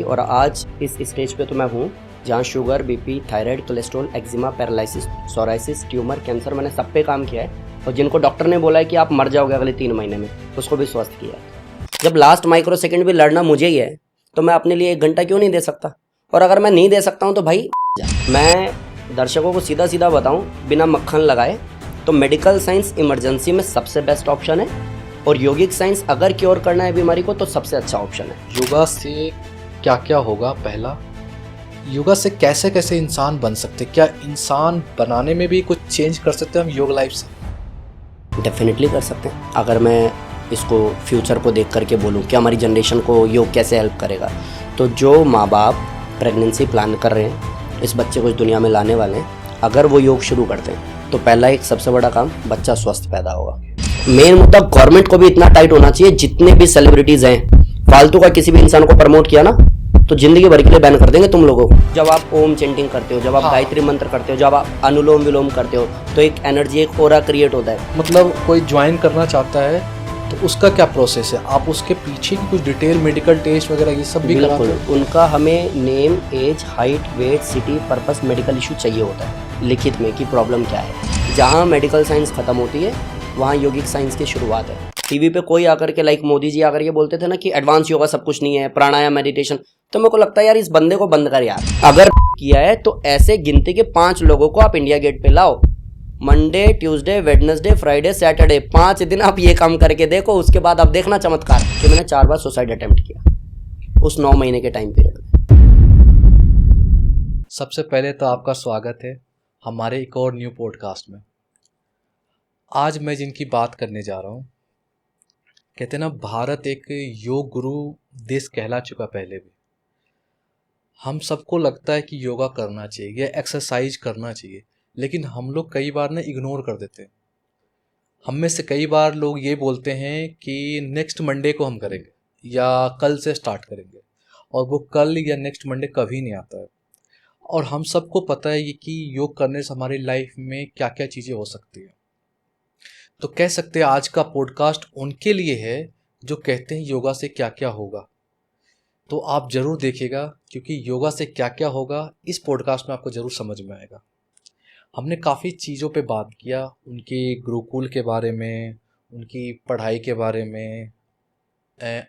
और आज इस स्टेज पे तो मैं हूँ जहाँ sugar, BP, thyroid, cholesterol, eczema, paralysis, psoriasis, tumour, cancer, मैंने सब पे काम किया है। और जिनको डॉक्टर ने बोला है कि आप मर जाओगे अगले 3 महीने में, उसको भी स्वस्थ किया है। जब लास्ट माइक्रो सेकंड भी लड़ना मुझे ही है, तो मैं अपने लिए 1 घंटा क्यों नहीं दे सकता? और अगर मैं नहीं दे सकता हूँ तो भाई मैं दर्शकों को सीधा सीधा बताऊँ बिना मक्खन लगाए, तो मेडिकल साइंस इमरजेंसी में सबसे बेस्ट ऑप्शन है, और योगिक साइंस अगर क्योर करना है बीमारी को तो सबसे अच्छा ऑप्शन है। योगा से क्या क्या होगा? पहला, योगा से कैसे कैसे इंसान बन सकते? क्या इंसान बनाने में भी कुछ चेंज कर सकते हैं हम योग लाइफ से? डेफिनेटली कर सकते हैं। अगर मैं इसको फ्यूचर को देख करके बोलूँ कि हमारी जनरेशन को योग कैसे हेल्प करेगा, तो जो माँ बाप प्रेगनेंसी प्लान कर रहे हैं, इस बच्चे को इस दुनिया में लाने वाले हैं, अगर वो योग शुरू करते हैं तो पहला एक सबसे बड़ा काम, बच्चा स्वस्थ पैदा होगा। मेन मुद्दा गवर्नमेंट को भी इतना टाइट होना चाहिए, जितने भी सेलिब्रिटीज़ हैं, फालतू का किसी भी इंसान को प्रमोट किया ना तो जिंदगी भर के लिए बैन कर देंगे तुम लोगों को। जब आप ओम चेंटिंग करते हो, जब आप गायत्री मंत्र करते हो, जब आप अनुलोम विलोम करते हो, तो एक एनर्जी, एक ऑरा क्रिएट होता है। मतलब कोई ज्वाइन करना चाहता है तो उसका क्या प्रोसेस है? आप उसके पीछे की कुछ डिटेल मेडिकल टेस्ट वगैरह ये सब भी कराते बिल्कुल, हो? उनका हमें name, age, height, weight, city, purpose, medical issue चाहिए होता है लिखित में कि प्रॉब्लम क्या है। जहाँ मेडिकल साइंस खत्म होती है वहाँ योगिक साइंस की शुरुआत है। टीवी पे कोई आकर के, लाइक मोदी जी आकर के बोलते थे ना कि एडवांस योगा सब कुछ नहीं है, प्राणायाम, मेडिटेशन, तो मेरे को लगता है यार इस बंदे को बंद कर यार। अगर किया है तो ऐसे गिनती के 5 लोगों को आप इंडिया गेट पे लाओ, Monday, Tuesday, Wednesday, Friday, Saturday, 5 दिन आप ये काम करके देखो। उसके बाद आप देखना चमत्कार कि मैंने 4 बार सुसाइड अटेम्प्ट किया उस 9 महीने के टाइम पीरियड में। सबसे पहले तो आपका स्वागत है हमारे एक और न्यू पॉडकास्ट में। आज मैं जिनकी बात करने जा रहा हूँ, कहते हैं ना, भारत एक योग गुरु देश कहला चुका पहले भी। हम सबको लगता है कि योगा करना चाहिए या एक्सरसाइज करना चाहिए, लेकिन हम लोग कई बार ना इग्नोर कर देते हैं। हम में से कई बार लोग ये बोलते हैं कि नेक्स्ट मंडे को हम करेंगे या कल से स्टार्ट करेंगे, और वो कल या नेक्स्ट मंडे कभी नहीं आता है। और हम सबको पता है ये कि योग करने से हमारी लाइफ में क्या क्या चीज़ें हो सकती हैं। तो कह सकते हैं आज का पॉडकास्ट उनके लिए है जो कहते हैं योगा से क्या क्या होगा। तो आप ज़रूर देखिएगा, क्योंकि योगा से क्या क्या होगा इस पॉडकास्ट में आपको ज़रूर समझ में आएगा। हमने काफ़ी चीज़ों पे बात किया, उनके गुरुकुल के बारे में, उनकी पढ़ाई के बारे में,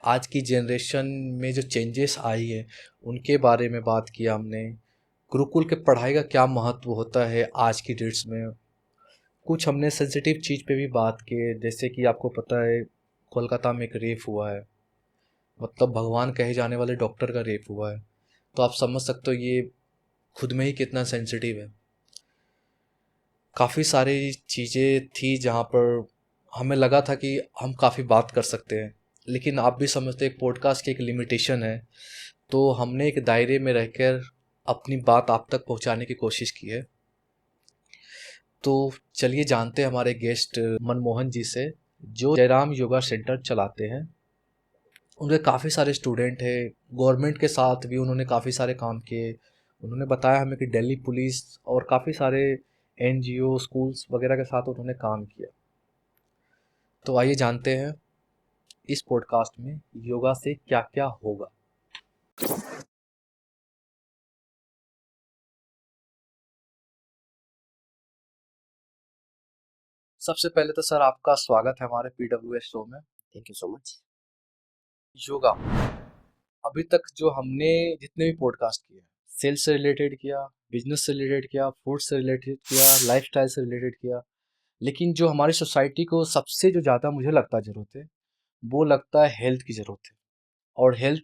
आज की जनरेशन में जो चेंजेस आई है उनके बारे में बात किया हमने। गुरुकुल के पढ़ाई का क्या महत्व होता है आज की डेट्स में। कुछ हमने सेंसिटिव चीज़ पे भी बात की, जैसे कि आपको पता है कोलकाता में एक रेप हुआ है, मतलब भगवान कहे जाने वाले डॉक्टर का रेप हुआ है। तो आप समझ सकते हो ये खुद में ही कितना सेंसिटिव है। काफ़ी सारी चीज़ें थी जहाँ पर हमें लगा था कि हम काफ़ी बात कर सकते हैं, लेकिन आप भी समझते हैं एक पॉडकास्ट की एक लिमिटेशन है। तो हमने एक दायरे में रहकर अपनी बात आप तक पहुँचाने की कोशिश की है। तो चलिए जानते हैं हमारे गेस्ट मनमोहन जी से, जो जयराम योगा सेंटर चलाते हैं। उनके काफ़ी सारे स्टूडेंट हैं, गवर्नमेंट के साथ भी उन्होंने काफ़ी सारे काम किए। उन्होंने बताया हमें कि दिल्ली पुलिस और काफ़ी सारे एनजीओ, स्कूल्स वगैरह के साथ उन्होंने काम किया। तो आइए जानते हैं इस पॉडकास्ट में योगा से क्या क्या होगा। सबसे पहले तो सर आपका स्वागत है हमारे PWS शो में। Thank you so much. Yoga, अभी तक जो हमने जितने भी पॉडकास्ट किए, सेल्स से रिलेटेड किया, बिजनेस से रिलेटेड किया, फूड से रिलेटेड किया, लाइफस्टाइल से रिलेटेड किया, लेकिन जो हमारी सोसाइटी को सबसे जो ज़्यादा मुझे लगता है ज़रूरत है, वो लगता है हेल्थ की ज़रूरत है। और हेल्थ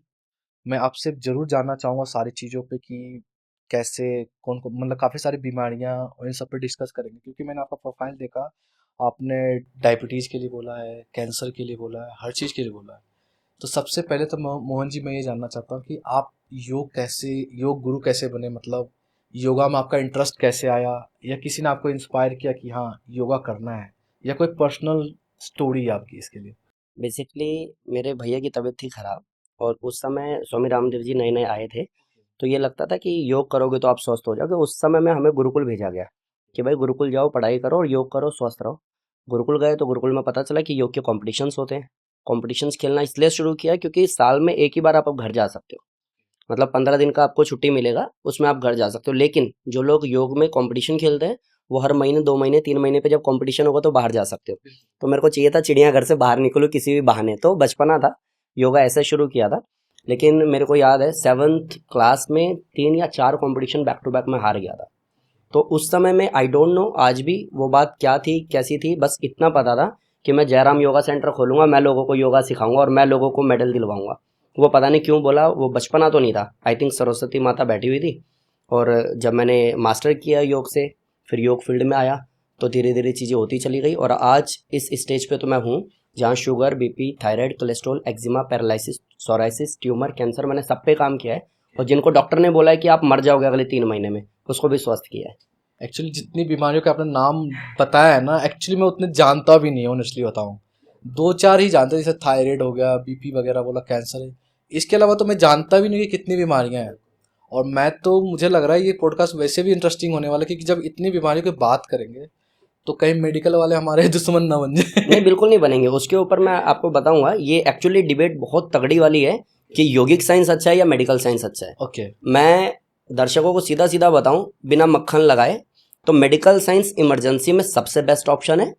मैं आपसे ज़रूर जानना चाहूँगा सारी चीज़ों पे कि कैसे, कौन कौन, मतलब काफ़ी सारी बीमारियाँ और इन सब पे डिस्कस करेंगे, क्योंकि मैंने आपका प्रोफाइल देखा, आपने डायबिटीज़ के लिए बोला है, कैंसर के लिए बोला है, हर चीज़ के लिए बोला है। तो सबसे पहले तो मोहन जी मैं ये जानना चाहता हूँ कि आप योग गुरु कैसे बने? मतलब योगा में आपका इंटरेस्ट कैसे आया, या किसी ने आपको इंस्पायर किया कि हाँ योगा करना है, या कोई पर्सनल स्टोरी है आपकी इसके लिए? बेसिकली मेरे भैया की तबीयत थी खराब, और उस समय स्वामी रामदेव जी नए नए आए थे, तो ये लगता था कि योग करोगे तो आप स्वस्थ हो जाओगे। उस समय में हमें गुरुकुल भेजा गया कि भाई गुरुकुल जाओ, पढ़ाई करो और योग करो, स्वस्थ रहो। गुरुकुल गए तो गुरुकुल में पता चला कि योग के कॉम्पिटिशन्स होते हैं। कॉम्पिटिशन्स खेलना इसलिए शुरू किया क्योंकि साल में एक ही बार आप अब घर जा सकते हो। मतलब 15 दिन का आपको छुट्टी मिलेगा, उसमें आप घर जा सकते हो। लेकिन जो लोग योग में कंपटीशन खेलते हैं वो हर महीने 2 महीने 3 महीने पे जब कंपटीशन होगा तो बाहर जा सकते हो। तो मेरे को चाहिए था चिड़ियाघर से बाहर निकलूँ किसी भी बहाने, तो बचपना था, योगा ऐसे शुरू किया था। लेकिन मेरे को याद है 7th क्लास में 3 या 4 कंपटीशन बैक टू बैक में हार गया था। तो उस समय में आई डोंट नो आज भी वो बात क्या थी कैसी थी, बस इतना पता था कि मैं जयराम योगा सेंटर खोलूंगा, मैं लोगों को योगा सिखाऊंगा और मैं लोगों को मेडल दिलवाऊंगा। वो पता नहीं क्यों बोला, वो बचपना तो नहीं था, आई थिंक सरस्वती माता बैठी हुई थी। और जब मैंने मास्टर किया योग से, फिर योग फील्ड में आया, तो धीरे धीरे चीज़ें होती चली गई और आज इस स्टेज पे तो मैं हूँ जहाँ sugar, BP, thyroid, cholesterol, eczema, paralysis, psoriasis, tumour, cancer, मैंने सब पे काम किया है। और जिनको डॉक्टर ने बोला है कि आप मर जाओगे अगले 3 महीने में, उसको भी स्वस्थ किया है। एक्चुअली जितनी बीमारियों का आपने नाम बताया है ना, एक्चुअली मैं उतने जानता भी नहीं हूँ, ऑनेस्टली बताऊँ। 2-4 ही जानते हैं, जैसे थायराइड हो गया, बीपी वगैरह बोला, कैंसर है। इसके अलावा तो मैं जानता भी नहीं कि कितनी बीमारियाँ हैं। और मैं तो, मुझे लग रहा है ये पॉडकास्ट वैसे भी इंटरेस्टिंग होने वाला है, क्योंकि जब इतनी बीमारियों की बात करेंगे तो कहीं मेडिकल वाले हमारे दुश्मन ना बन जाए। नहीं, बिल्कुल नहीं बनेंगे। उसके ऊपर मैं आपको बताऊंगा, ये एक्चुअली डिबेट बहुत तगड़ी वाली है कि योगिक साइंस अच्छा है या मेडिकल साइंस अच्छा है। ओके। मैं दर्शकों को सीधा सीधा बताऊं बिना मक्खन लगाए, तो मेडिकल साइंस इमरजेंसी में सबसे बेस्ट ऑप्शन है,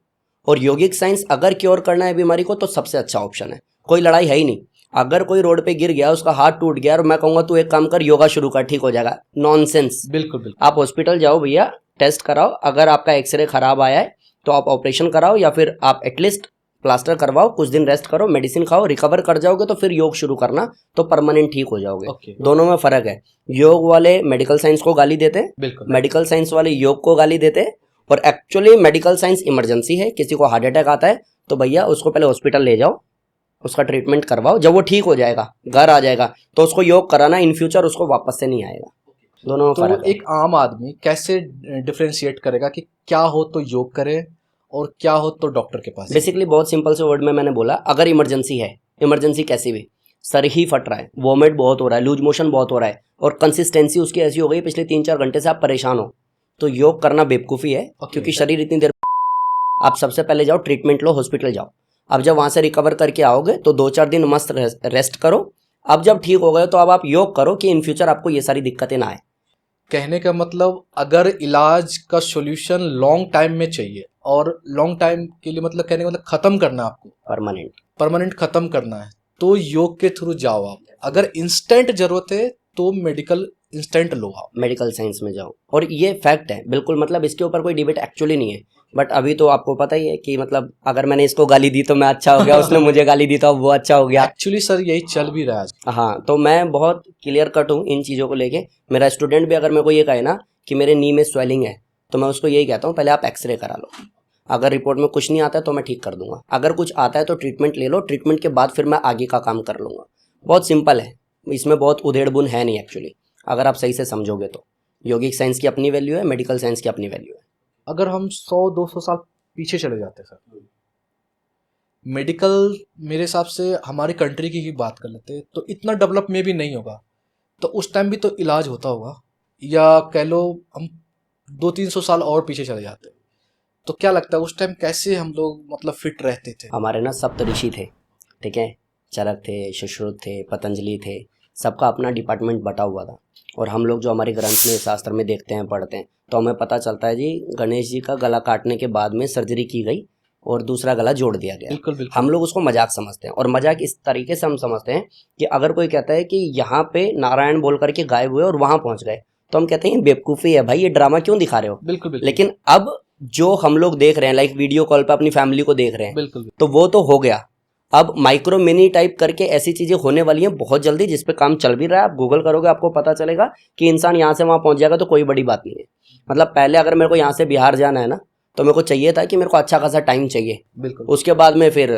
और योगिक साइंस अगर क्योर करना है बीमारी को तो सबसे अच्छा ऑप्शन है। कोई लड़ाई है ही नहीं। अगर कोई रोड पे गिर गया, उसका हाथ टूट गया और मैं कहूंगा तू एक काम कर, योगा शुरू कर, ठीक हो जाएगा, नॉनसेंस। बिल्कुल बिल्कुल। आप हॉस्पिटल जाओ भैया, टेस्ट कराओ, अगर आपका एक्सरे खराब आया है तो आप ऑपरेशन कराओ, या फिर आप एटलीस्ट प्लास्टर करवाओ, कुछ दिन रेस्ट करो, मेडिसिन खाओ, रिकवर कर जाओगे तो फिर योग शुरू करना, तो परमानेंट ठीक हो जाओगे। Okay. दोनों में फर्क है। योग वाले मेडिकल साइंस को गाली देते हैं, बिल्कुल। मेडिकल साइंस वाले योग को गाली देते हैं। और एक्चुअली मेडिकल साइंस इमरजेंसी है, किसी को हार्ट अटैक आता है तो भैया उसको पहले हॉस्पिटल ले जाओ, उसका ट्रीटमेंट करवाओ, जब वो ठीक हो जाएगा, घर आ जाएगा, तो उसको योग कराना, इन फ्यूचर उसको वापस से नहीं आएगा। दोनों में फर्क तो है। एक आम आदमी कैसे डिफरेंशिएट करेगा कि क्या हो तो योग करे और क्या हो तो डॉक्टर के पास? बेसिकली बहुत सिंपल से वर्ड में मैंने बोला, अगर इमरजेंसी है, इमरजेंसी कैसी भी, सर ही फट रहा है, वॉमिट बहुत हो रहा है, लूज मोशन बहुत हो रहा है, और कंसिस्टेंसी उसकी ऐसी हो गई पिछले 3-4 घंटे से आप परेशान हो, तो योग करना बेवकूफ़ी है। क्योंकि शरीर इतनी देर, आप सबसे पहले जाओ ट्रीटमेंट लो, हॉस्पिटल जाओ। अब जब वहाँ से रिकवर करके आओगे तो 2-4 दिन मस्त रेस्ट करो। अब जब ठीक हो गए तो अब आप योग करो कि इन फ्यूचर आपको ये सारी दिक्कतें ना आए। कहने का मतलब, अगर इलाज का सॉल्यूशन लॉन्ग टाइम में चाहिए, और लॉन्ग टाइम के लिए मतलब कहने का मतलब खत्म करना है आपको, परमानेंट खत्म करना है, तो योग के थ्रू जाओ आप। अगर इंस्टेंट जरूरत है तो मेडिकल इंस्टेंट लो आप, मेडिकल साइंस में जाओ। और ये फैक्ट है बिल्कुल, मतलब इसके ऊपर कोई डिबेट एक्चुअली नहीं है। बट अभी तो आपको पता ही है कि मतलब अगर मैंने इसको गाली दी तो मैं अच्छा हो गया, उसने मुझे गाली दी तो वो अच्छा हो गया। एक्चुअली सर यही चल भी रहा है। हाँ, तो मैं बहुत क्लियर कट हूँ इन चीज़ों को लेके। मेरा स्टूडेंट भी अगर मेरे को ये कहे ना कि मेरे नी में स्वेलिंग है, तो मैं उसको यही कहता हूँ पहले आप एक्सरे करा लो, अगर रिपोर्ट में कुछ नहीं आता है तो मैं ठीक कर दूंगा, अगर कुछ आता है तो ट्रीटमेंट ले लो, ट्रीटमेंट के बाद फिर मैं आगे का काम कर लूँगा। बहुत सिंपल है, इसमें बहुत उधेड़ बुन है नहीं एक्चुअली, अगर आप सही से समझोगे तो। योगिक साइंस की अपनी वैल्यू है, मेडिकल साइंस की अपनी वैल्यू है। अगर हम 100-200 साल पीछे चले जाते हैं सर, मेडिकल मेरे हिसाब से हमारी कंट्री की ही बात कर लेते हैं तो इतना डेवलप में भी नहीं होगा, तो उस टाइम भी तो इलाज होता होगा, या कह लो हम 200-300 साल और पीछे चले जाते, तो क्या लगता है उस टाइम कैसे हम लोग मतलब फिट रहते थे? हमारे ना सप्त ऋषि थे, ठीक है, चरक थे, सुश्रुत थे, पतंजलि थे, सबका अपना डिपार्टमेंट बटा हुआ था। और हम लोग जो हमारे ग्रंथ में, शास्त्र में देखते हैं, पढ़ते हैं, तो हमें पता चलता है जी गणेश जी का गला काटने के बाद में सर्जरी की गई और दूसरा गला जोड़ दिया गया। बिल्कुल बिल्कुल। हम लोग उसको मजाक समझते हैं, और मजाक इस तरीके से हम समझते हैं कि अगर कोई कहता है कि यहाँ पे नारायण बोल करके गायब हुए और वहाँ पहुँच गए, तो हम कहते हैं बेवकूफ़ी है भाई, ये ड्रामा क्यों दिखा रहे हो। बिल्कुल बिल्कुल। लेकिन अब जो हम लोग देख रहे हैं, लाइक वीडियो कॉल पे अपनी फैमिली को देख रहे हैं, बिल्कुल, तो वो तो हो गया। अब माइक्रो मिनी टाइप करके ऐसी चीज़ें होने वाली हैं बहुत जल्दी, जिस पे काम चल भी रहा है। आप गूगल करोगे आपको पता चलेगा कि इंसान यहाँ से वहाँ पहुँच जाएगा, तो कोई बड़ी बात नहीं है। मतलब पहले अगर मेरे को यहाँ से बिहार जाना है ना, तो मेरे को चाहिए था कि मेरे को अच्छा खासा टाइम चाहिए। बिल्कुल। उसके बाद में फिर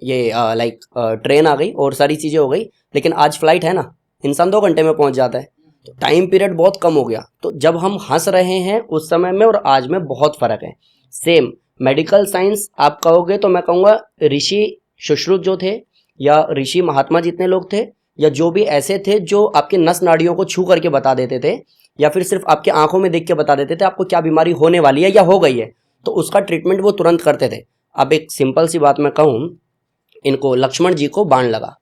ये लाइक ट्रेन आ गई और सारी चीज़ें हो गई, लेकिन आज फ्लाइट है ना, इंसान 2 घंटे में पहुँच जाता है, तो टाइम पीरियड बहुत कम हो गया। तो जब हम हंस रहे हैं उस समय में और आज में बहुत फ़र्क है। सेम मेडिकल साइंस आप कहोगे तो मैं कहूँगा ऋषि सुश्रुत जो थे, या ऋषि महात्मा जितने लोग थे, या जो भी ऐसे थे जो आपके नस नाड़ियों को छू करके बता देते थे, या फिर सिर्फ आपके आंखों में देख के बता देते थे आपको क्या बीमारी होने वाली है या हो गई है, तो उसका ट्रीटमेंट वो तुरंत करते थे। अब एक सिंपल सी बात मैं कहूँ, इनको लक्ष्मण जी को बाण लगा,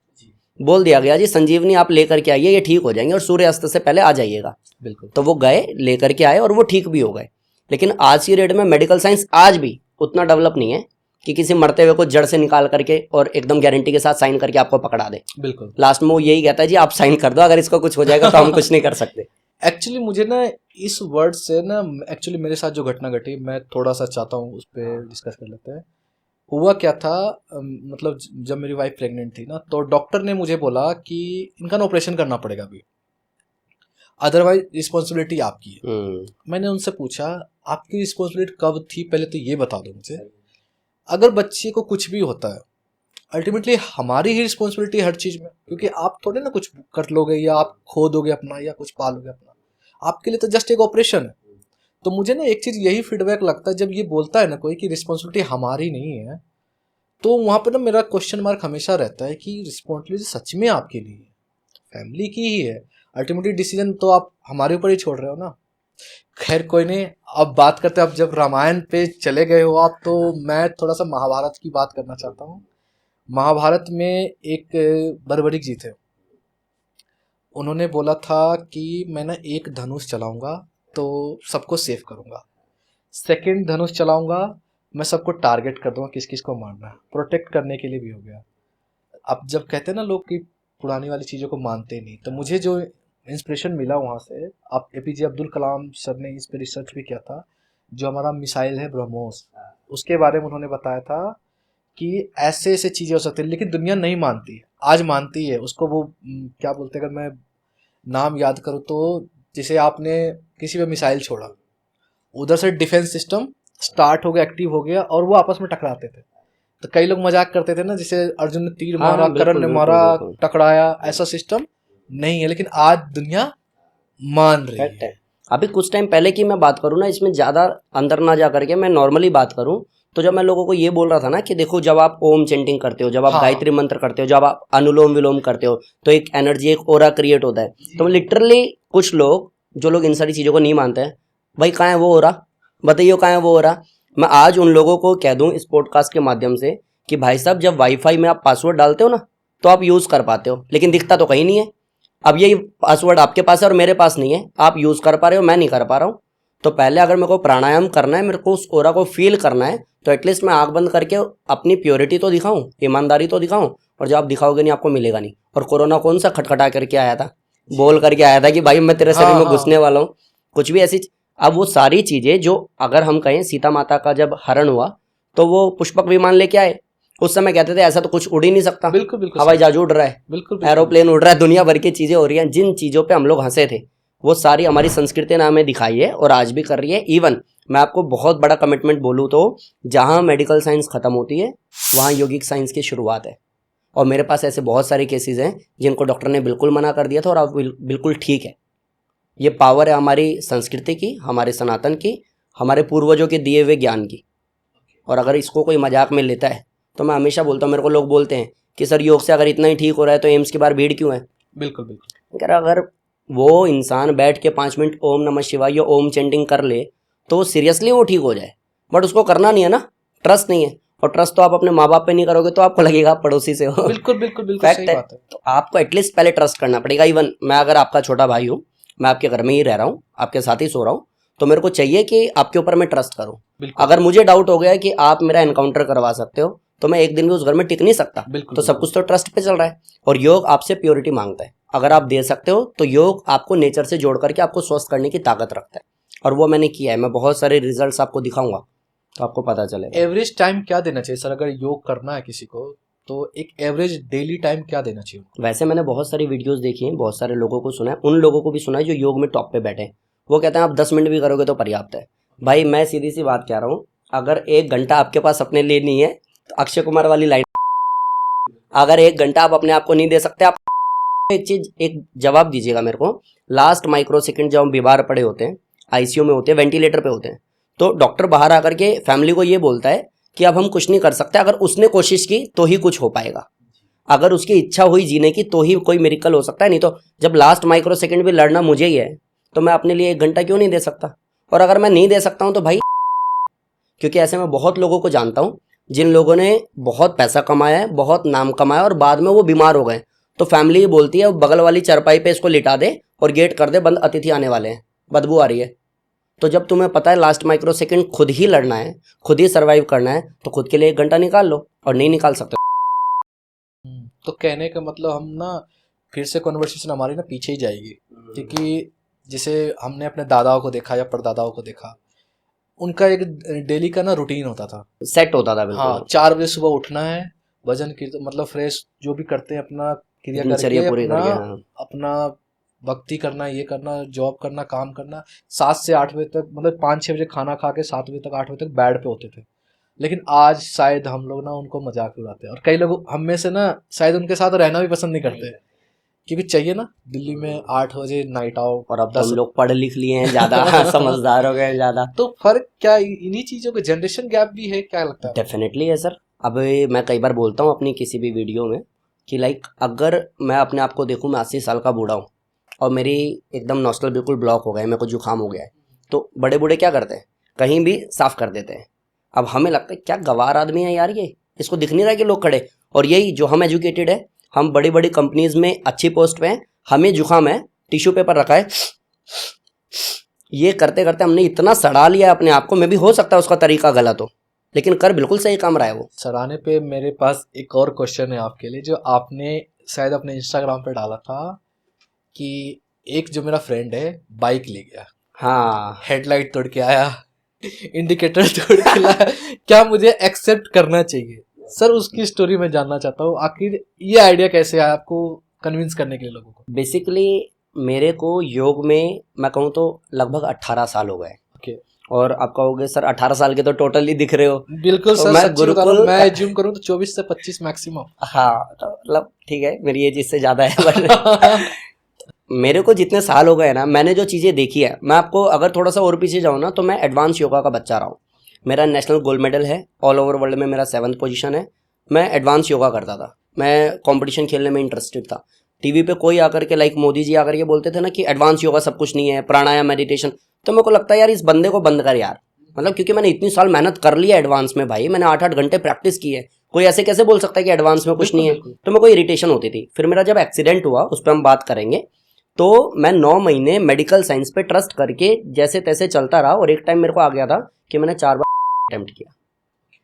बोल दिया गया जी संजीवनी आप लेकर के आइए, ये ठीक हो जाएंगे और सूर्यास्त से पहले आ जाइएगा। बिल्कुल। तो वो गए लेकर के आए और वो ठीक भी हो गए। लेकिन आज की डेट में मेडिकल साइंस आज भी उतना डेवलप नहीं है कि किसी मरते हुए को जड़ से निकाल करके और एकदम गारंटी के साथ साइन करके आपको पकड़ा दे। बिल्कुल। लास्ट में वो यही कहता है जी आप साइन कर दो, अगर इसको कुछ हो जाएगा तो हम कुछ नहीं कर सकते। एक्चुअली मुझे ना इस वर्ड से ना एक्चुअली मेरे साथ जो घटना घटी मैं थोड़ा सा चाहता हूँ उस पर डिस्कस कर लेते हैं। हुआ क्या था, मतलब जब मेरी वाइफ प्रेग्नेंट थी ना, तो डॉक्टर ने मुझे बोला कि इनका ना ऑपरेशन करना पड़ेगा अभी, अदरवाइज रिस्पॉन्सिबिलिटी आपकी है। मैंने उनसे पूछा आपकी रिस्पॉन्सिबिलिटी कब थी, पहले तो ये बता दो मुझे। अगर बच्चे को कुछ भी होता है अल्टीमेटली हमारी ही रिस्पॉन्सिबिलिटी हर चीज़ में, क्योंकि आप थोड़े ना कुछ कर लोगे या आप खो दोगे अपना या कुछ पालोगे अपना, आपके लिए तो जस्ट एक ऑपरेशन है। तो मुझे ना एक चीज़ यही फीडबैक लगता है जब ये बोलता है ना कोई कि रिस्पॉन्सिबिलिटी हमारी नहीं है, तो वहाँ पर ना मेरा क्वेश्चन मार्क हमेशा रहता है कि रिस्पॉन्सिबिलिटी सच में आपके लिए है, फैमिली की ही है। अल्टीमेटली डिसीजन तो आप हमारे ऊपर ही छोड़ रहे हो ना। खैर कोई नहीं, अब बात करते हैं, अब जब रामायण पे चले गए हो आप, तो मैं थोड़ा सा महाभारत की बात करना चाहता हूँ। महाभारत में एक बर्बरीक जी थे, उन्होंने बोला था कि मैं ना एक धनुष चलाऊंगा तो सबको सेव करूंगा, सेकंड धनुष चलाऊंगा मैं सबको टारगेट कर दूंगा किस किस को मारना है, प्रोटेक्ट करने के लिए भी हो गया। अब जब कहते हैं ना लोग कि पुरानी वाली चीज़ों को मानते नहीं, तो मुझे जो इंस्पिरेशन मिला वहाँ से, आप एपीजे अब्दुल कलाम सर ने इस पर रिसर्च भी किया था, जो हमारा मिसाइल है ब्रह्मोस, उसके बारे में उन्होंने बताया था कि ऐसे ऐसे चीज़ें हो सकती है, लेकिन दुनिया नहीं मानती है, आज मानती है उसको। वो क्या बोलते हैं, अगर मैं नाम याद करूँ तो, जैसे आपने किसी पे मिसाइल छोड़ा, उधर से डिफेंस सिस्टम स्टार्ट हो गया, एक्टिव हो गया, और वो आपस में टकराते थे। तो कई लोग मजाक करते थे ना, जैसे अर्जुन ने तीर मारा, करण ने मारा, टकराया, ऐसा सिस्टम नहीं है, लेकिन आज दुनिया मान रही है। अभी कुछ टाइम पहले की मैं बात करूँ ना, इसमें ज़्यादा अंदर ना जा करके मैं नॉर्मली बात करूँ, तो जब मैं लोगों को ये बोल रहा था ना कि देखो जब आप ओम चेंटिंग करते हो, जब आप गायत्री मंत्र करते हो, जब आप अनुलोम विलोम करते हो, तो एक एनर्जी, एक ओरा क्रिएट होता है। तो लिटरली कुछ लोग, जो लोग इन सारी चीज़ों को नहीं मानते हैं, भाई कहाँ है वो ओरा, बताइए कहाँ है वो ओरा। मैं आज उन लोगों को कह दूं इस पॉडकास्ट के माध्यम से कि भाई साहब जब वाईफाई में आप पासवर्ड डालते हो ना, तो आप यूज़ कर पाते हो, लेकिन दिखता तो कहीं नहीं है। अब यही पासवर्ड आपके पास है और मेरे पास नहीं है, आप यूज़ कर पा रहे हो, मैं नहीं कर पा रहा हूँ। तो पहले अगर मेरे को प्राणायाम करना है, मेरे को उस ओरा को फील करना है, तो एटलीस्ट मैं आँख बंद करके अपनी प्योरिटी तो दिखाऊं, ईमानदारी तो दिखाऊं। और जब आप दिखाओगे नहीं, आपको मिलेगा नहीं। और कोरोना कौन सा खटखटा करके आया था, बोल करके आया था कि भाई मैं तेरे शरीर में घुसने वाला हूँ, कुछ भी ऐसी। अब वो सारी चीज़ें जो, अगर हम कहें सीता माता का जब हरण हुआ तो वो पुष्पक विमान लेके आए, उस समय कहते थे ऐसा तो कुछ उड़ ही नहीं सकता, बिल्कुल बिल्कुल, हवाई जहाज उड़ रहा है, बिल्कुल एरोप्लेन उड़ रहा है, दुनिया भर की चीज़ें हो रही हैं। जिन चीज़ों पे हम लोग हंसे थे, वो सारी हमारी संस्कृति ने हमें दिखाई है और आज भी कर रही है। इवन मैं आपको बहुत बड़ा कमिटमेंट बोलूँ तो, जहाँ मेडिकल साइंस ख़त्म होती है वहाँ योगिक साइंस की शुरुआत है। और मेरे पास ऐसे बहुत सारे केसेस हैं जिनको डॉक्टर ने बिल्कुल मना कर दिया था और अब बिल्कुल ठीक है। ये पावर है हमारी संस्कृति की, हमारे सनातन की, हमारे पूर्वजों के दिए हुए ज्ञान की। और अगर इसको कोई मजाक में लेता है तो मैं हमेशा बोलता हूँ, मेरे को लोग बोलते हैं कि सर योग से अगर इतना ही ठीक हो रहा है तो एम्स के बाहर भीड़ क्यों है। बिल्कुल बिल्कुल, अगर वो इंसान बैठ के 5 मिनट ओम नमः शिवाय या ओम चेंटिंग कर ले तो सीरियसली वो ठीक हो जाए, बट उसको करना नहीं है ना, ट्रस्ट नहीं है। और ट्रस्ट तो आप अपने माँ बाप पे नहीं करोगे तो आपको लगेगा आप पड़ोसी से हो। बिल्कुल बिल्कुल बिल्कुल, सही बात है। तो आपको एटलीस्ट पहले ट्रस्ट करना पड़ेगा। इवन मैं अगर आपका छोटा भाई हूँ, मैं आपके घर में ही रह रहा हूँ, आपके साथ ही सो रहा हूँ, तो मेरे को चाहिए कि आपके ऊपर मैं ट्रस्ट करूँ। अगर मुझे डाउट हो गया कि आप मेरा एनकाउंटर करवा सकते हो, तो मैं एक दिन भी उस घर में टिक नहीं सकता। तो सब कुछ तो ट्रस्ट पे चल रहा है। और योग आपसे प्योरिटी मांगता है, अगर आप दे सकते हो तो योग आपको नेचर से जोड़ करके आपको स्वस्थ करने की ताकत रखता है। और वो मैंने किया है, मैं बहुत सारे रिजल्ट्स आपको दिखाऊंगा तो आपको पता चलेगा। एवरेज टाइम क्या देना चाहिए सर, अगर योग करना है किसी को तो एक एवरेज डेली टाइम क्या देना चाहिए? वैसे मैंने बहुत सारी वीडियोस देखी हैं, बहुत सारे लोगों को सुना है, उन लोगों को भी सुना है जो योग में टॉप पे बैठे हैं। वो कहते हैं आप 10 मिनट भी करोगे तो पर्याप्त है। भाई मैं सीधी सी बात कह रहा हूँ, अगर 1 घंटा आपके पास अपने लिए नहीं है तो अक्षय कुमार वाली लाइन, अगर 1 घंटा आप अपने आप को नहीं दे सकते, आप एक चीज, एक जवाब दीजिएगा मेरे को। लास्ट माइक्रो सेकंड जब हम बीमार पड़े होते हैं, आईसीयू में होते हैं, वेंटिलेटर पे होते हैं, तो डॉक्टर बाहर आकर के फैमिली को ये बोलता है कि अब हम कुछ नहीं कर सकते, अगर उसने कोशिश की तो ही कुछ हो पाएगा, अगर उसकी इच्छा हुई जीने की तो ही कोई मिरेकल हो सकता है। नहीं तो जब लास्ट माइक्रो सेकंड भी लड़ना मुझे ही है तो मैं अपने लिए 1 घंटा क्यों नहीं दे सकता। और अगर मैं नहीं दे सकता हूं तो भाई, क्योंकि ऐसे मैं बहुत लोगों को जानता हूं जिन लोगों ने बहुत पैसा कमाया है, बहुत नाम कमाया और बाद में वो बीमार हो गए, तो फैमिली बोलती है बगल वाली चारपाई पे इसको लिटा दे और गेट कर दे बंद, अतिथि आने वाले हैं, बदबू आ रही है। तो जब तुम्हें पता है लास्ट माइक्रो सेकंड खुद ही लड़ना है, खुद ही सर्वाइव करना है, तो खुद के लिए 1 घंटा निकाल लो, और नहीं निकाल सकते। तो कहने का मतलब हम ना फिर से कन्वर्सेशन हमारी ना पीछे ही जाएगी, क्योंकि जैसे हमने अपने दादाओं को देखा या परदादाओं को देखा, उनका एक डेली का ना रूटीन होता था, सेट होता था बिल्कुल। हाँ 4 बजे सुबह उठना है, भजन कीर्तन मतलब फ्रेश जो भी करते हैं अपना क्रिया दिनचर्या करके पूरी अपना करके, हाँ। अपना भक्ति करना, ये करना, जॉब करना, काम करना, 7 से 8 बजे तक, मतलब 5-6 बजे खाना खा के 7 बजे तक 8 बजे तक बेड पे होते थे। लेकिन आज शायद हम लोग ना उनको मजाक उड़ाते हैं, और कई लोग हम में से ना शायद उनके साथ रहना भी पसंद नहीं करते, क्योंकि चाहिए ना दिल्ली में 8 बजे नाइट आउट। और अब तो हम लोग पढ़ लिख लिए हैं ज़्यादा, समझदार हो गए ज़्यादा। तो फर्क क्या इन्हीं चीज़ों का, जनरेशन गैप भी है, क्या लगता है? डेफिनेटली है सर। अब मैं कई बार बोलता हूँ अपनी किसी भी वीडियो में कि लाइक अगर मैं अपने आप को देखूँ, मैं 80 साल का बूढ़ा हूँ और मेरी एकदम नॉस्टल बिल्कुल ब्लॉक हो गए, मेरे को जुकाम हो गया है, तो बड़े बूढ़े क्या करते हैं, कहीं भी साफ कर देते हैं। अब हमें लगता है क्या गवार आदमी है यार ये, इसको दिख नहीं रहा कि लोग खड़े। और यही जो हम एजुकेटेड है, हम बड़ी बड़ी कंपनीज में अच्छी पोस्ट पे हैं, हमें जुकाम है, टिश्यू पेपर रखा है, ये करते करते हमने इतना सड़ा लिया अपने आप को। में भी हो सकता है उसका तरीका गलत हो, लेकिन कर बिल्कुल सही काम रहा है वो। सराहने पे मेरे पास एक और क्वेश्चन है आपके लिए, जो आपने शायद अपने इंस्टाग्राम पे डाला था कि एक जो मेरा फ्रेंड है बाइक ले गया, हाँ, हेडलाइट तोड़ के आया, इंडिकेटर तोड़ के लाया, क्या मुझे एक्सेप्ट करना चाहिए? सर उसकी स्टोरी मैं जानना चाहता हूँ, आखिर ये आइडिया कैसे आया आपको कन्विंस करने के लिए लोगों को? बेसिकली मेरे को योग में मैं कहूँ तो लगभग 18 साल हो गए। ओके। और आप कहोगे सर 18 साल के तो टोटली दिख रहे हो। बिल्कुल तो सर, मैं सच्ची बता रहा हूँ, गुरुकुल, मैं ज्यूम करूँ तो 24 से 25 मैक्सिमम। हाँ तो मतलब ठीक है, मेरी एज इससे ज़्यादा है बट मेरे को जितने साल हो गए ना, मैंने जो चीज़ें देखी है, मैं आपको अगर थोड़ा सा और पीछे जाऊँ ना, तो मैं एडवांस योगा का बच्चा रहा हूँ। मेरा नेशनल गोल्ड मेडल है, ऑल ओवर वर्ल्ड में मेरा 7th पोजीशन है। मैं एडवांस योगा करता था, मैं कंपटीशन खेलने में इंटरेस्टेड था। टीवी पे कोई आकर के लाइक मोदी जी आकर के बोलते थे ना कि एडवांस योगा सब कुछ नहीं है, प्राणायाम मेडिटेशन, तो मेरे को लगता है यार इस बंदे को बंद कर यार, मतलब क्योंकि मैंने इतनी साल मेहनत कर लिया एडवांस में भाई, मैंने 8-8 घंटे प्रैक्टिस की है, कोई ऐसे कैसे बोल सकता है कि एडवांस में कुछ नहीं है। तो मेरे को इरिटेशन होती थी। फिर मेरा जब एक्सीडेंट हुआ, उस पर हम बात करेंगे, तो मैं 9 महीने मेडिकल साइंस पे ट्रस्ट करके जैसे तैसे चलता रहा, और एक टाइम मेरे को आ गया था कि मैंने 4 बार अटेम्प्ट किया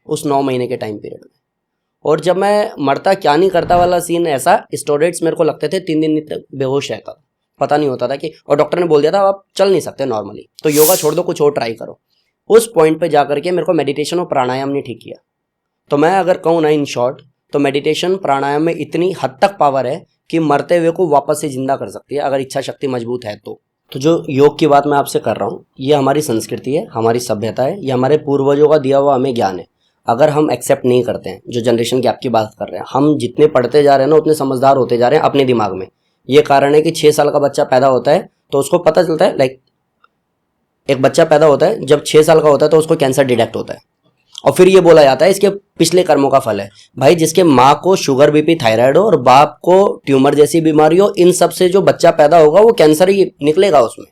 उस 9 महीने के टाइम पीरियड में। और जब मैं मरता क्या नहीं करता वाला सीन, ऐसा स्टूडेंट्स मेरे को लगते थे 3 दिन तक बेहोश रहता था, पता नहीं होता था कि, और डॉक्टर ने बोल दिया था आप चल नहीं सकते नॉर्मली, तो योगा छोड़ दो, कुछ और ट्राई करो। उस पॉइंट पे जाकर के मेरे को मेडिटेशन और प्राणायाम ने ठीक किया। तो मैं अगर कहूँ ना इन शॉर्ट, तो मेडिटेशन प्राणायाम में इतनी हद तक पावर है कि मरते हुए को वापस से जिंदा कर सकती है अगर इच्छा शक्ति मजबूत है तो। जो योग की बात मैं आपसे कर रहा हूँ, ये हमारी संस्कृति है, हमारी सभ्यता है, ये हमारे पूर्वजों का दिया हुआ हमें ज्ञान है। अगर हम एक्सेप्ट नहीं करते हैं, जो जनरेशन गैप की बात कर रहे हैं, हम जितने पढ़ते जा रहे हैं ना उतने समझदार होते जा रहे हैं अपने दिमाग में। ये कारण है कि 6 साल का बच्चा पैदा होता है तो उसको पता चलता है, लाइक एक बच्चा पैदा होता है जब 6 साल का होता है तो उसको कैंसर डिटेक्ट होता है, और फिर ये बोला जाता है इसके पिछले कर्मों का फल है। भाई जिसके माँ को शुगर बीपी थायराइड हो और बाप को ट्यूमर जैसी बीमारी हो, इन सब से जो बच्चा पैदा होगा वो कैंसर ही निकलेगा उसमें।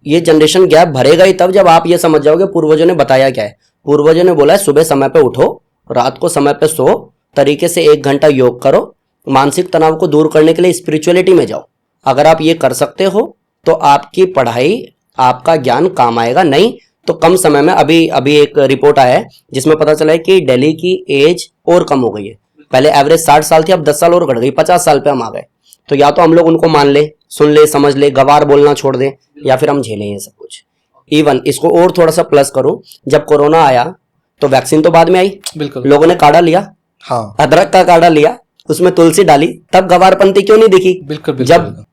ये जनरेशन गैप भरेगा ही तब जब आप ये समझ जाओगे पूर्वजों ने बताया क्या है। पूर्वजों ने बोला है सुबह समय पे उठो, रात को समय पे सो, तरीके से 1 घंटा योग करो, मानसिक तनाव को दूर करने के लिए स्पिरिचुअलिटी में जाओ। अगर आप ये कर सकते हो तो आपकी पढ़ाई, आपका ज्ञान काम आएगा। नहीं तो कम समय में, अभी एक रिपोर्ट आया है जिसमें पता चला है कि दिल्ली की एज और कम हो गई है। पहले एवरेज 60 साल थी, अब 10 साल और घट गई, 50 साल पे हम आ गए। तो या तो हम लोग उनको मान ले, सुन ले, समझ ले, गवार बोलना छोड़ दे, या फिर हम झेलें ये सब कुछ। इवन इसको और थोड़ा सा प्लस करूं, जब कोरोना आया तो वैक्सीन तो बाद में आई, बिल्कुल लोगों ने काढ़ा लिया, हाँ अदरक का काढ़ा लिया, उसमें तुलसी डाली, तब गवारपंथी क्यों नहीं दिखी? बिल्कुल बिल्कुल, जब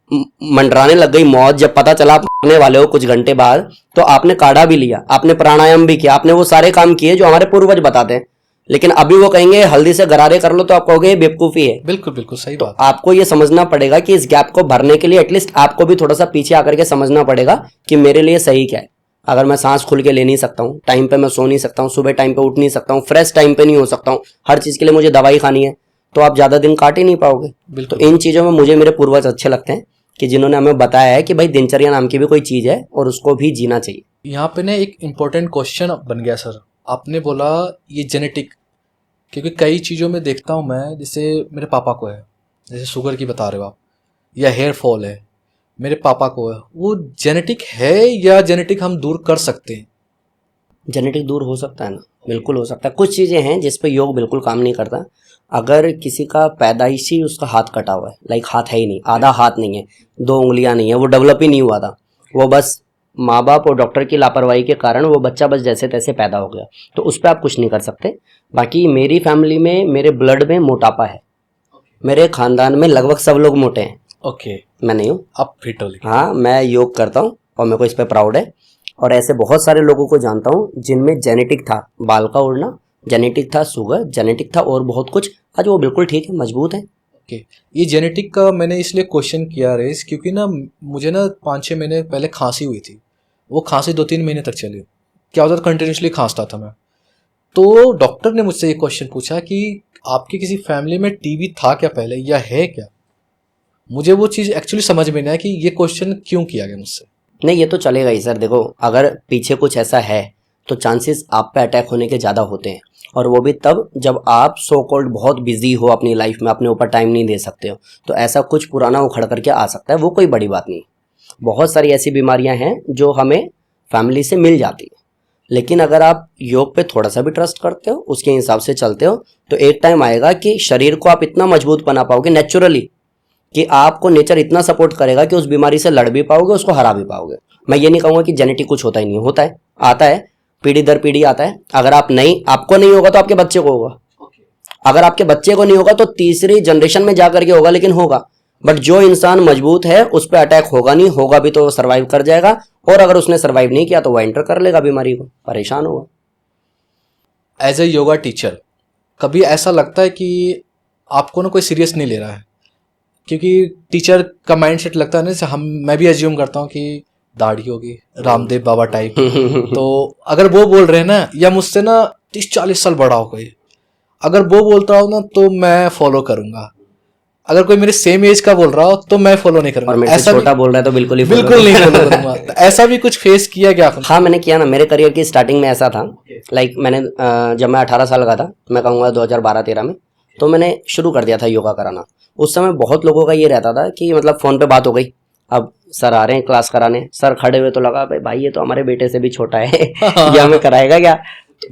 मंडराने लग गई मौत, जब पता चला आप मरने वाले हो कुछ घंटे बाद, तो आपने काढ़ा भी लिया, आपने प्राणायाम भी किया, आपने वो सारे काम किए जो हमारे पूर्वज बताते हैं। लेकिन अभी वो कहेंगे हल्दी से गरारे कर लो तो आप कहोगे बेवकूफी है। बिल्कुल बिल्कुल सही तो बात। आपको ये समझना पड़ेगा कि इस गैप को भरने के लिए एटलीस्ट आपको भी थोड़ा सा पीछे आकर के समझना पड़ेगा कि मेरे लिए सही क्या है। अगर मैं सांस खुल के ले नहीं सकता हूँ, टाइम पे मैं सो नहीं सकता हूँ, सुबह टाइम पे उठ नहीं सकता हूँ, फ्रेश टाइम पे नहीं हो सकता हूँ, हर चीज के लिए मुझे दवाई खानी है, तो आप ज्यादा दिन काट ही नहीं पाओगे। तो इन चीजों में मुझे मेरे पूर्वज अच्छे लगते हैं कि जिन्होंने हमें बताया है कि भाई दिनचर्या नाम की भी कोई चीज है और उसको भी जीना चाहिए। यहाँ पे ना एक इम्पोर्टेंट क्वेश्चन बन गया सर, आपने बोला ये जेनेटिक, क्योंकि कई चीज़ों में देखता हूँ मैं, जैसे मेरे पापा को है, जैसे शुगर की बता रहे हो आप, या हेयर फॉल है, मेरे पापा को है, वो जेनेटिक है या जेनेटिक हम दूर कर सकते हैं? जेनेटिक दूर हो सकता है ना, बिल्कुल हो सकता है। कुछ चीज़ें हैं जिस पे योग बिल्कुल काम नहीं करता। अगर किसी का पैदाइशी उसका हाथ कटा हुआ है, लाइक हाथ है ही नहीं, आधा हाथ नहीं है, 2 उंगलियां नहीं है, वो डेवलप ही नहीं हुआ था, वो बस माँ बाप और डॉक्टर की लापरवाही के कारण वो बच्चा बस जैसे तैसे पैदा हो गया, तो उस पर आप कुछ नहीं कर सकते। बाकी मेरी फैमिली में, मेरे ब्लड में मोटापा है, मेरे खानदान में लगभग सब लोग मोटे हैं। ओके, मैं नहीं हूँ। आप फिट हो लेकिन। हाँ, मैं योग करता हूँ और मेरे को इस पर प्राउड है। और ऐसे बहुत सारे लोगों को जानता हूँ जिनमें जेनेटिक था बाल का उड़ना, जेनेटिक था शुगर, जेनेटिक था और बहुत कुछ, आज वो बिल्कुल ठीक है, मजबूत है। ओके, ये जेनेटिक का मैंने इसलिए क्वेश्चन किया रेस, क्योंकि ना मुझे ना 5-6 महीने पहले खांसी हुई थी। वो खांसी 2-3 महीने तक चली। क्या होता था, कंटिन्यूसली खांसता था मैं। तो डॉक्टर ने मुझसे ये क्वेश्चन पूछा कि आपकी किसी फैमिली में टीबी था क्या पहले, या है क्या? मुझे वो चीज़ एक्चुअली समझ में नहीं आया कि ये क्वेश्चन क्यों किया गया मुझसे। नहीं, ये तो चलेगा ही सर। देखो, अगर पीछे कुछ ऐसा है तो चांसेस आप पे अटैक होने के ज़्यादा होते हैं, और वो भी तब जब आप सो कॉल्ड बहुत बिजी हो अपनी लाइफ में, अपने ऊपर टाइम नहीं दे सकते हो, तो ऐसा कुछ पुराना उखड़ करके आ सकता है। वो कोई बड़ी बात नहीं। बहुत सारी ऐसी बीमारियां हैं जो हमें फैमिली से मिल जाती है, लेकिन अगर आप योग पे थोड़ा सा भी ट्रस्ट करते हो, उसके हिसाब से चलते हो, तो एक टाइम आएगा कि शरीर को आप इतना मजबूत बना पाओगे नेचुरली कि आपको नेचर इतना सपोर्ट करेगा कि उस बीमारी से लड़ भी पाओगे, उसको हरा भी पाओगे। मैं ये नहीं कहूँगा कि जेनेटिक कुछ होता ही नहीं, होता है, आता है, पीढ़ी दर पीढ़ी आता है। अगर आपको नहीं होगा तो आपके बच्चे को होगा, अगर आपके बच्चे को नहीं होगा तो तीसरी जनरेशन में जा करके होगा, लेकिन होगा। बट जो इंसान मजबूत है उस पर अटैक होगा नहीं, होगा भी तो सर्वाइव कर जाएगा, और अगर उसने सर्वाइव नहीं किया तो वह एंटर कर लेगा बीमारी को, परेशान होगा। एज ए योगा टीचर कभी ऐसा लगता है कि आपको ना कोई सीरियस नहीं ले रहा है? क्योंकि टीचर का माइंड सेट लगता है ना, जैसे मैं भी एज्यूम करता हूँ कि दाढ़ी होगी रामदेव बाबा टाइप तो अगर वो बोल रहे हैं ना, या मुझसे ना 30-40 साल बड़ा हो कोई, अगर वो बोलता हो ना तो मैं फॉलो करूंगा। अगर कोई मेरे सेम एज का बोल रहा हो तो मैं फॉलो नहीं और करूंगा। मेरे से छोटा बोल रहा है तो बिल्कुल ही नहीं फॉलो करूंगा। तो ऐसा भी कुछ फेस किया क्या आपने? हाँ, मैंने किया ना। मेरे करियर की स्टार्टिंग में ऐसा था, लाइक मैंने जब मैं 18 साल का था, मैं कहूँगा 2012-13 में, तो मैंने शुरू कर दिया था योगा कराना। उस समय बहुत लोगों का ये रहता था कि मतलब फ़ोन पे बात हो गई, अब सर आ रहे हैं क्लास कराने, सर खड़े हुए, तो लगा भाई ये तो हमारे बेटे से भी छोटा है ये हमें कराएगा क्या?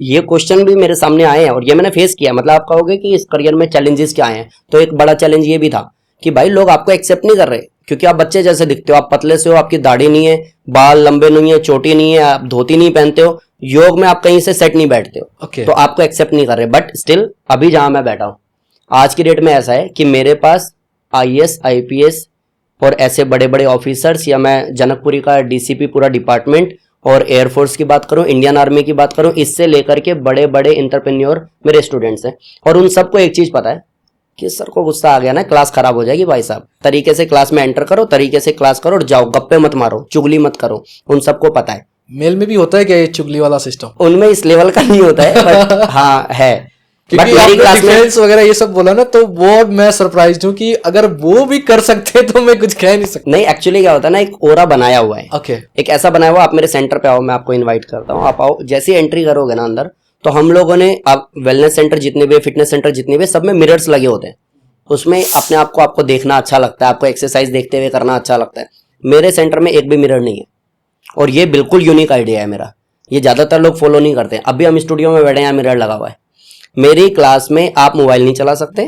ये क्वेश्चन भी मेरे सामने आए हैं और ये मैंने फेस किया। मतलब आप कहोगे कि इस करियर में चैलेंजेस क्या आए हैं, तो एक बड़ा चैलेंज ये भी था कि भाई लोग आपको एक्सेप्ट नहीं कर रहे, क्योंकि आप बच्चे जैसे दिखते हो, आप पतले से हो, आपकी दाढ़ी नहीं है, बाल लंबे नहीं है, चोटी नहीं है, आप धोती नहीं पहनते हो, योग में आप कहीं से सेट नहीं बैठते हो, तो आपको एक्सेप्ट नहीं कर रहे। बट स्टिल अभी जहां मैं बैठा हूं आज की डेट में ऐसा है कि मेरे पास IAS IPS और ऐसे बड़े बड़े ऑफिसर्स, या मैं जनकपुरी का DCP पूरा डिपार्टमेंट, और एयरफोर्स की बात करूं, इंडियन आर्मी की बात करूं, इससे लेकर के बड़े बड़े इंटरप्रेन्योर मेरे स्टूडेंट्स हैं। और उन सबको एक चीज़ पता है कि सर को गुस्सा आ गया ना, क्लास खराब हो जाएगी, भाई साहब तरीके से क्लास में एंटर करो, तरीके से क्लास करो और जाओ, गप्पे मत मारो, चुगली मत करो। उन सबको पता है। मेल में भी होता है क्या ये चुगली वाला सिस्टम? उनमें इस लेवल का नहीं होता है, बट हाँ है। बट मेरी क्लास में डिफेंस वगैरह ये सब बोला ना, तो वो मैं सरप्राइज हूँ कि अगर वो भी कर सकते तो मैं कुछ कह नहीं सकता। नहीं, एक्चुअली क्या होता है ना, एक ओरा बनाया हुआ है। ओके। एक ऐसा बनाया हुआ, आप मेरे सेंटर पे आओ, मैं आपको इनवाइट करता हूँ, आप आओ। जैसे एंट्री करोगे ना अंदर, तो हम लोगों ने, अब वेलनेस सेंटर जितने भी, फिटनेस सेंटर जितने भी, सब में मिरर्स लगे होते हैं। उसमें अपने आप को आपको देखना अच्छा लगता है, आपको एक्सरसाइज देखते हुए करना अच्छा लगता है। मेरे सेंटर में एक भी मिरर नहीं है, और ये बिल्कुल यूनिक आइडिया है मेरा। ये ज़्यादातर लोग फॉलो नहीं करते। अभी हम स्टूडियो में बैठे हैं, मिरर लगा हुआ है। मेरी क्लास में आप मोबाइल नहीं चला सकते,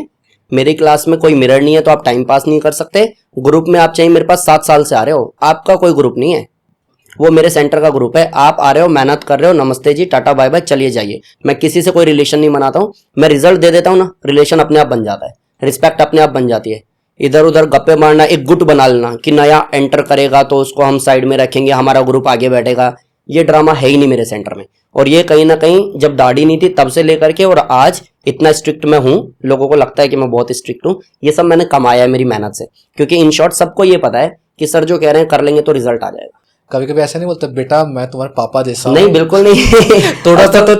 मेरी क्लास में कोई मिरर नहीं है, तो आप टाइम पास नहीं कर सकते। ग्रुप में आप चाहिए, मेरे पास 7 साल से आ रहे हो, आपका कोई ग्रुप नहीं है, वो मेरे सेंटर का ग्रुप है। आप आ रहे हो, मेहनत कर रहे हो, नमस्ते जी, टाटा बाय बाय, चलिए जाइए। मैं किसी से कोई रिलेशन नहीं बनाता हूँ, मैं रिजल्ट दे देता हूँ ना, रिलेशन अपने आप बन जाता है, रिस्पेक्ट अपने आप बन जाती है। इधर उधर गप्पे मारना, एक गुट बना लेना कि नया एंटर करेगा तो उसको हम साइड में रखेंगे, हमारा ग्रुप आगे बैठेगा, ये ड्रामा है ही नहीं मेरे सेंटर में। और ये कहीं ना कहीं जब दाढ़ी नहीं थी तब से लेकर के और आज इतना स्ट्रिक्ट मैं हूँ, लोगों को लगता है कि मैं बहुत स्ट्रिक्ट हूँ, ये सब मैंने कमाया है मेरी मेहनत से। क्योंकि इन शॉर्ट सबको ये पता है कि सर जो कह रहे हैं कर लेंगे तो रिजल्ट आ जाएगा। कभी कभी ऐसा नहीं बोलते बेटा मैं तुम्हारे पापा जैसा? नहीं, बिल्कुल नहीं थोड़ा सा तो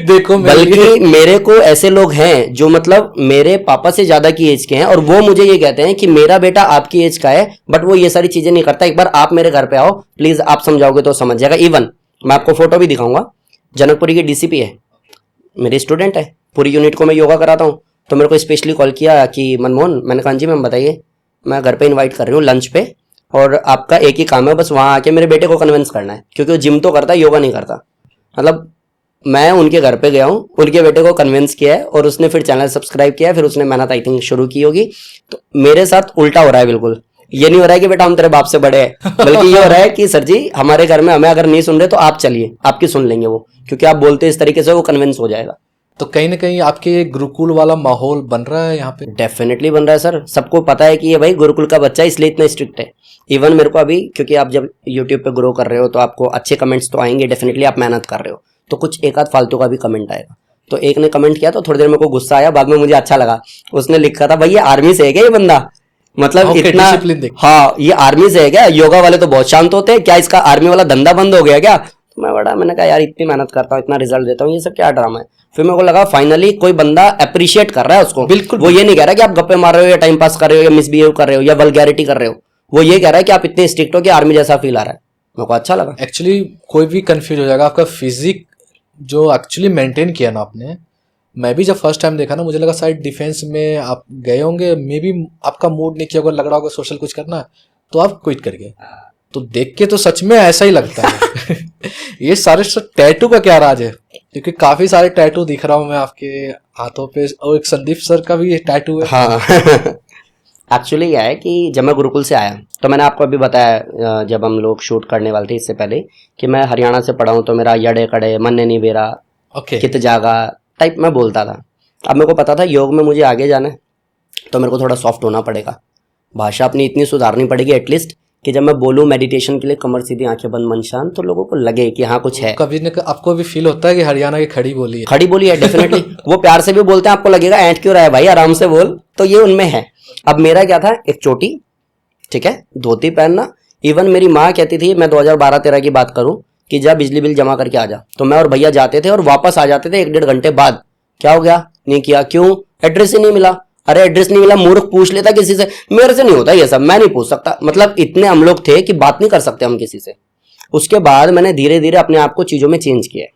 देखो। बल्कि मेरे को ऐसे लोग हैं जो मतलब मेरे पापा से ज्यादा की एज के हैं, और वो मुझे ये कहते हैं कि मेरा बेटा आपकी एज का है, बट वो ये सारी चीजें नहीं करता। एक बार आप मेरे घर पे आओ प्लीज, आप समझाओगे तो समझ जाएगा। इवन मैं आपको फोटो भी दिखाऊंगा, जनकपुरी की DCP है, मेरी स्टूडेंट है, पूरी यूनिट को मैं योगा कराता हूँ। तो मेरे को स्पेशली कॉल किया कि मनमोहन, मैंने कहा जी मैम बताइए, मैं घर पे इनवाइट कर रही हूँ लंच पे, और आपका एक ही काम है बस वहाँ आके मेरे बेटे को कन्विंस करना है, क्योंकि वो जिम तो करता है, योगा नहीं करता। मतलब मैं उनके घर पे गया हूँ, उनके बेटे को कन्विंस किया है, और उसने फिर चैनल सब्सक्राइब किया है, फिर उसने मेहनत आई थिंक शुरू की होगी। तो मेरे साथ उल्टा हो रहा है बिल्कुल। ये नहीं हो रहा है कि बेटा हम तेरे बाप से बड़े हैं, बल्कि ये हो रहा है कि सर जी हमारे घर में हमें अगर नहीं सुन रहे तो आप चलिए, आपकी सुन लेंगे वो, क्योंकि आप बोलते इस तरीके से वो कन्विंस हो जाएगा। तो कहीं ना कहीं आपके गुरुकुल वाला माहौल बन रहा है यहाँ पे? डेफिनेटली बन रहा है सर। सबको पता है कि ये भाई गुरुकुल का बच्चा है, इसलिए इतना स्ट्रिक्ट है। इवन मेरे को अभी, क्योंकि आप जब यूट्यूब पे ग्रो कर रहे हो तो आपको अच्छे कमेंट्स तो आएंगे, डेफिनेटली आप मेहनत कर रहे हो, तो कुछ एक आध फालतू का भी कमेंट आएगा। तो एक ने कमेंट किया तो थोड़ी देर मेरे को गुस्सा आया, बाद में मुझे अच्छा लगा। उसने लिखा था भाई ये आर्मी से है क्या ये बंदा, मतलब Okay, इतना discipline देख। हाँ ये आर्मी से है क्या, योगा वाले तो बहुत शांत होते हैं, क्या इसका आर्मी वाला धंधा बंद हो गया क्या? तो मैंने कहा यार इतनी मेहनत करता हूँ, इतना रिजल्ट देता हूँ, ये सब क्या ड्रामा है। फिर मेरे को लगा फाइनली कोई बंदा अप्रिशिएट कर रहा है उसको। बिल्कुल। वो ये नहीं कह रहा कि आप गप्पे मार रहे हो या टाइम पास कर रहे हो या मिसबिहेव कर रहे हो या वल्गैरिटी कर रहे हो, वो ये कह रहा है कि आप इतने स्ट्रिक्ट हो कि आर्मी जैसा फील आ रहा है। मेरे को अच्छा लगा। एक्चुअली कोई भी कंफ्यूज हो जाएगा। आपका फिजिक जो एक्चुअली मेंटेन किया ना आपने, मैं भी जब फर्स्ट टाइम देखा ना मुझे लगा शायद डिफेंस में आप गए होंगे, मे बी आपका मूड नहीं किया होगा, लग रहा होगा सोशल कुछ करना है, तो आप क्विट कर गए। तो देख के तो सच में ऐसा ही लगता है। ये सारे टैटू का क्या राज है? क्योंकि काफी सारे टैटू दिख रहा हूँ मैं आपके हाथों पे, और एक संदीप सर का भी टैटू है। हाँ एक्चुअली क्या है कि जब मैं गुरुकुल से आया तो मैंने आपको अभी बताया जब हम लोग शूट करने वाले थे इससे पहले कि मैं हरियाणा से पढ़ा हूँ, तो मेरा यड़े कड़े मन्ने नहीं बेरा ओके। कित जागा टाइप में बोलता था। अब मेरे को पता था योग में मुझे आगे जाना है, तो मेरे को थोड़ा सॉफ्ट होना पड़ेगा, भाषा अपनी इतनी सुधारनी पड़ेगी एटलीस्ट कि जब मैं बोलूँ मेडिटेशन के लिए कमर सीधी आंखें बंद मन शांत, तो लोगों को लगे कि हाँ कुछ है। कभी न आपको भी फील होता है कि हरियाणा की खड़ी बोली है? खड़ी बोली है डेफिनेटली। वो प्यार से भी बोलते हैं, आपको लगेगा ऐंठ क्यों रहा है भाई, आराम से बोल, तो ये उनमें है। अब मेरा क्या था, एक चोटी, ठीक है, धोती पहनना। इवन मेरी माँ कहती थी, मैं 2012-13 की बात करूं, कि जा बिजली बिल जमा करके आ जा, तो मैं और भैया जाते थे और वापस आ जाते थे 1-1.5 घंटे बाद। क्या हो गया, नहीं किया, क्यों? एड्रेस ही नहीं मिला। अरे एड्रेस नहीं मिला, मूर्ख पूछ लेता किसी से, मेरे से नहीं होता ये सब, मैं नहीं पूछ सकता। मतलब इतने हम लोग थे कि बात नहीं कर सकते हम किसी से। उसके बाद मैंने धीरे धीरे अपने आप को चीजों में चेंज किया है,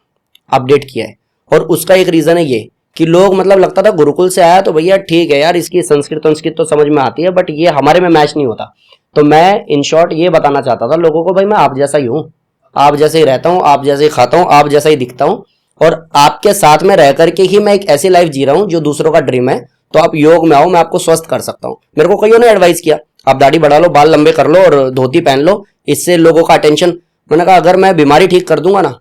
अपडेट किया है, और उसका एक रीजन है ये कि लोग, मतलब लगता था गुरुकुल से आया तो भैया ठीक है यार इसकी संस्कृत तो समझ में आती है, बट ये हमारे में मैच नहीं होता। तो मैं इन शॉर्ट ये बताना चाहता था लोगों को, भाई मैं आप जैसा ही हूँ, आप जैसे ही रहता हूँ, आप जैसे ही खाता हूँ, आप जैसा ही दिखता हूँ, और आपके साथ में रह करके ही मैं एक ऐसी लाइफ जी रहा हूँ जो दूसरों का ड्रीम है। तो आप योग में आओ, मैं आपको स्वस्थ कर सकता हूँ। मेरे को कईयों ने एडवाइस किया, आप दाढ़ी बढ़ा लो, बाल लंबे कर लो और धोती पहन लो, इससे लोगों का अटेंशन। मैंने कहा अगर मैं बीमारी ठीक कर दूंगा ना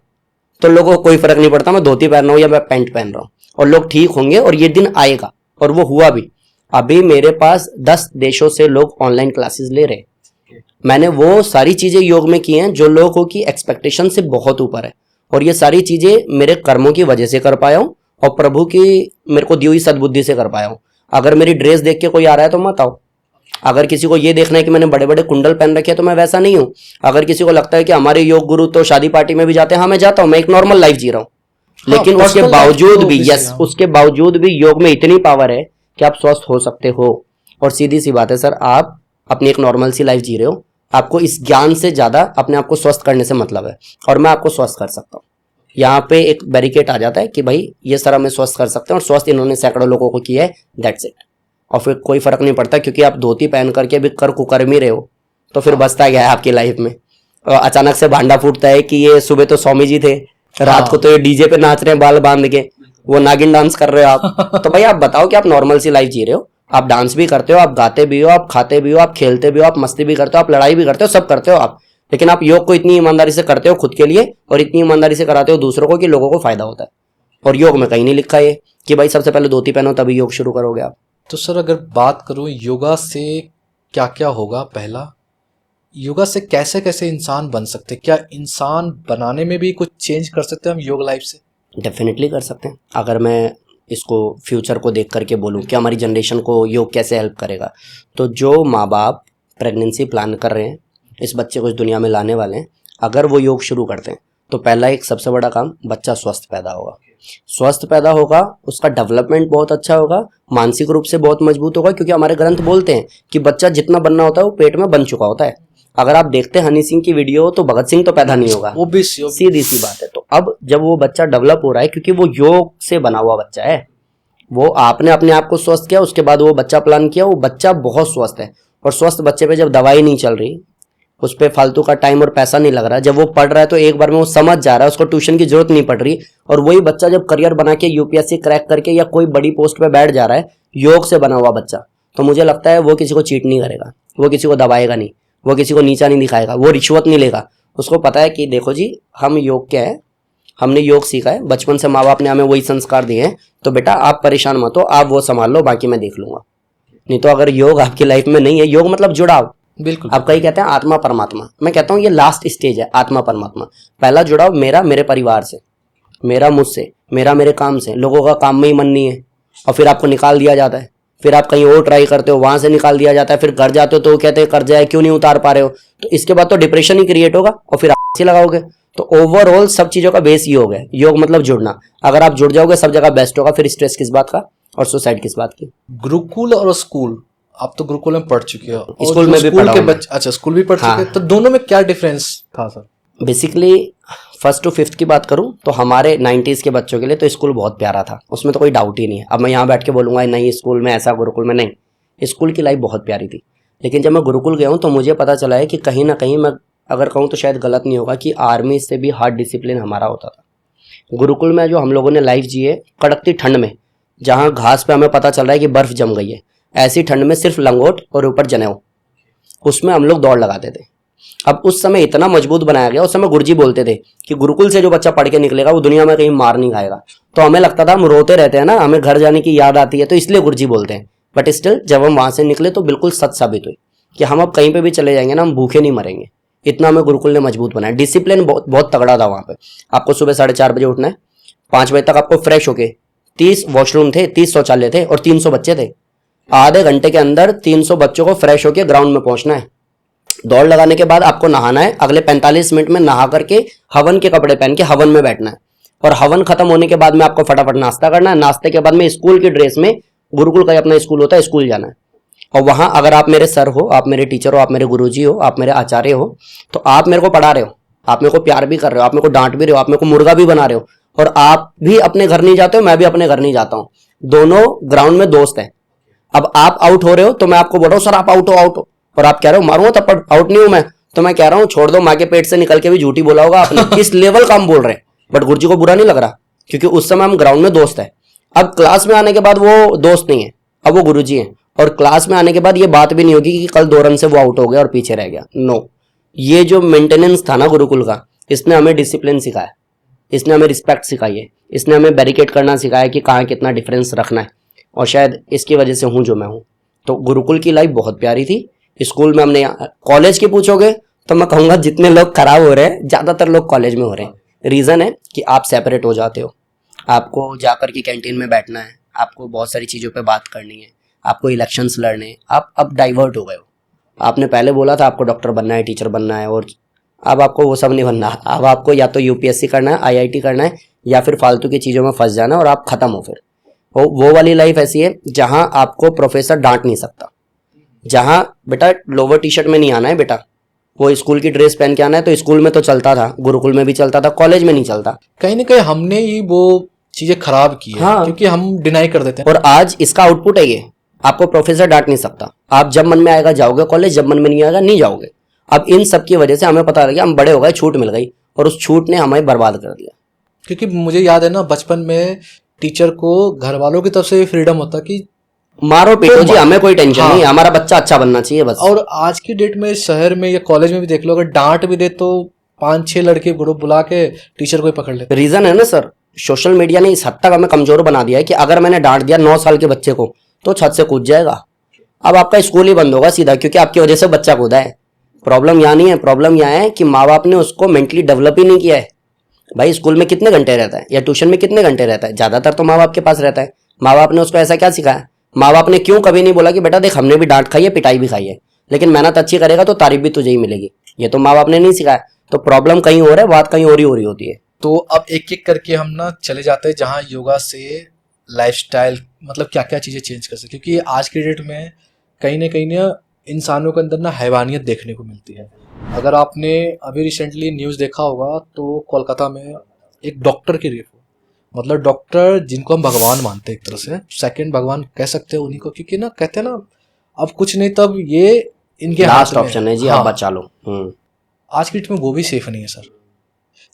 तो लोगों को कोई फर्क नहीं पड़ता मैं धोती पहन रहा हूँ या मैं पैंट पहन रहा हूँ, और लोग ठीक होंगे, और ये दिन आएगा। और वो हुआ भी। अभी मेरे पास 10 देशों से लोग ऑनलाइन क्लासेस ले रहे। मैंने वो सारी चीजें योग में की हैं जो लोगों की एक्सपेक्टेशन से बहुत ऊपर है, और ये सारी चीजें मेरे कर्मों की वजह से कर पाया हूँ, और प्रभु की मेरे को दी हुई सद्बुद्धि से कर पाया हूँ। अगर मेरी ड्रेस देख के कोई आ रहा है तो मत आओ। अगर किसी को ये देखना है कि मैंने बड़े बड़े कुंडल पहन रखे हैं तो मैं वैसा नहीं हूँ। अगर किसी को लगता है कि हमारे योग गुरु तो शादी पार्टी में भी जाते हैं, हाँ मैं जाता हूँ, मैं एक नॉर्मल लाइफ जी रहा हूँ, लेकिन उसके बावजूद भी, यस, उसके बावजूद भी योग में इतनी पावर है कि आप स्वस्थ हो सकते हो। और सीधी सी बात है सर, आप अपनी एक नॉर्मल सी लाइफ जी रहे हो, आपको इस ज्ञान से ज्यादा अपने आप को स्वस्थ करने से मतलब है, और मैं आपको स्वस्थ कर सकता हूँ। यहाँ पे एक बैरिकेड आ जाता है कि भाई ये सर हमें स्वस्थ कर सकते हैं, और स्वस्थ इन्होंने सैकड़ों लोगों को किया है, दैट्स इट। और फिर कोई फर्क नहीं पड़ता, क्योंकि आप धोती पहन करके भी कर कुकर्म ही रहे हो, तो फिर बचता क्या है आपकी लाइफ में। और अचानक से भांडा फूटता है कि ये सुबह तो स्वामी जी थे, रात को तो ये डीजे पे नाच रहे हैं बाल बांध के, वो नागिन डांस कर रहे हो आप। तो भाई आप बताओ कि आप नॉर्मल सी लाइफ जी रहे हो, आप डांस भी करते हो, आप गाते भी हो, आप खाते भी हो, आप खेलते भी हो, आप मस्ती भी करते हो, आप लड़ाई भी करते हो, सब करते हो आप, लेकिन आप योग को इतनी ईमानदारी से करते हो खुद के लिए, और इतनी ईमानदारी से कराते हो दूसरों को कि लोगों को फायदा होता है। और योग में कहीं नहीं लिखा ये कि भाई सबसे पहले धोती पहनो तभी योग शुरू करोगे आप। तो सर अगर बात करूं योगा से क्या क्या होगा, पहला योगा से कैसे कैसे इंसान बन सकते, क्या इंसान बनाने में भी कुछ चेंज कर सकते हैं हम योग लाइफ से? डेफिनेटली कर सकते हैं। अगर मैं इसको फ्यूचर को देख करके बोलूँ कि हमारी जनरेशन को योग कैसे हेल्प करेगा, तो जो माँ बाप प्रेगनेंसी प्लान कर रहे हैं, इस बच्चे को इस दुनिया में लाने वाले हैं, अगर वो योग शुरू करते हैं तो पहला एक सबसे बड़ा काम, बच्चा स्वस्थ पैदा होगा। स्वस्थ पैदा होगा, उसका डेवलपमेंट बहुत अच्छा होगा, मानसिक रूप से बहुत मजबूत होगा, क्योंकि हमारे ग्रंथ बोलते हैं कि बच्चा जितना बनना होता है वो पेट में बन चुका होता है। अगर आप देखते हैं हनी सिंह की वीडियो तो भगत सिंह तो पैदा नहीं होगा, वो भी सीधी सी बात है। तो अब जब वो बच्चा डेवलप हो रहा है, क्योंकि वो योग से बना हुआ बच्चा है, वो आपने अपने आप को स्वस्थ किया, उसके बाद वो बच्चा प्लान किया, वो बच्चा बहुत स्वस्थ है। और स्वस्थ बच्चे पे जब दवाई नहीं चल रही, उस पर फालतू का टाइम और पैसा नहीं लग रहा, जब वो पढ़ रहा है तो एक बार में वो समझ जा रहा है, उसको ट्यूशन की जरूरत नहीं पड़ रही, और वही बच्चा जब करियर बना के यूपीएससी क्रैक करके या कोई बड़ी पोस्ट पे बैठ जा रहा है, योग से बना हुआ बच्चा, तो मुझे लगता है वो किसी को चीट नहीं करेगा, वो किसी को दबाएगा नहीं, वो किसी को नीचा नहीं दिखाएगा, वो रिश्वत नहीं लेगा। उसको पता है कि देखो जी, हम योग क्या है, हमने योग सीखा है, बचपन से माँ बाप ने हमें वही संस्कार दिए हैं, तो बेटा आप परेशान मत हो, आप वो संभाल लो, बाकी मैं देख लूंगा। नहीं तो अगर योग आपकी लाइफ में नहीं है, योग मतलब जुड़ाव। बिल्कुल। आप कई कहते हैं आत्मा परमात्मा, मैं कहता हूँ ये लास्ट स्टेज है आत्मा परमात्मा। पहला जुड़ाव मेरा मेरे परिवार से, मेरा मुझसे, मेरा मेरे काम से। लोगों का काम में ही मन नहीं है और फिर आपको निकाल दिया जाता है, फिर आप कहीं और ट्राई करते हो, वहां से निकाल दिया जाता है, फिर घर जाते हो तो वो कहते हैं कर्जा है, क्यों नहीं उतार पा रहे हो, तो इसके बाद तो डिप्रेशन ही क्रिएट होगा और फिर आप लगाओगे। तो ओवरऑल सब चीजों का बेस ये हो गया, योग मतलब जुड़ना। अगर आप जुड़ जाओगे सब जगह बेस्ट होगा, फिर स्ट्रेस किस बात का और सुसाइड किस बात की। गुरुकुल और स्कूल, आप तो गुरुकुल में पढ़ चुके हो, और स्कूल जो में भी स्कूल पढ़ा के हूं मैं। बच्चे, अच्छा स्कूल भी पढ़ हाँ। चुके, तो दोनों में क्या डिफरेंस था sir? Basically 1st to 5th की बात करूं तो हमारे 90s के बच्चों के लिए तो स्कूल बहुत प्यारा था, उसमें तो कोई डाउट ही नहीं है। अब मैं यहाँ बैठ के बोलूंगा नहीं स्कूल में ऐसा, गुरुकुल में नहीं, स्कूल की लाइफ बहुत प्यारी थी। लेकिन जब मैं गुरुकुल गया हूँ तो मुझे पता चला है कि कहीं ना कहीं, मैं अगर कहूँ तो शायद गलत नहीं होगा, कि आर्मी से भी हार्ड डिसिप्लिन हमारा होता था। गुरुकुल में जो हम लोगों ने लाइफ जी है कड़कती ठंड में, जहाँ घास पे हमें पता चल रहा है कि बर्फ जम गई है, ऐसी ठंड में सिर्फ लंगोट और ऊपर जनेऊ, उसमें हम लोग दौड़ लगाते थे। अब उस समय इतना मजबूत बनाया गया, उस समय गुरुजी बोलते थे कि गुरुकुल से जो बच्चा पढ़ के निकलेगा वो दुनिया में कहीं मार नहीं खाएगा। तो हमें लगता था हम रोते रहते हैं ना, हमें घर जाने की याद आती है, तो इसलिए गुरुजी बोलते हैं। बट स्टिल जब हम वहां से निकले तो बिल्कुल सच साबित हुई कि हम अब कहीं पे भी चले जाएंगे ना, हम भूखे नहीं मरेंगे। इतना हमें गुरुकुल ने मजबूत बनाया। डिसिप्लिन बहुत बहुत तगड़ा था वहां पे। आपको सुबह 4:30 बजे उठना है, 5 बजे तक आपको फ्रेश होके, 30 वॉशरूम थे, 30 शौचालय थे और 300 बच्चे थे। आधे घंटे के अंदर 300 बच्चों को फ्रेश होके ग्राउंड में पहुंचना है। दौड़ लगाने के बाद आपको नहाना है, अगले 45 मिनट में नहा करके हवन के कपड़े पहन के हवन में बैठना है, और हवन खत्म होने के बाद में आपको फटाफट नाश्ता करना है। नाश्ते के बाद में स्कूल की ड्रेस में, गुरुकुल का अपना स्कूल होता है, स्कूल जाना है। और वहां अगर आप मेरे सर हो, आप मेरे टीचर हो, आप मेरे गुरुजी हो, आप मेरे आचार्य हो, तो आप मेरे को पढ़ा रहे हो, आप मेरे को प्यार भी कर रहे हो, आप मेरे को डांट भी रहे हो, आप मेरे को मुर्गा भी बना रहे हो, और आप भी अपने घर नहीं जाते हो, मैं भी अपने घर नहीं जाता हूँ, दोनों ग्राउंड में दोस्त हैं। अब आप आउट हो रहे हो तो मैं आपको बोल रहा हूँ सर आप आउट हो, आउट हो, और आप कह रहे हो मारूंगा थप्पड़, आउट नहीं हूं मैं, तो मैं कह रहा हूं छोड़ दो, माँ के पेट से निकल के भी झूठी बोला होगा आपने। इस लेवल का हम बोल रहे हैं, बट गुरुजी को बुरा नहीं लग रहा, क्योंकि उस समय हम ग्राउंड में दोस्त है। अब क्लास में आने के बाद वो दोस्त नहीं है, अब वो गुरुजी हैं, और क्लास में आने के बाद ये बात भी नहीं होगी कि कल 2 रन से वो आउट हो गया और पीछे रह गया। नो, ये जो मेंटेनेंस था ना गुरुकुल का, इसने हमें डिसिप्लिन सिखाया, इसने हमें रिस्पेक्ट सिखाई है, इसने हमें बैरिकेड करना सिखाया कि कहाँ कितना डिफरेंस रखना है, और शायद इसकी वजह से हूँ जो मैं हूँ। तो गुरुकुल की लाइफ बहुत प्यारी थी। स्कूल में हमने, कॉलेज की पूछोगे तो मैं कहूँगा जितने लोग खराब हो रहे हैं ज़्यादातर लोग कॉलेज में हो रहे हैं। रीज़न है कि आप सेपरेट हो जाते हो, आपको जाकर के कैंटीन में बैठना है, आपको बहुत सारी चीज़ों पे बात करनी है, आपको इलेक्शंस लड़ने हैं, आप अब डाइवर्ट हो गए हो। आपने पहले बोला था आपको डॉक्टर बनना है, टीचर बनना है, और अब आपको वो सब नहीं बनना। अब आपको या तो यूपीएससी करना है, आईआईटी करना है, या फिर फालतू की चीज़ों में फंस जाना है और आप खत्म हो। फिर वो वाली लाइफ ऐसी है जहाँ आपको प्रोफेसर डांट नहीं सकता, जहाँ बेटा लोवर टी शर्ट में नहीं आना है, बेटा वो स्कूल की ड्रेस पहन के आना है। तो स्कूल में तो चलता था, गुरुकुल में भी चलता था, कॉलेज में नहीं चलता। कहीं ना कहीं हमने ही वो चीजें खराब की है, हाँ। क्योंकि हम डिनाई कर देते हैं। और आज इसका आउटपुट है ये, आपको प्रोफेसर डांट नहीं सकता, आप जब मन में आएगा जाओगे कॉलेज, जब मन में नहीं आएगा नहीं जाओगे। अब इन सब की वजह से हमें पता लग गया, हम बड़े हो गए, छूट मिल गई, और उस छूट ने हमें बर्बाद कर दिया। क्योंकि मुझे याद है ना, बचपन में टीचर को घर वालों की तरफ से फ्रीडम होता कि मारो पीटो जी, हमें कोई टेंशन हाँ। नहीं, हमारा बच्चा अच्छा बनना चाहिए बस। और आज की डेट में शहर में या कॉलेज में भी देख लो, अगर डांट भी दे तो 5-6 लड़के ग्रुप बुला के टीचर को ही पकड़ लेते। रीजन है ना सर, सोशल मीडिया ने इस हद तक हमें कमजोर बना दिया है कि अगर मैंने डांट दिया 9 साल के बच्चे को तो छत से कूद जाएगा। अब आपका स्कूल ही बंद होगा सीधा, क्योंकि आपकी वजह से बच्चा कूदा है। प्रॉब्लम यहाँ नहीं है, प्रॉब्लम यहाँ है कि माँ बाप ने उसको मेंटली डेवलप ही नहीं किया है। भाई स्कूल में कितने घंटे रहता है या ट्यूशन में कितने घंटे रहता है, ज्यादातर तो माँ बाप के पास रहता है। माँ बाप ने उसको ऐसा क्या सिखाया? माँ बाप ने क्यों कभी नहीं बोला कि बेटा देख हमने भी डांट खाई है, पिटाई भी खाई है, लेकिन मेहनत अच्छी करेगा तो तारीफ भी तुझे ही मिलेगी। ये तो माँ बाप ने नहीं सिखाया। तो प्रॉब्लम कहीं और है, बात कहीं और ही हो रही होती है। तो अब एक एक करके हम ना चले जाते हैं जहाँ योगा से लाइफस्टाइल, मतलब क्या क्या चीज़ें चेंज कर सकते, क्योंकि आज की डेट में कहीं ना इंसानों के अंदर ना हैवानियत देखने को मिलती है। अगर आपने अभी रिसेंटली न्यूज़ देखा होगा तो कोलकाता में एक डॉक्टर की रेप हुई, मतलब डॉक्टर जिनको हम भगवान मानते हैं एक तरह से, सेकंड भगवान कह सकते हैं उन्हीं को, क्योंकि ना कहते हैं ना अब कुछ नहीं तब ये इनके लास्ट हाथ में ऑप्शन है जी, हाँ, आप बचा लो। आज की डेट में वो भी सेफ नहीं है सर।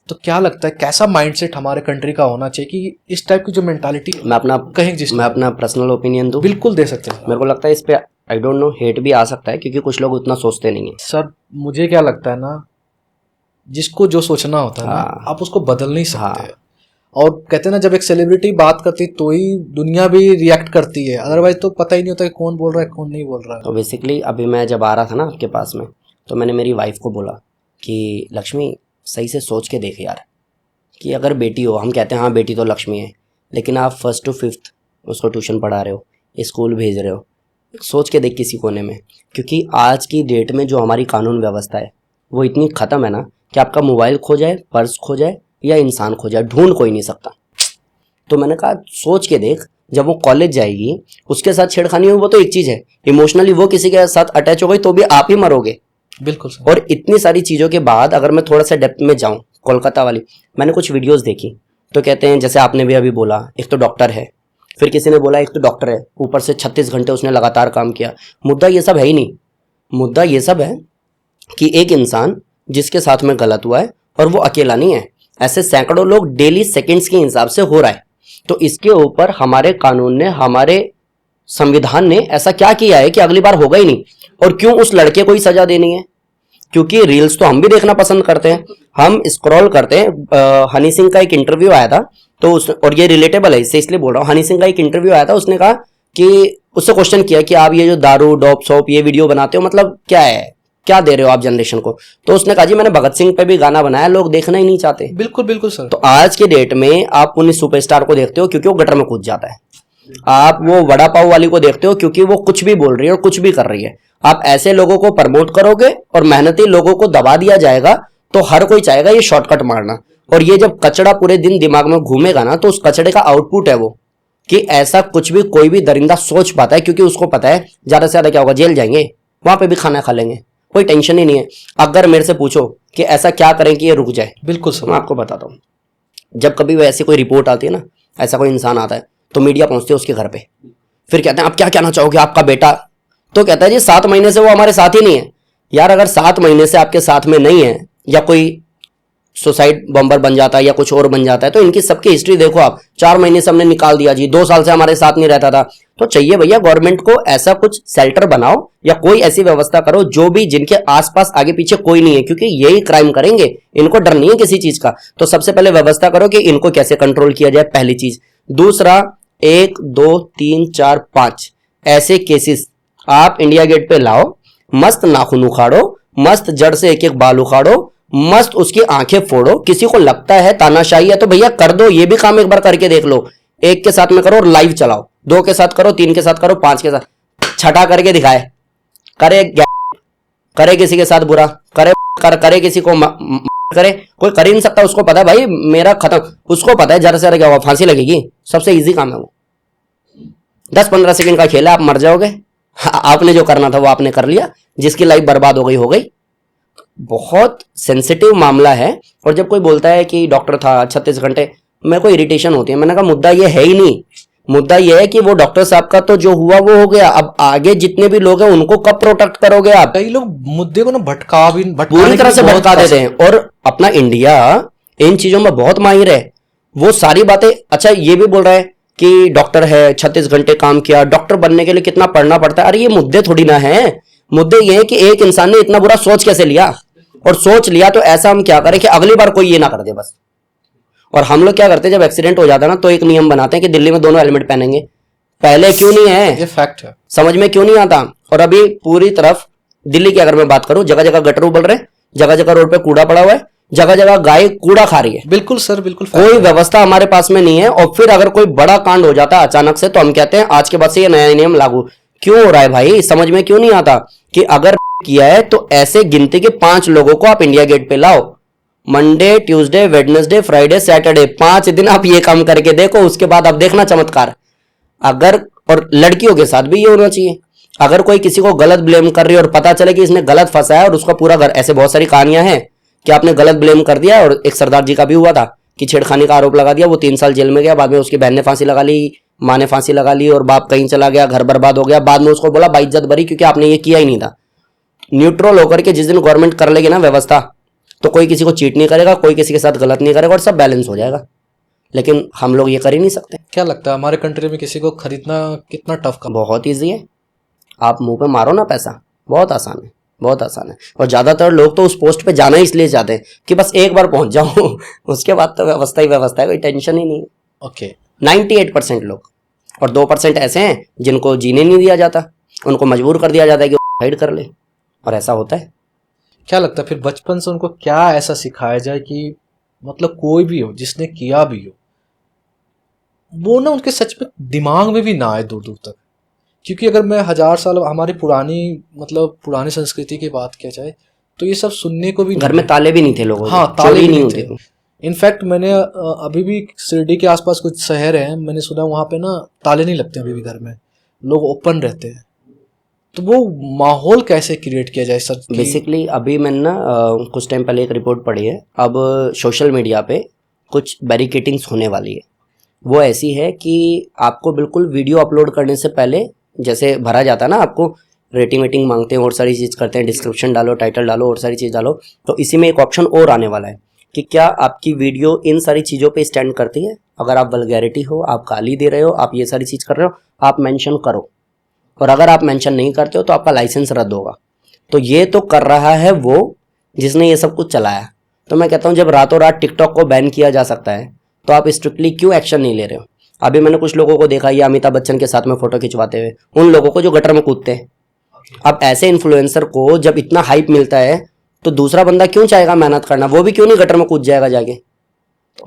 तो क्या लगता है कैसा माइंडसेट हमारे कंट्री का होना चाहिए कि इस टाइप की जो मेंटालिटी मैं अपना कहीं जिस मैं अपना पर्सनल ओपिनियन दूं? बिल्कुल दे सकते हैं मेरे को लगता है इस पे आई डोंट नो हेट भी आ सकता है, क्योंकि कुछ लोग उतना सोचते नहीं है। सर। मुझे क्या लगता है ना, जिसको जो सोचना होता है ना, हाँ। आप उसको बदल नहीं सकते। हाँ। और कहते हैं ना, जब एक सेलिब्रिटी बात करती तो ही दुनिया भी रिएक्ट करती है, अदरवाइज तो पता ही नहीं होता कि कौन बोल रहा है कौन नहीं बोल रहा है। तो बेसिकली अभी मैं जब आ रहा था ना आपके पास में, तो मैंने मेरी वाइफ को बोला कि लक्ष्मी सही से सोच के देख यार, कि अगर बेटी हो, हम कहते हैं हाँ बेटी तो लक्ष्मी है, लेकिन आप 1st to 5th उसको ट्यूशन पढ़ा रहे हो, स्कूल भेज रहे हो, सोच के देख किसी कोने में। क्योंकि आज की डेट में जो हमारी कानून व्यवस्था है वो इतनी ख़त्म है ना कि आपका मोबाइल खो जाए, पर्स खो जाए या इंसान खो जाए, ढूंढ कोई नहीं सकता। तो मैंने कहा सोच के देख, जब वो कॉलेज जाएगी उसके साथ छेड़खानी हुई वो तो एक चीज़ है, इमोशनली वो किसी के साथ अटैच हो गई तो भी आप ही मरोगे। बिल्कुल सर। और इतनी सारी चीज़ों के बाद अगर मैं थोड़ा सा डेप्थ में जाऊँ, कोलकाता वाली मैंने कुछ वीडियोस देखी, तो कहते हैं जैसे आपने भी अभी बोला, एक तो डॉक्टर है, फिर किसी ने बोला एक तो डॉक्टर है, ऊपर से 36 घंटे उसने लगातार काम किया। मुद्दा ये सब है ही नहीं, मुद्दा ये सब है कि एक इंसान जिसके साथ में गलत हुआ है, और वो अकेला नहीं है, ऐसे सैकड़ों लोग डेली सेकंड्स के हिसाब से हो रहा है। तो इसके ऊपर हमारे कानून ने, हमारे संविधान ने ऐसा क्या किया है कि अगली बार होगा ही नहीं। और क्यों उस लड़के को ही सजा देनी है? क्योंकि रील्स तो हम भी देखना पसंद करते हैं, हम स्क्रॉल करते हैं। हनी सिंह का एक इंटरव्यू आया था, तो उस, और ये रिलेटेबल है इससे इसलिए बोल रहा हूँ, हनी सिंह का एक इंटरव्यू आया था, उसने कहा कि उससे क्वेश्चन किया कि आप ये जो दारू डॉप शॉप ये वीडियो बनाते हो, मतलब क्या है, क्या दे रहे हो आप जनरेशन को? तो उसने कहा जी मैंने भगत सिंह पे भी गाना बनाया, लोग देखना ही नहीं चाहते। बिल्कुल बिल्कुल सर। तो आज के डेट में आप उन सुपरस्टार को देखते हो क्योंकि वो गटर में कूद जाता है, आप वो वड़ा पाव वाली को देखते हो क्योंकि वो कुछ भी बोल रही है और कुछ भी कर रही है। आप ऐसे लोगों को प्रमोट करोगे और मेहनती लोगों को दबा दिया जाएगा, तो हर कोई चाहेगा ये शॉर्टकट मारना। और ये जब कचड़ा पूरे दिन दिमाग में घूमेगा ना, तो उस कचड़े का आउटपुट है वो, कि ऐसा कुछ भी कोई भी दरिंदा सोच पाता है, क्योंकि उसको पता है ज्यादा से ज्यादा क्या होगा, जेल जाएंगे, वहां पे भी खाना खा लेंगे, कोई टेंशन ही नहीं है। अगर मेरे से पूछो कि ऐसा क्या करें कि ये रुक जाए, बिल्कुल सर, मैं आपको बताता हूँ। जब कभी वैसी कोई रिपोर्ट आती है ना, ऐसा कोई इंसान आता है, तो मीडिया पहुंचती है उसके घर पे, फिर कहते हैं आप क्या कहना चाहोगे आपका बेटा, तो कहता है जी 7 महीने से वो हमारे साथ ही नहीं है। यार अगर 7 महीने से आपके साथ में नहीं है, या कोई सुसाइड बॉम्बर बन जाता है या कुछ और बन जाता है, तो इनकी सबकी हिस्ट्री देखो आप। 4 महीने से हमने निकाल दिया जी, 2 साल से हमारे साथ नहीं रहता था। तो चाहिए भैया गवर्नमेंट को ऐसा कुछ शेल्टर बनाओ या कोई ऐसी व्यवस्था करो जो भी, जिनके आसपास आगे पीछे कोई नहीं है, क्योंकि यही क्राइम करेंगे, इनको डर नहीं है किसी चीज का। तो सबसे पहले व्यवस्था करो कि इनको कैसे कंट्रोल किया जाए, पहली चीज। दूसरा, 1 2 3 4 5 ऐसे केसेस आप इंडिया गेट पे लाओ, मस्त नाखून उखाड़ो, मस्त जड़ से एक एक बाल उखाड़ो, मस्त उसकी आंखें फोड़ो। किसी को लगता है तानाशाही है तो भैया कर दो, ये भी काम एक बार करके देख लो। 1 के साथ में करो और लाइव चलाओ, 2 के साथ करो, 3 के साथ करो, 5 के साथ, छठा करके दिखाए, करे किसी के साथ बुरा, करे किसी को करे, कोई कर ही नहीं सकता। उसको पता है भाई मेरा खत्म, उसको पता है जरा से क्या हुआ, फांसी लगेगी। सबसे इजी काम है वो, 10-15 सेकंड का खेल है, आप मर जाओगे। आपने जो करना था वो आपने कर लिया, जिसकी लाइफ बर्बाद हो गई हो गई। बहुत सेंसिटिव मामला है। और जब कोई बोलता है कि डॉक्टर था 36 घंटे, मेरे को इरिटेशन होती है। मैंने कहा मुद्दा ये है ही नहीं, मुद्दा ये है कि वो डॉक्टर साहब का तो जो हुआ वो हो गया, अब आगे जितने भी लोग हैं उनको कब प्रोटेक्ट करोगे आप? कई लोग मुद्दे को ना पूरी तरह से भटका देते हैं। और अपना इंडिया इन चीजों में बहुत माहिर है, वो सारी बातें। अच्छा ये भी बोल रहा है कि डॉक्टर है, 36 घंटे काम किया, डॉक्टर बनने के लिए कितना पढ़ना पड़ता है। अरे ये मुद्दे थोड़ी ना है, मुद्दे ये है कि एक इंसान ने इतना बुरा सोच कैसे लिया, और सोच लिया तो ऐसा हम क्या करें कि अगली बार कोई ये ना कर दे बस। और हम लोग क्या करते हैं, जब एक्सीडेंट हो जाता है ना, तो एक नियम बनाते हैं कि दिल्ली में दोनों हेलमेट पहनेंगे। पहले क्यों नहीं है, ये फैक्ट है, समझ में क्यों नहीं आता। और अभी पूरी तरफ दिल्ली की अगर मैं बात करूं, जगह जगह गटर उबल रहे, जगह जगह रोड पे कूड़ा पड़ा हुआ है, जगह जगह गाय कूड़ा खा रही है। बिल्कुल सर, बिल्कुल कोई व्यवस्था हमारे पास में नहीं है। और फिर अगर कोई बड़ा कांड हो जाता है अचानक से, तो हम कहते हैं आज के बाद से ये नया नियम लागू। क्यों हो रहा है भाई, समझ में क्यों नहीं आता कि अगर किया है तो ऐसे गिनती के 5 लोगों को आप इंडिया गेट पे लाओ, Monday Tuesday Wednesday Friday Saturday, 5 दिन आप ये काम करके देखो, उसके बाद आप देखना चमत्कार। अगर, और लड़कियों के साथ भी ये होना चाहिए, अगर कोई किसी को गलत ब्लेम कर रही है और पता चले कि इसने गलत फंसा है और उसका पूरा घर, ऐसे बहुत सारी कहानियां हैं कि आपने गलत ब्लेम कर दिया। और एक सरदार जी का भी हुआ था कि छेड़खानी का आरोप लगा दिया, वो 3 साल जेल में गया, बाद में उसकी बहन ने फांसी लगा ली, माँ ने फांसी लगा ली और बाप कहीं चला गया, घर बर्बाद हो गया। बाद में उसको बोला बाइज्जत बरी, क्योंकि आपने ये किया ही नहीं था। न्यूट्रल होकर के जिस दिन गवर्नमेंट कर लेगी ना व्यवस्था, तो कोई किसी को चीट नहीं करेगा, कोई किसी के साथ गलत नहीं करेगा और सब बैलेंस हो जाएगा। लेकिन हम लोग ये कर ही नहीं सकते। क्या लगता है हमारे कंट्री में किसी को खरीदना कितना टफ काम? बहुत ईजी है, आप मुंह पे मारो ना पैसा, बहुत आसान है, बहुत आसान है। और ज्यादातर लोग तो उस पोस्ट पे जाना ही इसलिए चाहते हैं कि बस एक बार पहुंच जाओ उसके बाद तो व्यवस्था ही व्यवस्था है, कोई टेंशन ही नहीं है। ओके 98% लोग, और 2% ऐसे हैं जिनको जीने नहीं दिया जाता, उनको मजबूर कर दिया जाता है कि हाइड कर ले, और ऐसा होता है। क्या लगता है फिर बचपन से उनको क्या ऐसा सिखाया जाए कि मतलब कोई भी हो जिसने किया भी हो वो ना उनके सच में दिमाग में भी ना आए दूर दूर तक? क्योंकि अगर मैं 1000 साल हमारी पुरानी संस्कृति की बात किया जाए तो ये सब सुनने को भी घर में ताले भी नहीं थे लोगों के, हाँ ताले चोरी भी नहीं नहीं थे। होती। इनफैक्ट मैंने अभी भी शिरडी के आसपास कुछ शहर हैं, मैंने सुना वहाँ पे ना ताले नहीं लगते अभी भी घर में, लोग ओपन रहते हैं। तो वो माहौल कैसे क्रिएट किया जाए सर? बेसिकली अभी मैंने ना कुछ टाइम पहले एक रिपोर्ट पढ़ी है, अब सोशल मीडिया पे कुछ बैरिकेटिंग्स होने वाली है। वो ऐसी है कि आपको बिल्कुल वीडियो अपलोड करने से पहले जैसे भरा जाता है ना, आपको रेटिंग वेटिंग मांगते हैं और सारी चीज़ करते हैं, डिस्क्रिप्शन डालो, टाइटल डालो और सारी चीज़ डालो, तो इसी में एक ऑप्शन और आने वाला है कि क्या आपकी वीडियो इन सारी चीज़ों पे स्टैंड करती है। अगर आप वल्गैरिटी हो, आप गाली दे रहे हो, आप ये सारी चीज़ कर रहे हो, आप मेंशन करो, और अगर आप मेंशन नहीं करते हो तो आपका लाइसेंस रद्द होगा। तो ये तो कर रहा है वो जिसने ये सब कुछ चलाया। तो मैं कहता हूँ जब रातों रात टिकटॉक को बैन किया जा सकता है तो आप स्ट्रिक्टली क्यों एक्शन नहीं ले रहे हो? अभी मैंने कुछ लोगों को देखा, ये अमिताभ बच्चन के साथ में फोटो खिंचवाते हुए, उन लोगों को जो गटर में कूदते हैं। अब ऐसे इन्फ्लुएंसर को जब इतना हाइप मिलता है तो दूसरा बंदा क्यों चाहेगा मेहनत करना, वो भी क्यों नहीं गटर में कूद जाएगा जाके?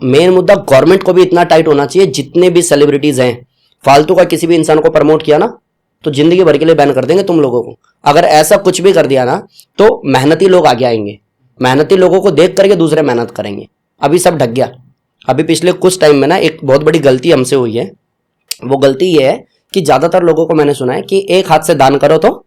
मेन मुद्दा गवर्नमेंट को भी इतना टाइट होना चाहिए, जितने भी सेलिब्रिटीज हैं, फालतू का किसी भी इंसान को प्रमोट किया ना तो जिंदगी भर के लिए बैन कर देंगे तुम लोगों को। अगर ऐसा कुछ भी कर दिया ना तो मेहनती लोग आगे आएंगे, मेहनती लोगों को देख करके दूसरे मेहनत करेंगे। अभी सब ढक गया। अभी पिछले कुछ टाइम में ना एक बहुत बड़ी गलती हमसे हुई है। वो गलती ये है कि ज्यादातर लोगों को मैंने सुना है कि एक हाथ से दान करो तो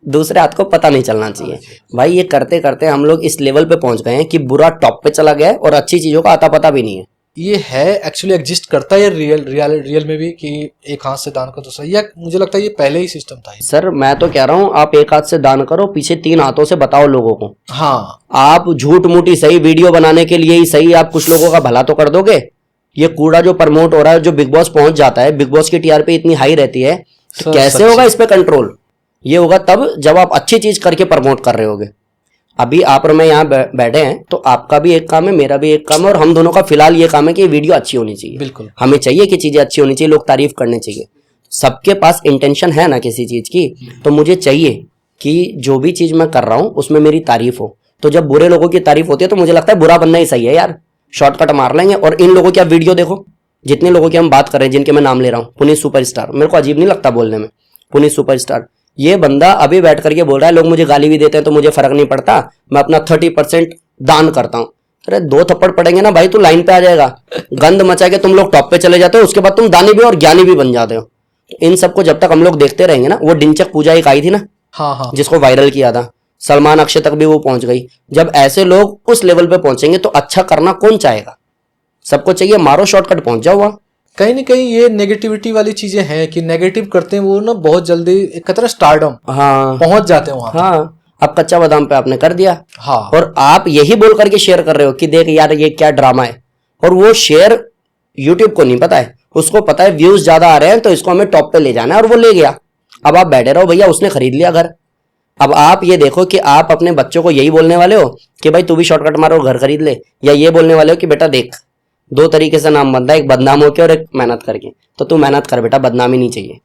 दूसरे हाथ को पता नहीं चलना चाहिए। भाई ये करते करते हम लोग इस लेवल पे पहुंच गए हैं कि बुरा टॉप पे चला गया है और अच्छी चीजों का आता पता भी नहीं है। ये है एक्चुअली एग्जिस्ट करता है रियल में भी कि एक हाथ से दान का दूसरा, या मुझे लगता है ये पहले ही सिस्टम था। सर मैं तो कह रहा हूँ आप एक हाथ से दान करो, पीछे 3 हाथों से बताओ लोगों को। हाँ आप झूठ मूठी सही वीडियो बनाने के लिए ही सही आप कुछ लोगों का भला तो कर दोगे। ये कूड़ा जो प्रमोट हो रहा है, जो बिग बॉस पहुंच जाता है, बिग बॉस की टीआरपी इतनी हाई रहती है, तो कैसे होगा इस पे कंट्रोल? ये होगा तब जब आप अच्छी चीज करके प्रमोट कर रहे होगे। अभी आप और मैं यहाँ बैठे हैं तो आपका भी एक काम है, मेरा भी एक काम है, और हम दोनों का फिलहाल ये काम है कि वीडियो अच्छी होनी चाहिए। बिल्कुल हमें चाहिए कि चीजें अच्छी होनी चाहिए, लोग तारीफ करने चाहिए। सबके पास इंटेंशन है ना किसी चीज की, तो मुझे चाहिए कि जो भी चीज मैं कर रहा हूँ उसमें मेरी तारीफ हो। तो जब बुरे लोगों की तारीफ होती है तो मुझे लगता है बुरा बनना ही सही है यार, शॉर्टकट मार लेंगे। और इन लोगों की आप वीडियो देखो, जितने लोगों की हम बात कर रहे हैं, जिनके मैं नाम ले रहा हूँ, पुनीत सुपरस्टार, मेरे को अजीब नहीं लगता बोलने में, पुनीत सुपरस्टार, ये बंदा अभी बैठ करके बोल रहा है लोग मुझे गाली भी देते हैं तो मुझे फर्क नहीं पड़ता, मैं अपना 30% दान करता हूँ। अरे 2 थप्पड़ पड़ेंगे ना भाई तू लाइन पे आ जाएगा। गंद मचा के तुम लोग टॉप पे चले जाते हो, उसके बाद तुम दानी भी और ज्ञानी भी बन जाते हो। तो इन सबको जब तक हम लोग देखते रहेंगे ना, वो डिंचक पूजा एक आई थी ना, हाँ जिसको वायरल किया था, सलमान अक्षय तक भी वो पहुंच गई। जब ऐसे लोग उस लेवल पे पहुंचेंगे तो अच्छा करना कौन चाहेगा? सबको चाहिए मारो शॉर्टकट पहुंच जाओ वहां। कहीं ना कहीं ये नेगेटिविटी वाली चीजें हैं कि नेगेटिव करते हैं वो ना बहुत जल्दी एक तरह स्टारडम पहुंच जाते हैं वहां। हाँ, अब कच्चा बादाम पे आपने कर दिया। हाँ, और आप यही बोल करके शेयर कर रहे हो कि देख यार ये क्या ड्रामा है, और वो शेयर यूट्यूब को नहीं पता है, उसको पता है व्यूज ज्यादा आ रहे हैं तो इसको हमें टॉप पे ले जाना है, और वो ले गया। अब आप बैठे रहो भैया, उसने खरीद लिया घर। अब आप ये देखो कि आप अपने बच्चों को यही बोलने वाले हो कि भाई तू भी शॉर्टकट मारो घर खरीद ले, या ये बोलने वाले हो कि बेटा देख 2 तरीके से नाम बनता है, एक बदनाम होकर और एक मेहनत करके, तो तू मेहनत कर बेटा, बदनामी नहीं चाहिए।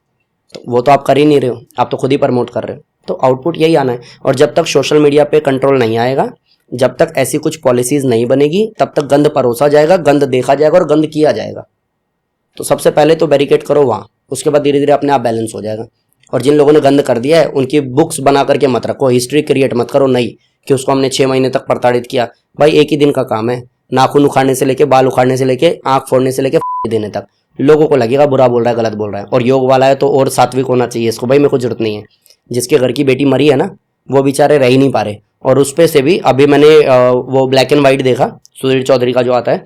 तो वो तो आप कर ही नहीं रहे हो, आप तो खुद ही प्रमोट कर रहे हो। तो आउटपुट यही आना है। और जब तक सोशल मीडिया पे कंट्रोल नहीं आएगा, जब तक ऐसी कुछ पॉलिसीज नहीं बनेगी, तब तक गंद परोसा जाएगा, गंद देखा जाएगा और गंद किया जाएगा। तो सबसे पहले तो बैरिकेड करो वहाँ, उसके बाद धीरे धीरे अपने आप बैलेंस हो जाएगा। और जिन लोगों ने गंद कर दिया है उनकी बुक्स बना करके मत रखो, हिस्ट्री क्रिएट मत करो नई कि उसको हमने 6 महीने तक प्रताड़ित किया। भाई एक ही दिन का काम है, नाखून उखाड़ने से लेके, बाल उखाड़ने से लेके, आंख फोड़ने से लेके देने तक। लोगों को लगेगा बुरा बोल रहा है, गलत बोल रहा है। और योग वाला है तो और सात्विक होना चाहिए इसको, भाई मेरे को जरूरत नहीं है। जिसके घर की बेटी मरी है ना, वो बेचारे रह ही नहीं पा रहे। और उस पे से भी अभी मैंने वो ब्लैक एंड व्हाइट देखा, सुधीर चौधरी का जो आता है,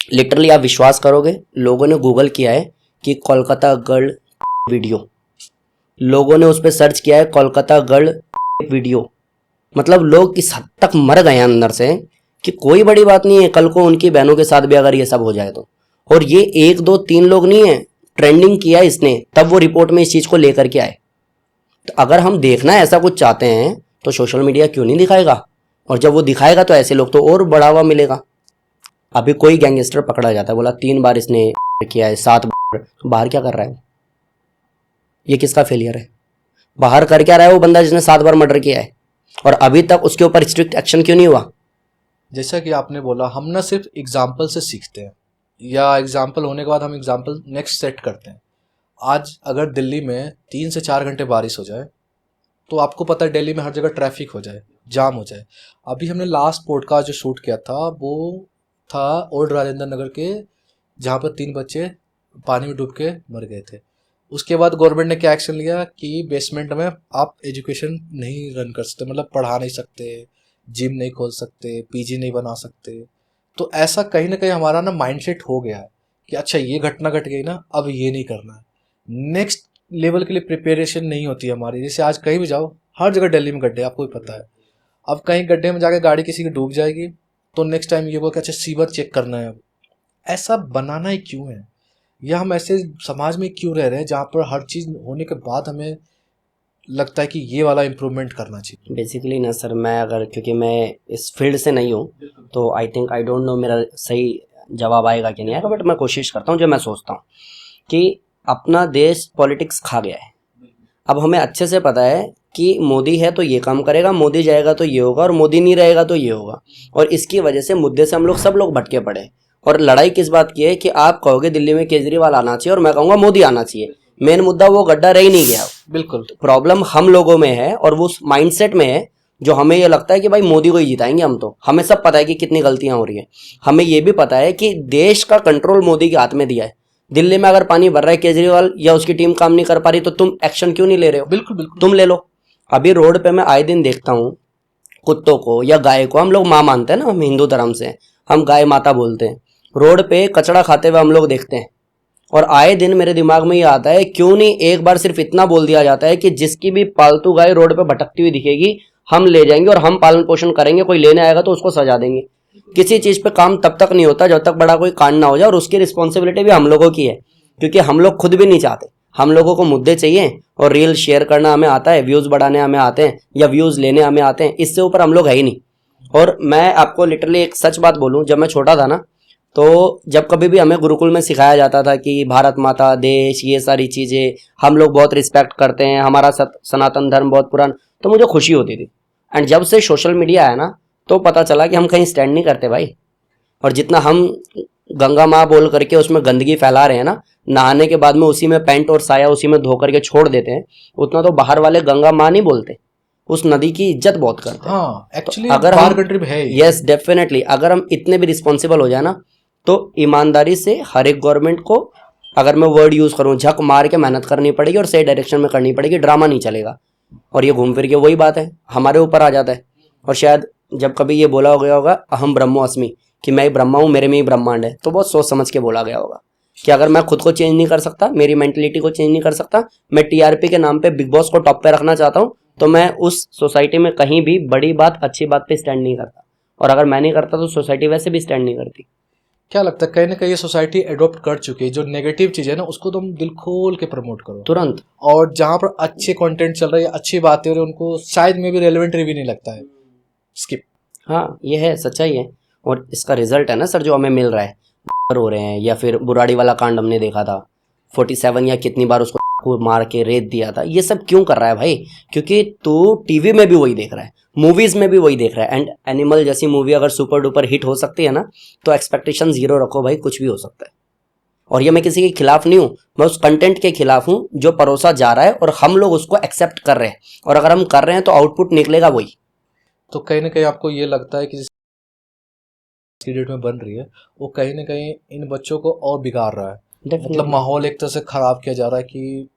लिटरली आप विश्वास करोगे, लोगों ने गूगल किया है कि कोलकाता गर्ल वीडियो, लोगों ने उस पर सर्च किया है कोलकाता गर्ल वीडियो। मतलब लोग इस हद तक मर गए हैं अंदर से कि कोई बड़ी बात नहीं है, कल को उनकी बहनों के साथ भी अगर ये सब हो जाए तो। और ये 1 2 3 लोग नहीं है, ट्रेंडिंग किया इसने, तब वो रिपोर्ट में इस चीज़ को लेकर के आए। तो अगर हम देखना ऐसा कुछ चाहते हैं तो सोशल मीडिया क्यों नहीं दिखाएगा, और जब वो दिखाएगा तो ऐसे लोग तो और बढ़ावा मिलेगा। अभी कोई गैंगस्टर पकड़ा जाता है, बोला 3 बार इसने किया है, 7 बार, तो बाहर क्या कर रहा है? ये किसका फेलियर है? बाहर कर क्या रहा है वो बंदा जिसने 7 बार मर्डर किया है, और अभी तक उसके ऊपर स्ट्रिक्ट एक्शन क्यों नहीं हुआ? जैसा कि आपने बोला, हम ना सिर्फ एग्जाम्पल से सीखते हैं, या एग्जाम्पल होने के बाद हम एग्जाम्पल नेक्स्ट सेट करते हैं। आज अगर दिल्ली में 3 से 4 घंटे बारिश हो जाए तो आपको पता है दिल्ली में हर जगह ट्रैफिक हो जाए, जाम हो जाए। अभी हमने लास्ट पॉडकास्ट जो शूट किया था वो था ओल्ड राजेंद्र नगर के, जहाँ पर 3 बच्चे पानी में डूब के मर गए थे। उसके बाद गवर्नमेंट ने क्या एक्शन लिया कि बेसमेंट में आप एजुकेशन नहीं रन कर सकते, मतलब पढ़ा नहीं सकते, जिम नहीं खोल सकते, पीजी नहीं बना सकते। तो ऐसा कहीं ना कहीं हमारा ना माइंडसेट हो गया है कि अच्छा ये घटना घट गई ना, अब ये नहीं करना है। नेक्स्ट लेवल के लिए प्रिपरेशन नहीं होती है हमारी। जैसे आज कहीं भी जाओ, हर जगह दिल्ली में गड्ढे, आपको भी पता है। अब कहीं गड्ढे में जाके गाड़ी किसी की डूब जाएगी तो नेक्स्ट टाइम ये बोल कि अच्छा सीवर चेक करना है। अब ऐसा बनाना ही क्यों है, या हम ऐसे समाज में क्यों रह रहे हैं जहाँ पर हर चीज़ होने के बाद हमें लगता है कि ये वाला इम्प्रूवमेंट करना चाहिए। बेसिकली ना सर, मैं अगर, क्योंकि मैं इस फील्ड से नहीं हूँ तो I think I don't know मेरा सही जवाब आएगा कि नहीं आएगा, बट मैं कोशिश करता हूँ। जो मैं सोचता हूँ कि अपना देश पॉलिटिक्स खा गया है। अब हमें अच्छे से पता है कि मोदी है तो ये काम करेगा, मोदी जाएगा तो ये होगा, और मोदी नहीं रहेगा तो ये होगा। और इसकी वजह से मुद्दे से हम लोग सब लोग भटके पड़े। और लड़ाई किस बात की है कि आप कहोगे दिल्ली में केजरीवाल आना चाहिए और मैं कहूँगा मोदी आना चाहिए। मेन मुद्दा वो गड्ढा रह ही नहीं गया। बिल्कुल प्रॉब्लम हम लोगों में है और वो माइंडसेट में है, जो हमें ये लगता है कि भाई मोदी को ही जिताएंगे हम। तो हमें सब पता है कि कितनी गलतियां हो रही है। हमें ये भी पता है कि देश का कंट्रोल मोदी के हाथ में दिया है। दिल्ली में अगर पानी भर रहा है, केजरीवाल या उसकी टीम काम नहीं कर पा रही, तो तुम एक्शन क्यों नहीं ले रहे हो? बिल्कुल बिल्कुल तुम ले लो। अभी रोड पे मैं आए दिन देखता हूँ कुत्तों को या गाय को, हम लोग माँ मानते हैं ना, हम हिंदू धर्म से, हम गाय माता बोलते हैं। रोड पे कचड़ा खाते हुए हम लोग देखते हैं, और आए दिन मेरे दिमाग में ये आता है क्यों नहीं एक बार सिर्फ इतना बोल दिया जाता है कि जिसकी भी पालतू गाय रोड पे भटकती हुई दिखेगी हम ले जाएंगे और हम पालन पोषण करेंगे, कोई लेने आएगा तो उसको सजा देंगे। किसी चीज पे काम तब तक नहीं होता जब तक बड़ा कोई कांड ना हो जाए, और उसकी रिस्पॉन्सिबिलिटी भी हम लोगों की है, क्योंकि हम लोग खुद भी नहीं चाहते। हम लोगों को मुद्दे चाहिए और रील शेयर करना हमें आता है, व्यूज बढ़ाने हमें आते हैं या व्यूज लेने हमें आते हैं, इससे ऊपर हम लोग है ही नहीं। और मैं आपको लिटरली एक सच बात बोलूं, जब मैं छोटा था ना, तो जब कभी भी हमें गुरुकुल में सिखाया जाता था कि भारत माता, देश, ये सारी चीज़ें हम लोग बहुत रिस्पेक्ट करते हैं, हमारा सनातन धर्म बहुत पुराना, तो मुझे खुशी होती थी। एंड जब से सोशल मीडिया आया ना, तो पता चला कि हम कहीं स्टैंड नहीं करते भाई। और जितना हम गंगा माँ बोल करके उसमें गंदगी फैला रहे हैं ना, नहाने के बाद में उसी में पैंट और साया उसी में धो करके छोड़ देते हैं, उतना तो बाहर वाले गंगा माँ नहीं बोलते, उस नदी की इज्जत बहुत करते हैं। हाँ, एक्चुअली तो अगर बाहर कंट्री में है ये। यस डेफिनेटली, अगर हम इतने भी रिस्पॉन्सिबल हो जाए ना, तो ईमानदारी से हर एक गवर्नमेंट को, अगर मैं वर्ड यूज़ करूँ, झक मार के मेहनत करनी पड़ेगी और सही डायरेक्शन में करनी पड़ेगी, ड्रामा नहीं चलेगा। और ये घूम फिर के वही बात है, हमारे ऊपर आ जाता है। और शायद जब कभी ये बोला गया होगा अहम ब्रह्मोस्मि, कि मैं ही ब्रह्मा हूँ, मेरे में ही ब्रह्मांड है, तो बहुत सोच समझ के बोला गया होगा कि अगर मैं खुद को चेंज नहीं कर सकता, मेरी मेंटलिटी को चेंज नहीं कर सकता, मैं टीआरपी के नाम पे बिग बॉस को टॉप पे रखना चाहता हूँ, तो मैं उस सोसाइटी में कहीं भी बड़ी बात, अच्छी बात पे स्टैंड नहीं करता। और अगर मैं नहीं करता तो सोसाइटी वैसे भी स्टैंड नहीं करती। क्या लगता है, कहीं ना कहीं ये सोसाइटी एडॉप्ट कर चुकी है, जो नेगेटिव चीज़ है ना उसको तुम दिल खोल के प्रमोट करो तुरंत। और जहाँ पर अच्छे कंटेंट चल रहा है, अच्छी बातें हो रही है, उनको शायद में भी रेलेवेंट भी नहीं लगता है, स्किप। हाँ, ये है, सच्चाई है। और इसका रिजल्ट है ना सर जो हमें मिल रहा है, हो रहे हैं। या फिर बुराड़ी वाला कांड हमने देखा था, 47 या कितनी बार उसको मार के रेत दिया था। ये सब क्यों कर रहा है भाई? क्योंकि तू टीवी में भी वही देख रहा है, मूवीज में भी वही देख रहा है। एंड एनिमल जैसी मूवी अगर सुपर डुपर हिट हो सकती है ना, तो एक्सपेक्टेशन जीरो रखो भाई, कुछ भी हो सकता है। और ये मैं किसी के खिलाफ नहीं हूँ, मैं उस कंटेंट के खिलाफ हूँ जो परोसा जा रहा है और हम लोग उसको एक्सेप्ट कर रहे हैं। और अगर हम कर रहे हैं तो आउटपुट निकलेगा वही। तो कहीं ना कहीं आपको ये लगता है कि जिस डेट में बन रही है वो कहीं ना कहीं इन बच्चों को और बिगाड़ रहा है, मतलब माहौल एक तरह से खराब किया जा रहा है कि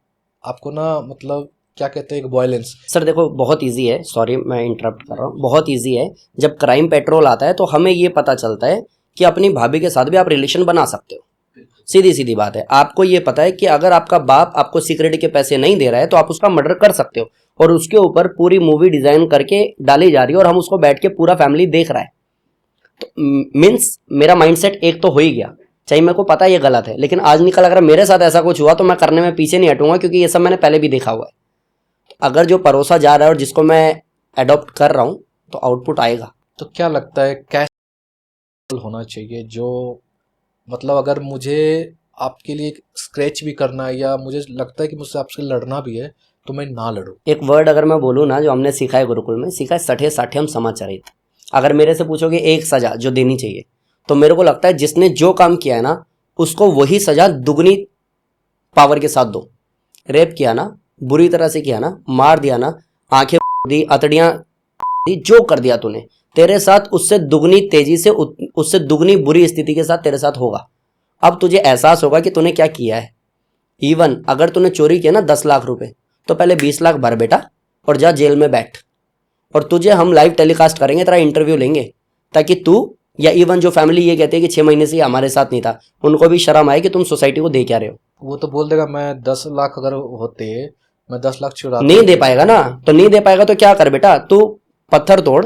आपको ना, मतलब क्या कहते हैं, एक वायलेंस। सर देखो, बहुत इजी है, सॉरी मैं इंटरप्ट कर रहा हूँ, बहुत इजी है। जब क्राइम पेट्रोल आता है तो हमें ये पता चलता है कि अपनी भाभी के साथ भी आप रिलेशन बना सकते हो। सीधी सीधी बात है। आपको ये पता है कि अगर आपका बाप आपको सिक्योरिटी के पैसे नहीं दे रहा है तो आप उसका मर्डर कर सकते हो, और उसके ऊपर पूरी मूवी डिजाइन करके डाली जा रही है और हम उसको बैठ के पूरा फैमिली देख रहा है। तो मीन्स मेरा माइंडसेट एक तो हो ही गया, चाहे मेरे को पता है ये गलत है, लेकिन आज निकल अगर मेरे साथ ऐसा कुछ हुआ तो मैं करने में पीछे नहीं हटूंगा, क्योंकि ये सब मैंने पहले भी देखा हुआ है। अगर जो परोसा जा रहा है और जिसको मैं अडॉप्ट कर रहा हूँ तो आउटपुट आएगा। तो क्या लगता है कैसे होना चाहिए, जो मतलब अगर मुझे आपके लिए स्क्रैच भी करना है या मुझे लगता है कि मुझसे आपसे लड़ना भी है तो मैं ना लड़ूं? एक वर्ड अगर मैं बोलूँ ना, जो हमने सीखा है गुरुकुल में, सीखा है सठे साठ्यम समाचरित। अगर मेरे से पूछोगे एक सजा जो देनी चाहिए, तो मेरे को लगता है जिसने जो काम किया है ना उसको वही सजा दुगनी पावर के साथ दो। रेप किया ना, बुरी तरह से किया ना, मार दिया ना, आंखें दी, अतड़ियां दी, जो कर दिया तूने, तेरे साथ उससे दुगनी तेजी से, उससे दुगनी बुरी स्थिति के साथ तेरे साथ होगा। अब तुझे एहसास होगा कि तूने क्या किया है। इवन अगर तूने चोरी किया ना 10 लाख रुपए, तो पहले 20 लाख भर बेटा और जा जेल में बैठ, और तुझे हम लाइव टेलीकास्ट करेंगे, तेरा इंटरव्यू लेंगे, ताकि तू या इवन जो फैमिली ये कहती है कि 6 महीने से हमारे साथ नहीं था, उनको भी शर्म आए कि तुम सोसाइटी को दे क्या रहे हो। वो तो बोल देगा मैं 10 लाख अगर होते मैं 10 लाख चुरा नहीं दे पाएगा ना, तो नहीं दे पाएगा तो क्या कर बेटा, तू पत्थर तोड़,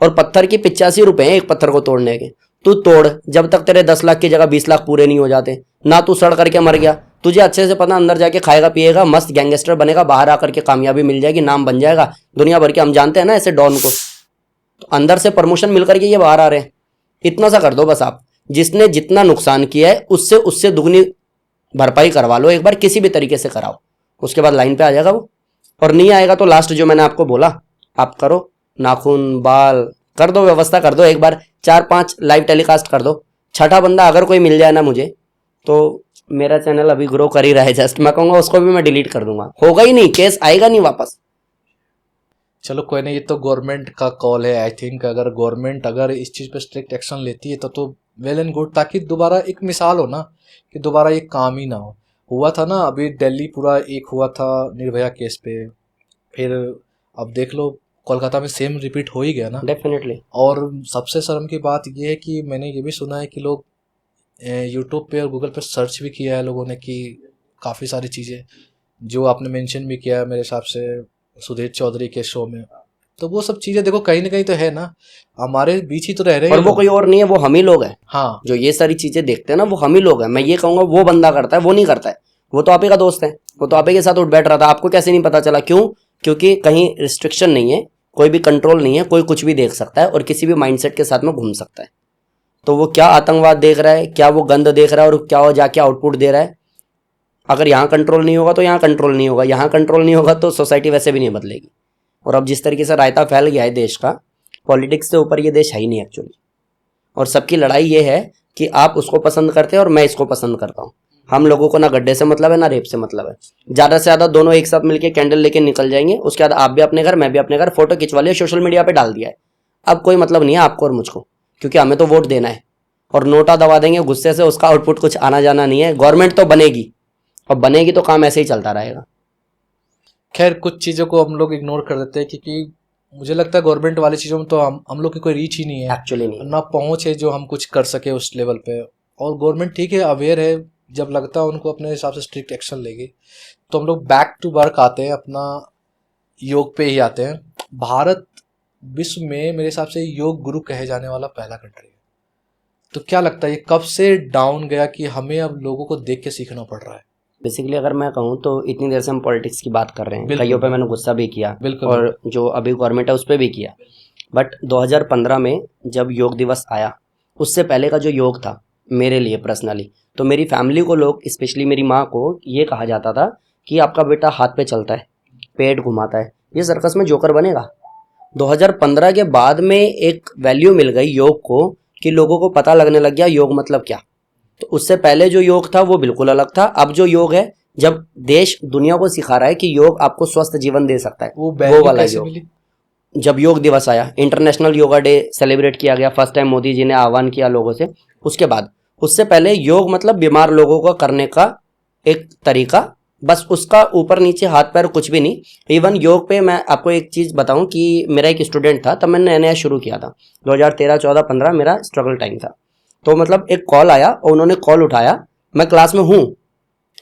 और पत्थर की 85 रुपए हैं एक पत्थर को तोड़ने के, तू तोड़ जब तक तेरे 10 लाख की जगह 20 लाख पूरे नहीं हो जाते ना। तू सड़ करके मर गया, तुझे अच्छे से पता, अंदर जाके खाएगा पिएगा, मस्त गैंगस्टर बनेगा, बाहर आकर के कामयाबी मिल जाएगी, नाम बन जाएगा दुनिया भर के, हम जानते हैं ना ऐसे डॉन को। तो अंदर से प्रमोशन मिल करके ये बाहर आ रहे हैं। इतना सा कर दो बस आप, जिसने जितना नुकसान किया है उससे दुगनी भरपाई करवा लो, एक बार किसी भी तरीके से कराओ, उसके बाद लाइन पे आ जाएगा वो। और नहीं आएगा तो लास्ट जो मैंने आपको बोला आप करो, नाखून बाल कर दो, व्यवस्था कर दो, एक बार 4-5 लाइव टेलीकास्ट कर दो। छठा बंदा अगर कोई मिल जाए ना मुझे, तो मेरा चैनल अभी ग्रो कर ही रहा है जस्ट, मैं कहूँगा उसको भी मैं डिलीट कर दूंगा, होगा ही नहीं, केस आएगा नहीं वापस। चलो कोई नहीं, ये तो गवर्नमेंट का कॉल है। आई थिंक अगर गवर्नमेंट अगर इस चीज़ पे स्ट्रिक्ट एक्शन लेती है तो वेल एंड गुड, ताकि दोबारा एक मिसाल हो ना कि दोबारा ये काम ही ना हो। हुआ था ना अभी दिल्ली पूरा एक हुआ था निर्भया केस पे, फिर अब देख लो कोलकाता में सेम रिपीट हो ही गया ना। डेफिनेटली। और सबसे शर्म की बात यह है कि मैंने ये भी सुना है कि लोग यूट्यूब पे और गूगल पे सर्च भी किया है लोगों ने कि काफ़ी सारी चीज़ें जो आपने मेंशन भी किया है मेरे हिसाब से सुधीर चौधरी के शो में, तो वो सब चीज़ें देखो कहीं ना कहीं तो है ना, हमारे बीच ही तो रह रहे हैं। और वो कोई और नहीं है, वो हम ही लोग हैं। हाँ, जो ये सारी चीजें देखते हैं ना वो हम ही लोग हैं। मैं ये कहूंगा वो बंदा करता है, वो नहीं करता है, वो तो आप ही का दोस्त है, वो तो आप ही के साथ उठ बैठ रहा था, आपको कैसे नहीं पता चला? क्यों? क्योंकि कहीं रिस्ट्रिक्शन नहीं है, कोई भी कंट्रोल नहीं है, कोई कुछ भी देख सकता है और किसी भी माइंडसेट के साथ में घूम सकता है। तो वो क्या आतंकवाद देख रहा है, क्या वो गंद देख रहा है, और क्या वो जाके आउटपुट दे रहा है। अगर यहाँ कंट्रोल नहीं होगा तो यहाँ कंट्रोल नहीं होगा, यहाँ कंट्रोल नहीं होगा तो सोसाइटी वैसे भी नहीं बदलेगी। और अब जिस तरीके से रायता फैल गया है देश का, पॉलिटिक्स से ऊपर ये देश है ही नहीं एक्चुअली। और सबकी लड़ाई ये है कि आप उसको पसंद करते हैं और मैं इसको पसंद करता हूँ। हम लोगों को ना गड्ढे से मतलब है ना रेप से मतलब है। ज़्यादा से ज़्यादा दोनों एक साथ मिलकर कैंडल लेके निकल जाएंगे, उसके बाद आप भी अपने घर, मैं भी अपने घर, फोटो खिंचवा लिया, सोशल मीडिया पे डाल दिया है। अब कोई मतलब नहीं है आपको और मुझको, क्योंकि हमें तो वोट देना है। और नोटा दबा देंगे गुस्से से, उसका आउटपुट कुछ आना जाना नहीं है। गवर्नमेंट तो बनेगी, और बनेगी तो काम ऐसे ही चलता रहेगा। खैर कुछ चीज़ों को हम लोग इग्नोर कर देते हैं क्योंकि मुझे लगता है गवर्नमेंट वाली चीज़ों में तो हम लोग की कोई रीच ही नहीं है, एक्चुअली नहीं। ना पहुँच है जो हम कुछ कर सके उस लेवल पे। और गवर्नमेंट ठीक है अवेयर है, जब लगता है उनको अपने हिसाब से स्ट्रिक्ट एक्शन लेगी। तो हम लोग बैक टू वर्क आते हैं, अपना योग पे ही आते हैं। भारत विश्व में मेरे हिसाब से योग गुरु कहे जाने वाला पहला कंट्री है। तो क्या लगता है ये कब से डाउन गया कि हमें अब लोगों को देख के सीखना पड़ रहा है? बेसिकली अगर मैं कहूँ तो इतनी देर से हम पॉलिटिक्स की बात कर रहे हैं, बिल्कुल। कईयों पे मैंने गुस्सा भी किया, बिल्कुल। और जो अभी गवर्नमेंट है उस पर भी किया। बट 2015 में जब योग दिवस आया, उससे पहले का जो योग था मेरे लिए पर्सनली, तो मेरी फैमिली को लोग, स्पेशली मेरी माँ को, ये कहा जाता था कि आपका बेटा हाथ पे चलता है, पेट घुमाता है, ये सर्कस में जोकर बनेगा। 2015 के बाद में एक वैल्यू मिल गई योग को कि लोगों को पता लगने लग गया योग मतलब क्या। तो उससे पहले जो योग था वो बिल्कुल अलग था। अब जो योग है, जब देश दुनिया को सिखा रहा है कि योग आपको स्वस्थ जीवन दे सकता है, वो वाला योग। जब योग दिवस आया, इंटरनेशनल योगा डे सेलिब्रेट किया गया, फर्स्ट टाइम मोदी जी ने आह्वान किया लोगों से। उसके बाद, उससे पहले योग मतलब बीमार लोगों को करने का एक तरीका, बस उसका ऊपर नीचे हाथ पैर कुछ भी नहीं। इवन योग पे मैं आपको एक चीज़ बताऊं कि मेरा एक स्टूडेंट था, तब मैंने नया नया शुरू किया था, 2013, 14, 15 मेरा स्ट्रगल टाइम था। तो मतलब एक कॉल आया और उन्होंने कॉल उठाया, मैं क्लास में हूँ,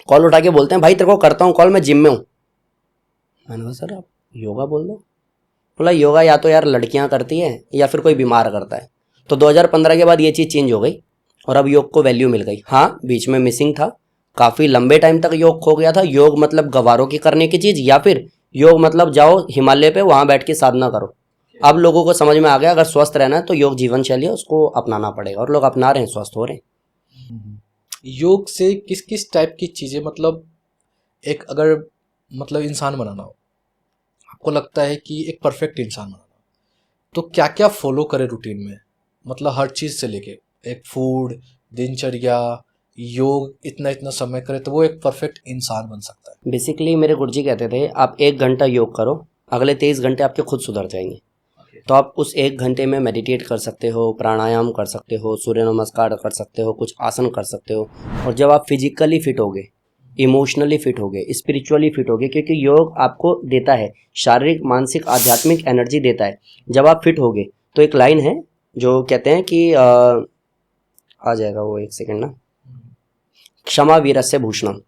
कॉल उठा के बोलते हैं भाई तेरे को करता हूँ कॉल, मैं जिम में हूँ। मैंने कहा सर आप योगा बोल दो। बोला योगा या तो यार लड़कियां करती हैं या फिर कोई बीमार करता है। तो 2015 के बाद ये चीज़ चेंज हो गई और अब योग को वैल्यू मिल गई। हाँ बीच में मिसिंग था, काफ़ी लंबे टाइम तक योग खो गया था। योग मतलब गवारों की करने की चीज़, या फिर योग मतलब जाओ हिमालय पे वहाँ बैठ के साधना करो। अब लोगों को समझ में आ गया अगर स्वस्थ रहना है तो योग जीवन शैली है, उसको अपनाना पड़ेगा, और लोग अपना रहे हैं, स्वस्थ हो रहे हैं। योग से किस किस टाइप की चीज़ें, मतलब एक अगर मतलब इंसान बनाना हो, आपको लगता है कि एक परफेक्ट इंसान बनाना तो क्या क्या फॉलो करे रूटीन में, मतलब हर चीज़ से लेके एक फूड, दिनचर्या, योग, इतना इतना समय करे तो वो एक परफेक्ट इंसान बन सकता है। बेसिकली मेरे गुरुजी कहते थे आप 1 घंटा योग करो, अगले 23 घंटे आपके खुद सुधर जाएंगे। तो आप उस 1 घंटे में मेडिटेट कर सकते हो, प्राणायाम कर सकते हो, सूर्य नमस्कार कर सकते हो, कुछ आसन कर सकते हो। और जब आप फिजिकली फिट होगे, इमोशनली फिट होगे, स्पिरिचुअली फिट होगे, क्योंकि योग आपको देता है शारीरिक, मानसिक, आध्यात्मिक एनर्जी देता है। जब आप फिट होगे तो एक लाइन है जो कहते हैं कि आ जाएगा वो, एक सेकेंड ना, क्षमा वीरस्य भूषणम।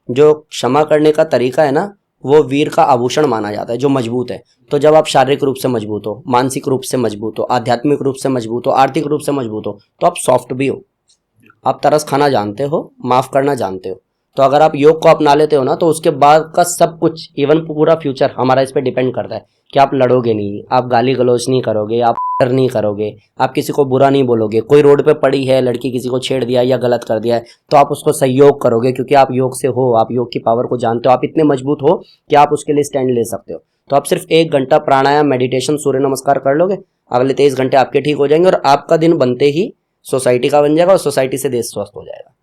जो क्षमा करने का तरीका है ना, वो वीर का आभूषण माना जाता है, जो मजबूत है। तो जब आप शारीरिक रूप से मजबूत हो, मानसिक रूप से मजबूत हो, आध्यात्मिक रूप से मजबूत हो, आर्थिक रूप से मजबूत हो, तो आप सॉफ्ट भी हो, आप तरस खाना जानते हो, माफ करना जानते हो। तो अगर आप योग को अपना लेते हो ना, तो उसके बाद का सब कुछ, इवन पूरा फ्यूचर हमारा इस पर डिपेंड करता है कि आप लड़ोगे नहीं, आप गाली गलौज नहीं करोगे, आप नहीं करोगे, आप किसी को बुरा नहीं बोलोगे। कोई रोड पे पड़ी है लड़की, किसी को छेड़ दिया या गलत कर दिया है, तो आप उसको सहयोग करोगे, क्योंकि आप योग से हो, आप योग की पावर को जानते हो, आप इतने मजबूत हो कि आप उसके लिए स्टैंड ले सकते हो। तो आप सिर्फ 1 घंटा प्राणायाम, मेडिटेशन, सूर्य नमस्कार कर लोगे, अगले 23 घंटे आपके ठीक हो जाएंगे, और आपका दिन बनते ही सोसाइटी का बन जाएगा, और सोसाइटी से देश स्वस्थ हो जाएगा।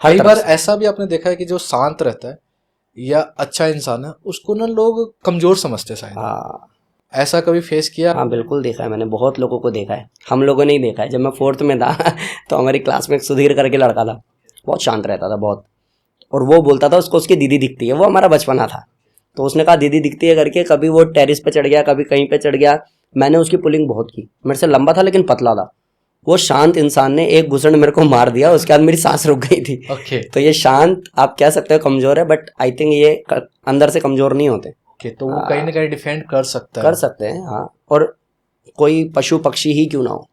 कई बार ऐसा भी आपने देखा है कि जो शांत रहता है या अच्छा इंसान है, उसको ना लोग कमजोर समझते हैं शायद। हाँ, ऐसा कभी फेस किया? हाँ बिल्कुल देखा है मैंने, बहुत लोगों को देखा है। हम लोगों ने ही देखा है। जब मैं 4th में था तो हमारी क्लास में एक सुधीर करके लड़का था, बहुत शांत रहता था बहुत, और वो बोलता था उसको उसकी दीदी दिखती है। वो हमारा बचपना था, तो उसने कहा दीदी दिखती है करके, कभी वो टेरिस पे चढ़ गया, कभी कहीं पे चढ़ गया। मैंने उसकी पुलिंग बहुत की, मेरे से लंबा था लेकिन पतला था। वो शांत इंसान ने एक घुसड़ मेरे को मार दिया, उसके बाद मेरी सांस रुक गई थी। ओके। तो ये शांत आप कह सकते हो कमजोर है, बट आई थिंक ये अंदर से कमजोर नहीं होते। ओके, तो वो कहीं ना कहीं डिफेंड कर सकता है। कर सकते हैं, हाँ। और कोई पशु पक्षी ही क्यों ना हो,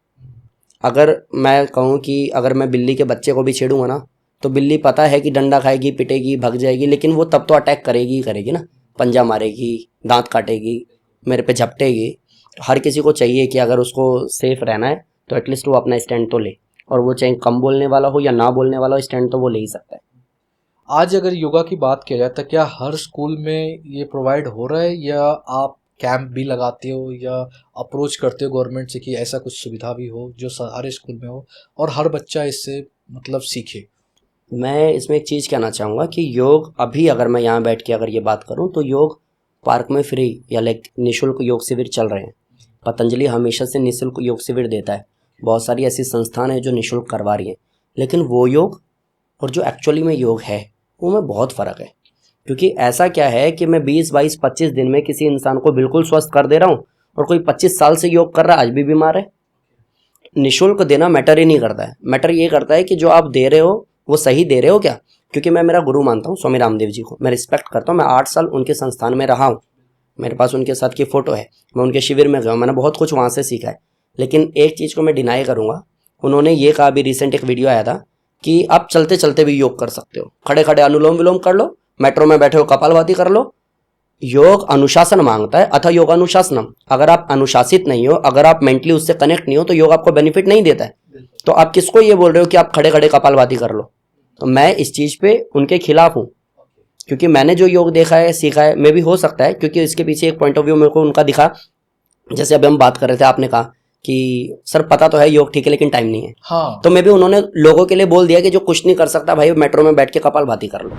अगर मैं कहूँ कि अगर मैं बिल्ली के बच्चे को भी छेड़ूंगा ना, तो बिल्ली पता है कि डंडा खाएगी, पिटेगी, भग जाएगी, लेकिन वो तब तो अटैक करेगी ही करेगी ना, पंजा मारेगी, दांत काटेगी, मेरे पे झपटेगी। हर किसी को चाहिए कि अगर उसको सेफ रहना है तो एटलीस्ट वो अपना स्टैंड तो ले, और वो चाहे कम बोलने वाला हो या ना बोलने वाला हो, स्टैंड तो वो ले ही सकता है। आज अगर योगा की बात किया जाए तो क्या हर स्कूल में ये प्रोवाइड हो रहा है, या आप कैंप भी लगाते हो या अप्रोच करते हो गवर्नमेंट से कि ऐसा कुछ सुविधा भी हो जो सारे स्कूल में हो और हर बच्चा इससे मतलब सीखे? मैं इसमें एक चीज़ कहना चाहूँगा कि योग अभी अगर मैं यहाँ बैठ के अगर ये बात करूँ तो योग पार्क में फ्री या निःशुल्क योग शिविर चल रहे हैं। पतंजलि हमेशा से निःशुल्क योग शिविर देता है, बहुत सारी ऐसी संस्थान है जो निःशुल्क करवा रही हैं, लेकिन वो योग और जो एक्चुअली में योग है वो में बहुत फ़र्क है। क्योंकि ऐसा क्या है कि मैं 20, 22, 25 दिन में किसी इंसान को बिल्कुल स्वस्थ कर दे रहा हूँ, और कोई 25 साल से योग कर रहा है आज भी बीमार है। निःशुल्क देना मैटर ही नहीं करता है, मैटर ये करता है कि जो आप दे रहे हो वो सही दे रहे हो क्या। क्योंकि मैं मेरा गुरु मानता हूँ स्वामी रामदेव जी को, मैं रिस्पेक्ट करता हूँ, मैं 8 साल उनके संस्थान में रहा हूँ, मेरे पास उनके साथ की फ़ोटो है, मैं उनके शिविर में गया हूँ, मैंने बहुत कुछ वहाँ से सीखा है। लेकिन एक चीज़ को मैं डिनाई करूँगा, उन्होंने ये कहा, अभी रिसेंट एक वीडियो आया था कि आप चलते चलते भी योग कर सकते हो, खड़े खड़े अनुलोम विलोम कर लो, मेट्रो में बैठे हो कपालभाति कर लो। योग अनुशासन मांगता है, अथा योग अनुशासनम। अगर आप अनुशासित नहीं हो, अगर आप मेंटली उससे कनेक्ट नहीं हो, तो योग आपको बेनिफिट नहीं देता है। तो आप किसको ये बोल रहे हो कि आप खड़े खड़े कपालभाति कर लो। तो मैं इस चीज़ पे उनके खिलाफ हूँ, क्योंकि मैंने जो योग देखा है, सीखा है, मे भी हो सकता है क्योंकि इसके पीछे एक पॉइंट ऑफ व्यू मेरे को उनका दिखा। जैसे अभी हम बात कर रहे थे, आपने कहा कि सर पता तो है योग ठीक है लेकिन टाइम नहीं है। हाँ। तो मे भी उन्होंने लोगों के लिए बोल दिया कि जो कुछ नहीं कर सकता भाई मेट्रो में बैठ के कपालभाति कर लो।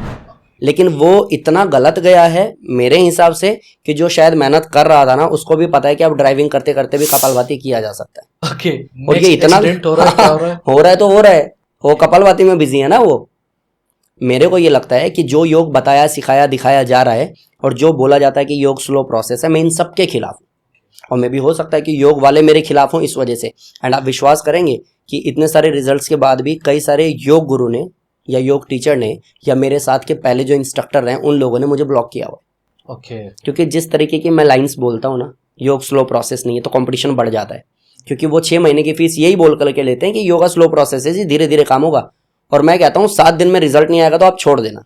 लेकिन वो इतना गलत गया है मेरे हिसाब से कि जो शायद मेहनत कर रहा था ना, उसको भी पता है कि अब ड्राइविंग करते करते भी कपालभाति किया जा सकता है। ओके। और ये इतना हो रहा है, क्या हो रहा है? हो रहा है तो हो रहा है, वो कपालभाति में बिजी है ना वो। मेरे को ये लगता है कि जो योग बताया, सिखाया, दिखाया जा रहा है और जो बोला जाता है कि योग स्लो प्रोसेस है, मैं इन सब के खिलाफ हूँ। और मे भी हो सकता है कि योग वाले मेरे खिलाफ हों इस वजह से। एंड आप विश्वास करेंगे कि इतने सारे रिजल्ट्स के बाद भी कई सारे योग गुरु ने या योग टीचर ने या मेरे साथ के पहले जो इंस्ट्रक्टर रहे उन लोगों ने मुझे ब्लॉक किया हुआ। ओके। क्योंकि जिस तरीके की मैं लाइंस बोलता हूँ ना, योग स्लो प्रोसेस नहीं है, तो कंपटीशन बढ़ जाता है। क्योंकि वो 6 महीने की फीस यही बोल करके लेते हैं कि योगा स्लो प्रोसेस है जी, धीरे धीरे काम होगा। और मैं कहता हूँ 7 दिन में रिजल्ट नहीं आएगा तो आप छोड़ देना।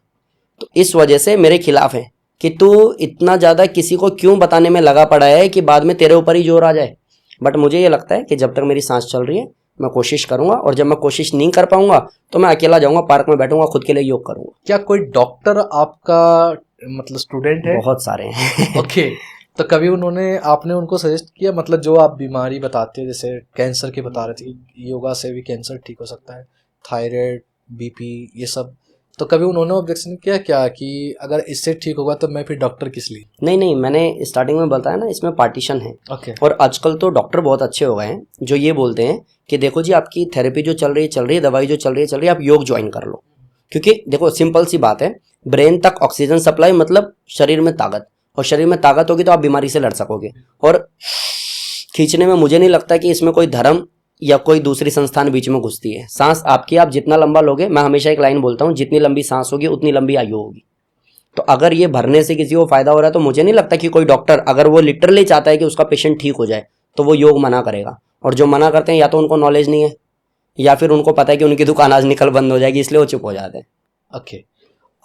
तो इस वजह से मेरे खिलाफ है कि तू इतना ज़्यादा किसी को क्यों बताने में लगा पड़ा है कि बाद में तेरे ऊपर ही जोर आ जाए। बट मुझे ये लगता है कि जब तक मेरी सांस चल रही है मैं कोशिश करूंगा, और जब मैं कोशिश नहीं कर पाऊंगा तो मैं अकेला जाऊंगा, पार्क में बैठूंगा, खुद के लिए योग करूंगा। क्या कोई डॉक्टर आपका मतलब स्टूडेंट है? बहुत सारे हैं। ओके। तो कभी आपने उनको सजेस्ट किया, मतलब जो आप बीमारी बताते हो जैसे कैंसर की बता रहे थे कि योगा से भी कैंसर ठीक हो सकता है, थायराइड, बीपी, ये सब, तो कभी उन्होंने ऑब्जेक्शन किया क्या कि अगर इससे ठीक होगा तो मैं फिर डॉक्टर किस लिए? नहीं, मैंने स्टार्टिंग में बताया ना, इसमें पार्टीशन है। ओके। और आजकल तो डॉक्टर बहुत अच्छे हो गए हैं जो ये बोलते हैं कि देखो जी आपकी थेरेपी जो चल रही है, दवाई जो चल रही है, आप योग ज्वाइन कर लो। क्योंकि देखो सिंपल सी बात है, ब्रेन तक ऑक्सीजन सप्लाई मतलब शरीर में ताकत, और शरीर में ताकत होगी तो आप बीमारी से लड़ सकोगे। और खींचने में मुझे नहीं लगता कि इसमें कोई धर्म या कोई दूसरी संस्थान बीच में घुसती है। सांस आपकी आप जितना लंबा लोगे, मैं हमेशा एक लाइन बोलता हूँ, जितनी लंबी सांस होगी उतनी लंबी आयु होगी। तो अगर ये भरने से किसी को फायदा हो रहा है तो मुझे नहीं लगता कि कोई डॉक्टर, अगर वो लिटरली चाहता है कि उसका पेशेंट ठीक हो जाए, तो वो योग मना करेगा। और जो मना करते हैं या तो उनको नॉलेज नहीं है या फिर उनको पता है कि उनकी दुकान आज निकल बंद हो जाएगी, इसलिए वो चुप हो जाते हैं। ओके।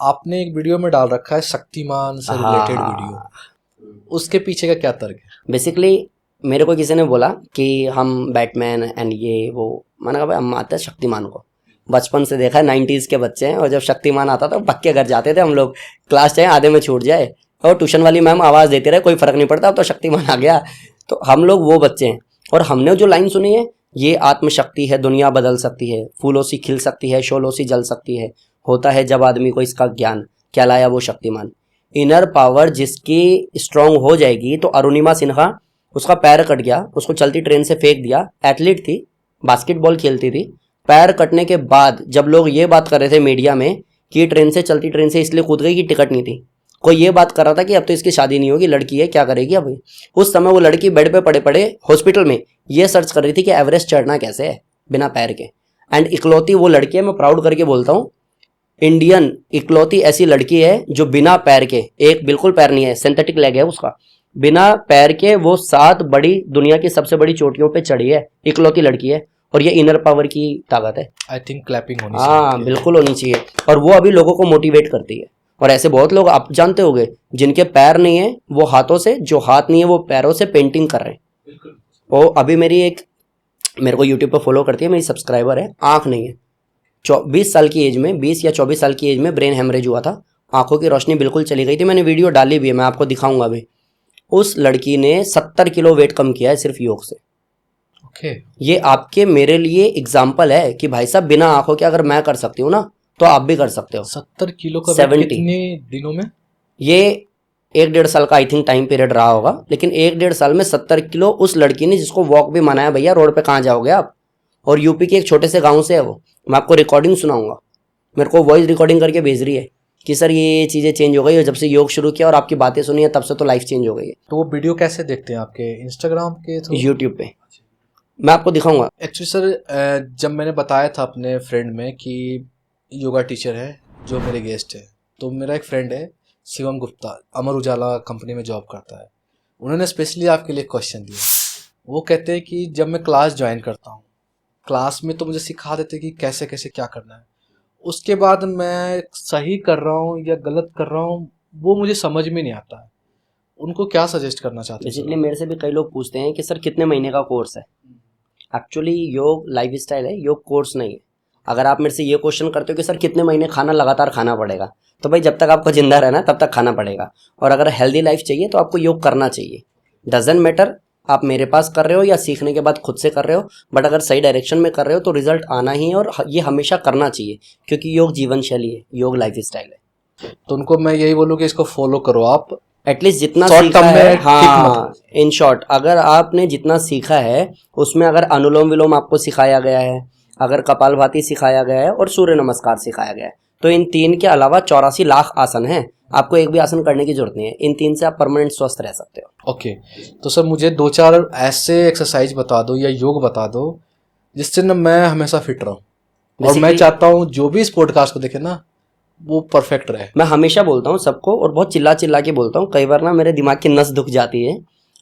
आपने एक वीडियो में डाल रखा है शक्तिमान से रिलेटेड वीडियो, उसके पीछे का क्या तर्क है? बेसिकली मेरे को किसी ने बोला कि हम बैटमैन एंड ये वो, मैंने कहा भाई हम आते हैं शक्तिमान को, बचपन से देखा है, 90s के बच्चे हैं, और जब शक्तिमान आता था पक्के घर जाते थे हम लोग, क्लास चाहे आधे में छूट जाए और ट्यूशन वाली मैम आवाज़ देते रहे, कोई फर्क नहीं पड़ता, अब तो शक्तिमान आ गया। तो हम लोग वो बच्चे हैं। और हमने जो लाइन सुनी है, ये आत्मशक्ति है, दुनिया बदल सकती है, फूलों सी खिल सकती है, शोलों सी जल सकती है, होता है जब आदमी को इसका ज्ञान, क्या लाया वो शक्तिमान। इनर पावर जिसकी स्ट्रांग हो जाएगी, तो अरुणिमा सिन्हा, उसका पैर कट गया, उसको चलती ट्रेन से फेंक दिया, एथलीट थी, बास्केटबॉल खेलती थी, पैर कटने के बाद जब लोग ये बात कर रहे थे मीडिया में कि ट्रेन से, चलती ट्रेन से इसलिए कूद गई कि टिकट नहीं थी, कोई ये बात कर रहा था कि अब तो इसकी शादी नहीं होगी, लड़की है, क्या करेगी अब। उस समय वो लड़की बेड पे पड़े पड़े हॉस्पिटल में ये सर्च कर रही थी कि एवरेस्ट चढ़ना कैसे है बिना पैर के। एंड इकलौती वो लड़की है, मैं प्राउड करके बोलता हूँ, इंडियन इकलौती ऐसी लड़की है जो बिना पैर के, एक बिल्कुल पैर नहीं है, सिंथेटिक लेग है उसका, बिना पैर के वो 7 बड़ी दुनिया की सबसे बड़ी चोटियों पे चढ़ी है, इकलौती लड़की है। और ये इनर पावर की ताकत है। आई थिंक क्लैपिंग होनी चाहिए। हाँ बिल्कुल होनी चाहिए। और वो अभी लोगों को मोटिवेट करती है। और ऐसे बहुत लोग आप जानते होंगे जिनके पैर नहीं है, वो हाथों से, जो हाथ नहीं है वो पैरों से पेंटिंग कर रहे हैं। वो अभी मेरे को यूट्यूब पर फॉलो करती है, मेरी सब्सक्राइबर है, आँख नहीं है, 20 साल की एज में, 20 या 24 साल की एज में ब्रेन हेमरेज हुआ था, आंखों की रोशनी बिल्कुल चली गई थी। मैंने वीडियो डाली भी है, मैं आपको दिखाऊंगा अभी। उस लड़की ने 70 किलो वेट कम किया है सिर्फ योग से। ये आपके मेरे लिए एग्जाम्पल है कि भाई साहब बिना आंखों के अगर मैं कर सकती हूँ ना, तो आप भी कर सकते हो। 70 किलो का वेट कितने दिनों में? ये 1-1.5 साल का आई थिंक टाइम पीरियड रहा होगा, लेकिन 1-1.5 साल में 70 किलो उस लड़की ने, जिसको वॉक भी मनाया, भैया रोड पे कहाँ जाओगे आप। और यूपी के एक छोटे से गाँव से है वो, मैं आपको रिकॉर्डिंग सुनाऊंगा, मेरे को वॉइस रिकॉर्डिंग करके भेज रही है कि सर ये चीज़ें चेंज हो गई, और जब से योग शुरू किया और आपकी बातें सुनी है तब से तो लाइफ चेंज हो गई है। तो वो वीडियो कैसे देखते हैं आपके? इंस्टाग्राम के थ्रू? यूट्यूब पे मैं आपको दिखाऊंगा। एक्चुअली सर जब मैंने बताया था अपने फ्रेंड में कि योगा टीचर है जो मेरे गेस्ट है, तो मेरा एक फ्रेंड है शिवम गुप्ता, अमर उजाला कंपनी में जॉब करता है, उन्होंने स्पेशली आपके लिए क्वेश्चन दिया। वो कहते हैं कि जब मैं क्लास ज्वाइन करता हूँ, क्लास में तो मुझे सिखा देते कि कैसे कैसे क्या करना है, उसके बाद मैं सही कर रहा हूँ या गलत कर रहा हूँ वो मुझे समझ में नहीं आता है। उनको क्या सजेस्ट करना चाहते हैं? बेसिकली मेरे से भी कई लोग पूछते हैं कि सर कितने महीने का कोर्स है। एक्चुअली योग लाइफ स्टाइल है, योग कोर्स नहीं है। अगर आप मेरे से ये क्वेश्चन करते हो कि सर कितने महीने खाना लगातार खाना पड़ेगा, तो भाई जब तक आपको जिंदा रहना तब तक खाना पड़ेगा। और अगर हेल्दी लाइफ चाहिए तो आपको योग करना चाहिए। डजंट मैटर आप मेरे पास कर रहे हो या सीखने के बाद खुद से कर रहे हो, बट अगर सही डायरेक्शन में कर रहे हो तो रिजल्ट आना ही है, और ये हमेशा करना चाहिए, क्योंकि योग जीवन शैली है, योग लाइफ स्टाइल है। तो उनको मैं यही बोलूँ कि इसको फॉलो करो आप, एटलीस्ट जितना सीखा है। हाँ, इन शॉर्ट अगर आपने जितना सीखा है उसमें अगर अनुलोम विलोम आपको सिखाया गया है, अगर कपालभाति सिखाया गया है और सूर्य नमस्कार सिखाया गया है, तो इन 3 के अलावा 84 लाख आसन हैं, आपको एक भी आसन करने की जरूरत नहीं है। इन 3 से आप परमानेंट स्वस्थ रह सकते हो। ओके, तो सर मुझे 2-4 ऐसे एक्सरसाइज बता दो या योग बता दो जिससे ना मैं हमेशा फिट रहूं, और मैं चाहता हूं जो भी इस पॉडकास्ट को देखे ना वो परफेक्ट रहे। मैं हमेशा बोलता हूँ सबको, और बहुत चिल्ला चिल्ला के बोलता हूँ, कई बार ना मेरे दिमाग की नस दुख जाती है।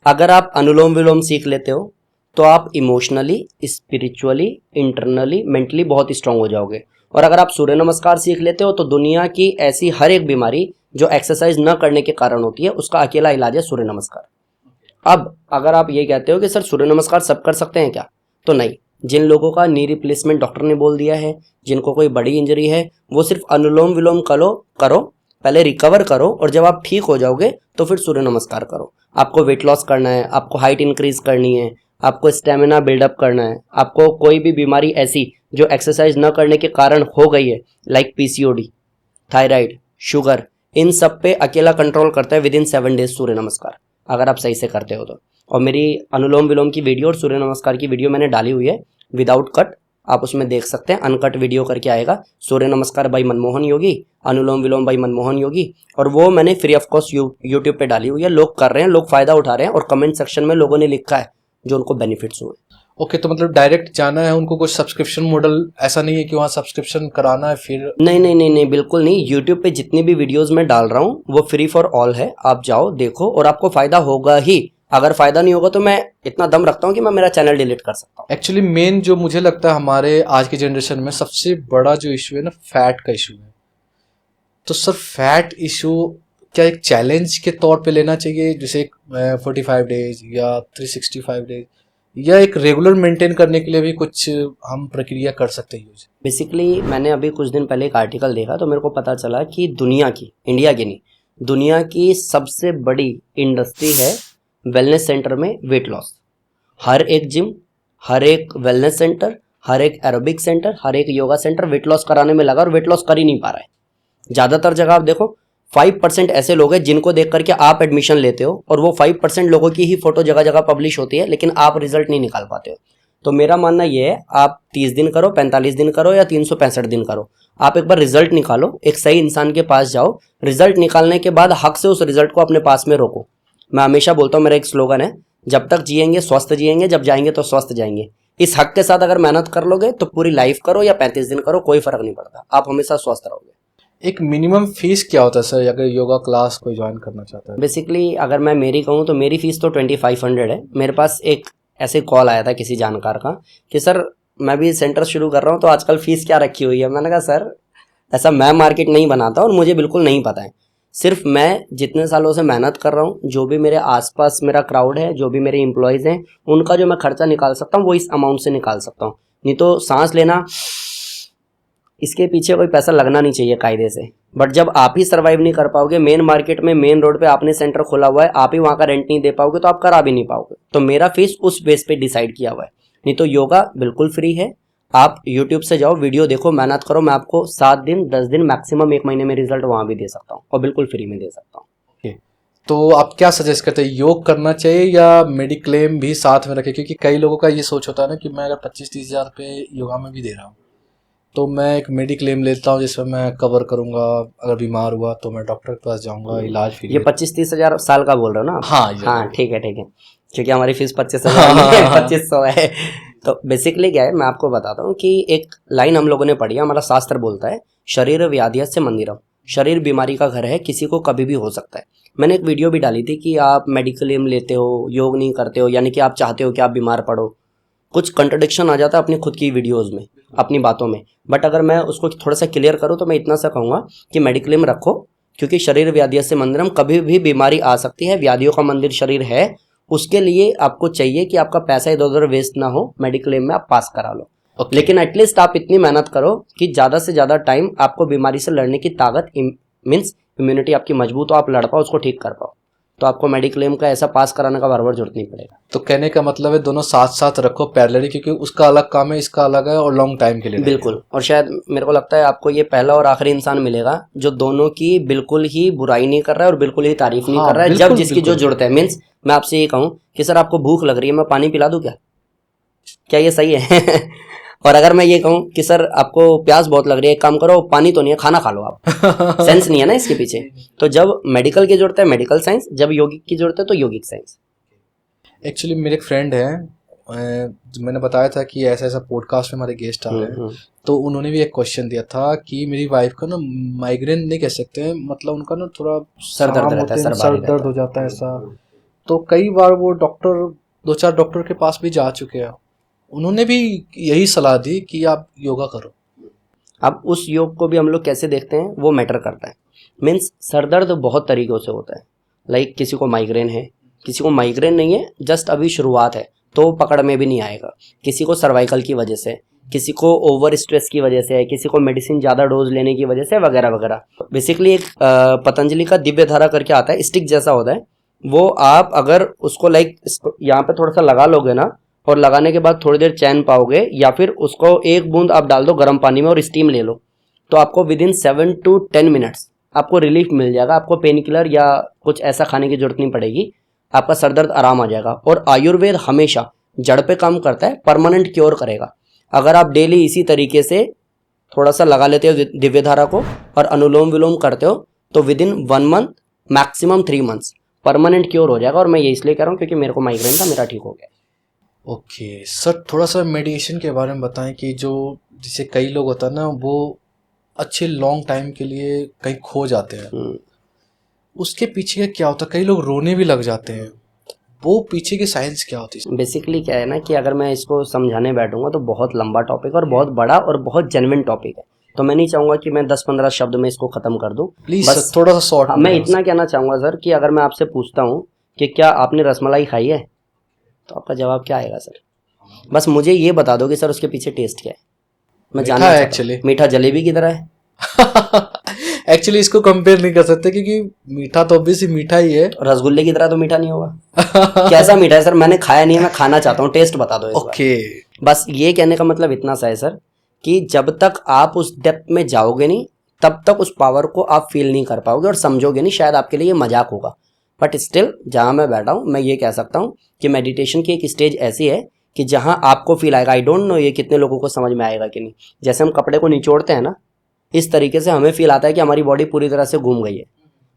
अगर आप अनुलोम विलोम सीख लेते हो तो आप इमोशनली, स्पिरिचुअली, इंटरनली, मेंटली बहुत स्ट्रांग हो जाओगे। और अगर आप सूर्य नमस्कार सीख लेते हो तो दुनिया की ऐसी हर एक बीमारी जो एक्सरसाइज न करने के कारण होती है उसका अकेला इलाज है सूर्य नमस्कार। अब अगर आप ये कहते हो कि सर सूर्य नमस्कार सब कर सकते हैं क्या, तो नहीं। जिन लोगों का नी रिप्लेसमेंट डॉक्टर ने बोल दिया है, जिनको कोई बड़ी इंजरी है, वो सिर्फ अनुलोम विलोम करो, पहले रिकवर करो, और जब आप ठीक हो जाओगे तो फिर सूर्य नमस्कार करो। आपको वेट लॉस करना है, आपको हाइट इंक्रीज करनी है, आपको स्टेमिना बिल्डअप करना है, आपको कोई भी बीमारी ऐसी जो एक्सरसाइज न करने के कारण हो गई है, लाइक पीसीओडी, थायराइड, शुगर, इन सब पे अकेला कंट्रोल करता है विदिन 7 डेज सूर्य नमस्कार, अगर आप सही से करते हो तो। और मेरी अनुलोम विलोम की वीडियो और सूर्य नमस्कार की वीडियो मैंने डाली हुई है विदाउट कट, आप उसमें देख सकते हैं। अनकट वीडियो करके आएगा, सूर्य नमस्कार बाई मनमोहन योगी, अनुलोम विलोम बाई मनमोहन योगी, और वो मैंने फ्री ऑफ कॉस्ट यूट्यूब पे डाली हुई है। लोग कर रहे हैं, लोग फायदा उठा रहे हैं, और कमेंट सेक्शन में लोगों ने लिखा है जो उनको बेनिफिट्स हुए। ओके, तो मतलब डायरेक्ट जाना है उनको, कुछ सब्सक्रिप्शन मॉडल ऐसा नहीं है कि वहाँ सब्सक्रिप्शन कराना है फिर? नहीं, बिल्कुल नहीं। यूट्यूब पे जितनी भी वीडियोस मैं डाल रहा हूँ वो फ्री फॉर ऑल है, आप जाओ देखो और आपको फायदा होगा ही। अगर फायदा नहीं होगा तो मैं इतना दम रखता हूँ कि मैं मेरा चैनल डिलीट कर सकता हूँ। एक्चुअली मेन जो मुझे लगता है हमारे आज के जनरेशन में सबसे बड़ा जो इशू है ना, फैट का इशू है। तो सर फैट इशू क्या एक चैलेंज के तौर पे लेना चाहिए, जैसे 45 डेज या 365 डेज, या एक रेगुलर मेंटेन करने के लिए भी कुछ हम प्रक्रिया कर सकते हैं? बेसिकली मैंने अभी कुछ दिन पहले एक आर्टिकल देखा तो मेरे को पता चला कि दुनिया की, इंडिया की नहीं, दुनिया की सबसे बड़ी इंडस्ट्री है वेलनेस सेंटर में वेट लॉस। हर एक जिम, हर एक वेलनेस सेंटर, हर एक एरोबिक सेंटर, हर एक योगा सेंटर वेट लॉस कराने में लगा और वेट लॉस कर ही नहीं पा रहा है। ज़्यादातर जगह आप देखो 5% ऐसे लोग हैं जिनको देख करके आप एडमिशन लेते हो, और वो 5% लोगों की ही फोटो जगह जगह पब्लिश होती है, लेकिन आप रिजल्ट नहीं निकाल पाते हो। तो मेरा मानना ये है, आप 30 दिन करो, 45 दिन करो या 365 दिन करो, आप एक बार रिजल्ट निकालो, एक सही इंसान के पास जाओ, रिजल्ट निकालने के बाद हक से उस रिजल्ट को अपने पास में रोको। मैं हमेशा बोलता हूँ, मेरा एक स्लोगन है, जब तक जिएंगे स्वस्थ जिएंगे, जब जाएंगे तो स्वस्थ जाएंगे। इस हक के साथ अगर मेहनत कर लोगे तो पूरी लाइफ करो या 35 दिन करो, कोई फर्क नहीं पड़ता, आप हमेशा स्वस्थ रहोगे। एक मिनिमम फीस क्या होता है सर, अगर योगा क्लास कोई ज्वाइन करना चाहता है? बेसिकली अगर मैं मेरी कहूँ तो मेरी फीस तो 2500 है। मेरे पास एक ऐसे कॉल आया था किसी जानकार का कि सर मैं भी सेंटर शुरू कर रहा हूँ तो आजकल फीस क्या रखी हुई है। मैंने कहा सर ऐसा मैं मार्केट नहीं बनाता और मुझे बिल्कुल नहीं पता है। सिर्फ मैं जितने सालों से मेहनत कर रहा हूँ, जो भी मेरे आसपास मेरा क्राउड है, जो भी मेरे एम्प्लॉयज़ हैं, उनका जो मैं खर्चा निकाल सकता हूँ वो इस अमाउंट से निकाल सकता हूँ। नहीं तो सांस लेना, इसके पीछे कोई पैसा लगना नहीं चाहिए कायदे से। बट जब आप ही सर्वाइव नहीं कर पाओगे, मेन मार्केट में मेन रोड पे आपने सेंटर खोला हुआ है, आप ही वहाँ का रेंट नहीं दे पाओगे तो आप करा भी नहीं पाओगे। तो मेरा फीस उस बेस पे डिसाइड किया हुआ है। नहीं तो योगा बिल्कुल फ्री है, आप यूट्यूब से जाओ, वीडियो देखो, मेहनत करो, मैं आपको 7 दिन 10 दिन मैक्सिमम 1 महीने में रिजल्ट वहाँ भी दे सकता हूँ और बिल्कुल फ्री में दे सकता हूँ। तो आप क्या सजेस्ट करते हैं, योग करना चाहिए या मेडिक्लेम भी साथ में रखें? क्योंकि कई लोगों का ये सोच होता है ना कि मैं अगर 25-30 हज़ार रुपये योगा में भी दे रहा हूँ तो मैं एक मेडिक्लेम लेता हूँ जिसमें मैं कवर करूँगा, अगर बीमार हुआ तो मैं डॉक्टर के पास जाऊँगा, इलाज फ्री। ये 25-30 हज़ार साल का बोल रहे हो ना? हाँ ठीक है, क्योंकि हमारी फीस 25,000 2500 है। तो बेसिकली क्या है, मैं आपको बताता हूँ कि एक लाइन हम लोगों ने पढ़ी है, हमारा शास्त्र बोलता है, शरीर व्याधियस्य मंदिरम, शरीर बीमारी का घर है, किसी को कभी भी हो सकता है। मैंने एक वीडियो भी डाली थी कि आप मेडिक्लेम लेते हो, योग नहीं करते हो, यानी कि आप चाहते हो कि आप बीमार पड़ो। कुछ कंट्रडिक्शन आ जाता है अपनी खुद की वीडियोस में, अपनी बातों में। बट अगर मैं उसको थोड़ा सा क्लियर करूँ तो मैं इतना सा कहूँगा कि मेडिक्लेम रखो, क्योंकि शरीर व्याधियस्य मंदिरम, कभी भी बीमारी आ सकती है, व्याधियों का मंदिर शरीर है। उसके लिए आपको चाहिए कि आपका पैसा इधर उधर वेस्ट ना हो, मेडिक्लेम में आप पास करा लो। लेकिन एटलीस्ट आप इतनी मेहनत करो कि ज़्यादा से ज़्यादा टाइम आपको बीमारी से लड़ने की ताकत, मीन्स इम्यूनिटी आपकी मजबूत हो, आप लड़ पाओ, उसको ठीक कर पाओ। तो आपको मेडिक्लेम का ऐसा पास कराने का बार-बार जरूरत नहीं पड़ेगा। तो कहने का मतलब है दोनों साथ साथ रखो पैरेलली, क्योंकि उसका अलग काम है, इसका अलग है, और लॉन्ग टाइम के लिए। बिल्कुल। और शायद मेरे को लगता है आपको ये पहला और आखिरी इंसान मिलेगा जो दोनों की बिल्कुल ही बुराई नहीं कर रहा है और बिल्कुल ही तारीफ नहीं कर रहा है, जब जिसकी जो जरूरत है। मीन्स मैं आपसे ये कहूँ कि सर आपको भूख लग रही है, मैं पानी पिला दूं क्या ये सही है? और अगर मैं ये कहूँ कि सर आपको प्यास बहुत लग रही है, एक काम करो, पानी तो नहीं है, खाना खा लो आप। सेंस नहीं है ना इसके पीछे। तो जब मेडिकल की जरूरत है मेडिकल साइंस, जब यौगिक की जरूरत है तो यौगिक साइंस। एक्चुअली मेरे एक फ्रेंड है, मैंने बताया था कि ऐसा ऐसा पॉडकास्ट में हमारे गेस्ट आ रहे हैं, तो उन्होंने भी एक क्वेश्चन दिया था कि मेरी वाइफ का ना माइग्रेन नहीं कह सकते हैं, मतलब उनका ना थोड़ा सर दर्द रहता है, सर दर्द हो जाता है ऐसा। तो कई बार वो डॉक्टर, 2-4 डॉक्टर के पास भी जा चुके हैं, उन्होंने भी यही सलाह दी कि आप योगा करो। अब उस योग को भी हम लोग कैसे देखते हैं वो मैटर करता है। मीन्स सर दर्द बहुत तरीक़ों से होता है। लाइक किसी को माइग्रेन है, किसी को माइग्रेन नहीं है, जस्ट अभी शुरुआत है तो पकड़ में भी नहीं आएगा। किसी को सर्वाइकल की वजह से, किसी को ओवर स्ट्रेस की वजह से, किसी को मेडिसिन ज़्यादा डोज लेने की वजह से, वगैरह वगैरह। बेसिकली एक पतंजलि का दिव्य धारा करके आता है, स्टिक जैसा होता है वो। आप अगर उसको लाइक यहाँ पे थोड़ा सा लगा लोगे ना, और लगाने के बाद थोड़ी देर चैन पाओगे, या फिर उसको एक बूंद आप डाल दो गर्म पानी में और स्टीम ले लो, तो आपको विद इन 7 to 10 मिनट्स आपको रिलीफ मिल जाएगा। आपको पेन किलर या कुछ ऐसा खाने की जरूरत नहीं पड़ेगी, आपका सर दर्द आराम आ जाएगा। और आयुर्वेद हमेशा जड़ पे काम करता है, परमानेंट क्योर करेगा। अगर आप डेली इसी तरीके से थोड़ा सा लगा लेते हो दिव्य धारा को और अनुलोम विलोम करते हो, तो with in 1 month maximum 3 months permanent cure हो जाएगा। और मैं ये इसलिए कह रहा हूँ क्योंकि मेरे को माइग्रेन था, मेरा ठीक हो गया। ओके सर, थोड़ा सा मेडिटेशन के बारे में बताएं कि जो जिसे कई लोग होता है ना, वो अच्छे लॉन्ग टाइम के लिए कहीं खो जाते हैं, उसके पीछे क्या होता है? कई लोग रोने भी लग जाते हैं, वो पीछे की साइंस क्या होती है? बेसिकली क्या है ना कि अगर मैं इसको समझाने बैठूंगा तो बहुत लंबा टॉपिक और बहुत बड़ा और बहुत जेन्युइन टॉपिक है, तो मैं नहीं चाहूंगा कि मैं 10-15 शब्द में इसको खत्म कर दूं। प्लीज बस थोड़ा सा शॉर्ट। मैं इतना कहना चाहूंगा सर कि अगर मैं आपसे पूछता हूं कि क्या आपने रसमलाई खाई है, तो आपका जवाब क्या आएगा सर? बस मुझे ये बता दो कि सर उसके पीछे टेस्ट क्या है। मैं जानना चाहता हूं। एक्चुअली मीठा जलेबी की तरह है। एक्चुअली इसको कंपेयर नहीं कर सकते क्योंकि मीठा तो ऑब्वियसली मीठा ही है। रसगुल्ले की तरह तो मीठा नहीं होगा। कैसा मीठा है सर? मैंने खाया नहीं है, मैं खाना चाहता हूँ, टेस्ट बता दो इस बार। ओके, बस ये कहने का मतलब इतना सा है सर कि जब तक आप उस डेप्थ में जाओगे नहीं, तब तक उस पावर को आप फील नहीं कर पाओगे और समझोगे नहीं। शायद आपके लिए ये मजाक होगा, बट स्टिल जहाँ मैं बैठा हूँ मैं ये कह सकता हूँ कि मेडिटेशन की एक स्टेज ऐसी है कि जहाँ आपको फील आएगा। आई डोंट नो ये कितने लोगों को समझ में आएगा कि नहीं। जैसे हम कपड़े को निचोड़ते हैं ना, इस तरीके से हमें फील आता है कि हमारी बॉडी पूरी तरह से घूम गई है।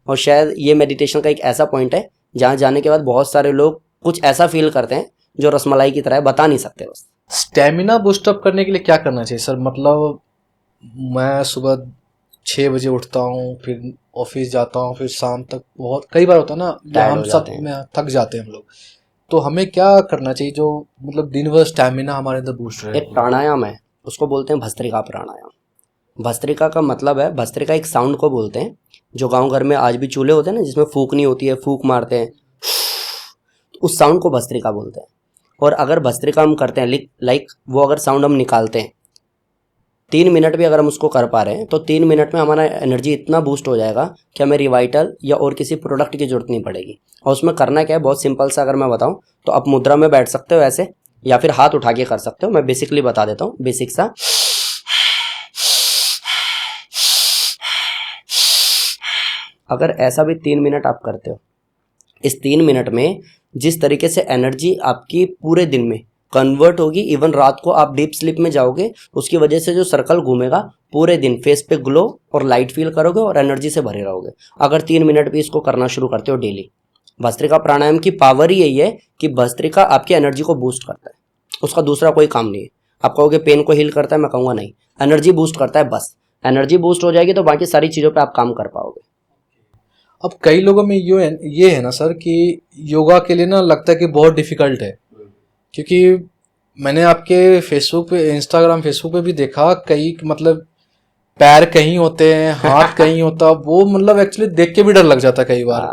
और शायद ये मेडिटेशन का एक ऐसा पॉइंट है जहाँ जाने के बाद बहुत सारे लोग कुछ ऐसा फील करते हैं जो रसमलाई की तरह है, बता नहीं सकते। बस स्टेमिना बूस्ट अप करने के लिए क्या करना चाहिए सर? मतलब मैं सुबह 6 बजे उठता हूँ, फिर ऑफिस जाता हूँ, फिर शाम तक बहुत कई बार होता है ना, हम सब में थक जाते हैं हम लोग, तो हमें क्या करना चाहिए जो मतलब दिन भर स्टेमिना हमारे अंदर बूस्ट रहे? एक प्राणायाम है, उसको बोलते हैं भस्त्रिका प्राणायाम। भस्त्रिका का मतलब है, भस्त्रिका एक साउंड को बोलते हैं जो गांव घर में आज भी चूल्हे होते हैं ना जिसमें फूकनी होती है, फूक मारते हैं, उस साउंड को भस्त्रिका बोलते हैं। और अगर भस्त्रिका हम करते हैं लाइक वो अगर साउंड हम निकालते हैं 3 मिनट भी अगर हम उसको कर पा रहे हैं, तो 3 मिनट में हमारा एनर्जी इतना बूस्ट हो जाएगा कि हमें रिवाइटल या और किसी प्रोडक्ट की जरूरत नहीं पड़ेगी। और उसमें करना क्या है, बहुत सिंपल सा अगर मैं बताऊं तो आप मुद्रा में बैठ सकते हो ऐसे, या फिर हाथ उठा के कर सकते हो। मैं बेसिकली बता देता हूँ, बेसिक सा। अगर ऐसा भी 3 मिनट आप करते हो, इस 3 मिनट में जिस तरीके से एनर्जी आपकी पूरे दिन में कन्वर्ट होगी, इवन रात को आप डीप स्लीप में जाओगे, उसकी वजह से जो सर्कल घूमेगा पूरे दिन फेस पे ग्लो और लाइट फील करोगे और एनर्जी से भरे रहोगे। अगर 3 मिनट भी इसको करना शुरू करते हो डेली। भस्त्रिका प्राणायाम की पावर ही यही है कि भस्त्रिका आपकी एनर्जी को बूस्ट करता है, उसका दूसरा कोई काम नहीं है। आप कहोगे पेन को हील करता है, मैं कहूँगा नहीं, एनर्जी बूस्ट करता है। बस एनर्जी बूस्ट हो जाएगी तो बाकी सारी चीज़ों पर आप काम कर पाओगे। अब कई लोगों में ये है ना सर कि योगा के लिए ना लगता है कि बहुत डिफिकल्ट है, क्योंकि मैंने आपके फेसबुक पे, इंस्टाग्राम फेसबुक पे भी देखा, कई मतलब पैर कहीं होते हैं, हाथ कहीं होता, वो मतलब एक्चुअली देख के भी डर लग जाता कई बार।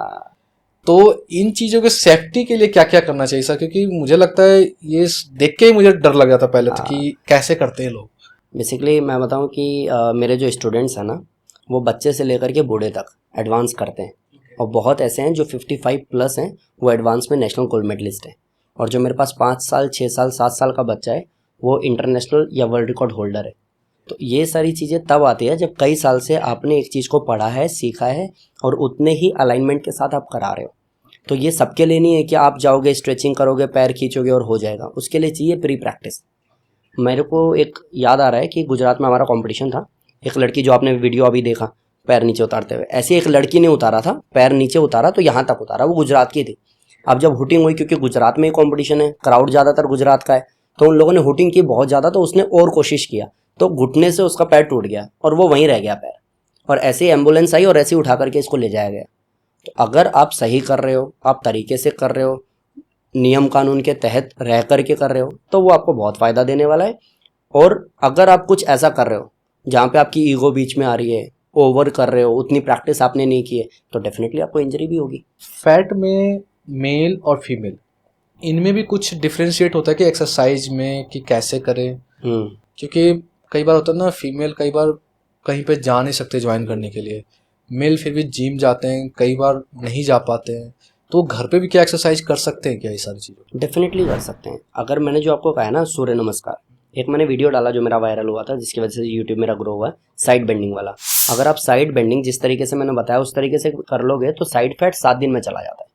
तो इन चीज़ों के सेफ्टी के लिए क्या क्या करना चाहिए सर? क्योंकि मुझे लगता है ये देख के ही मुझे डर लग जाता पहले तो कि कैसे करते हैं लोग। बेसिकली मैं बताऊं कि मेरे जो स्टूडेंट्स हैं ना, वो बच्चे से लेकर के बूढ़े तक एडवांस करते हैं, और बहुत ऐसे हैं जो 55 प्लस हैं, वो एडवांस में नेशनल गोल्ड मेडलिस्ट हैं। और जो मेरे पास 5 साल 6 साल 7 साल का बच्चा है, वो इंटरनेशनल या वर्ल्ड रिकॉर्ड होल्डर है। तो ये सारी चीज़ें तब आती है जब कई साल से आपने एक चीज़ को पढ़ा है, सीखा है, और उतने ही अलाइनमेंट के साथ आप करा रहे हो। तो ये सबके लिए नहीं है कि आप जाओगे, स्ट्रेचिंग करोगे, पैर खींचोगे और हो जाएगा। उसके लिए चाहिए प्री प्रैक्टिस। मेरे को एक याद आ रहा है कि गुजरात में हमारा कंपटीशन था, एक लड़की जो आपने वीडियो अभी देखा पैर नीचे उतारते हुए, ऐसे एक लड़की ने उतारा था, पैर नीचे उतारा तो यहाँ तक उतारा, वो गुजरात की थी। अब जब हुटिंग हुई, क्योंकि गुजरात में ही कॉम्पिटिशन है, क्राउड ज़्यादातर गुजरात का है, तो उन लोगों ने हुटिंग की बहुत ज़्यादा, तो उसने और कोशिश किया, तो घुटने से उसका पैर टूट गया और वो वहीं रह गया पैर, और ऐसे ही एम्बुलेंस आई और ऐसे ही उठा करके इसको ले जाया गया। तो अगर आप सही कर रहे हो, आप तरीके से कर रहे हो, नियम कानून के तहत रह करके कर रहे हो, तो वो आपको बहुत फ़ायदा देने वाला है। और अगर आप कुछ ऐसा कर रहे हो जहाँ पे आपकी ईगो बीच में आ रही है, ओवर कर रहे हो, उतनी प्रैक्टिस आपने नहीं की है, तो डेफिनेटली आपको इंजरी भी होगी। फैट में मेल और फीमेल, इनमें भी कुछ डिफ्रेंशिएट होता है कि एक्सरसाइज में कि कैसे करें? क्योंकि कई बार होता है ना, फीमेल कई बार कहीं पे जा नहीं सकते ज्वाइन करने के लिए, मेल फिर भी जिम जाते हैं, कई बार नहीं जा पाते हैं, तो घर पे भी क्या एक्सरसाइज कर सकते हैं क्या ये सारी चीज़ें? डेफिनेटली कर सकते हैं। अगर मैंने जो आपको कहा है ना सूर्य नमस्कार, एक मैंने वीडियो डाला जो मेरा वायरल हुआ था, जिसकी वजह से यूट्यूब मेरा ग्रो हुआ है, साइड बेंडिंग वाला। अगर आप साइड बेंडिंग जिस तरीके से मैंने बताया उस तरीके से कर लोगे तो साइड फैट 7 दिन में चला जाता है।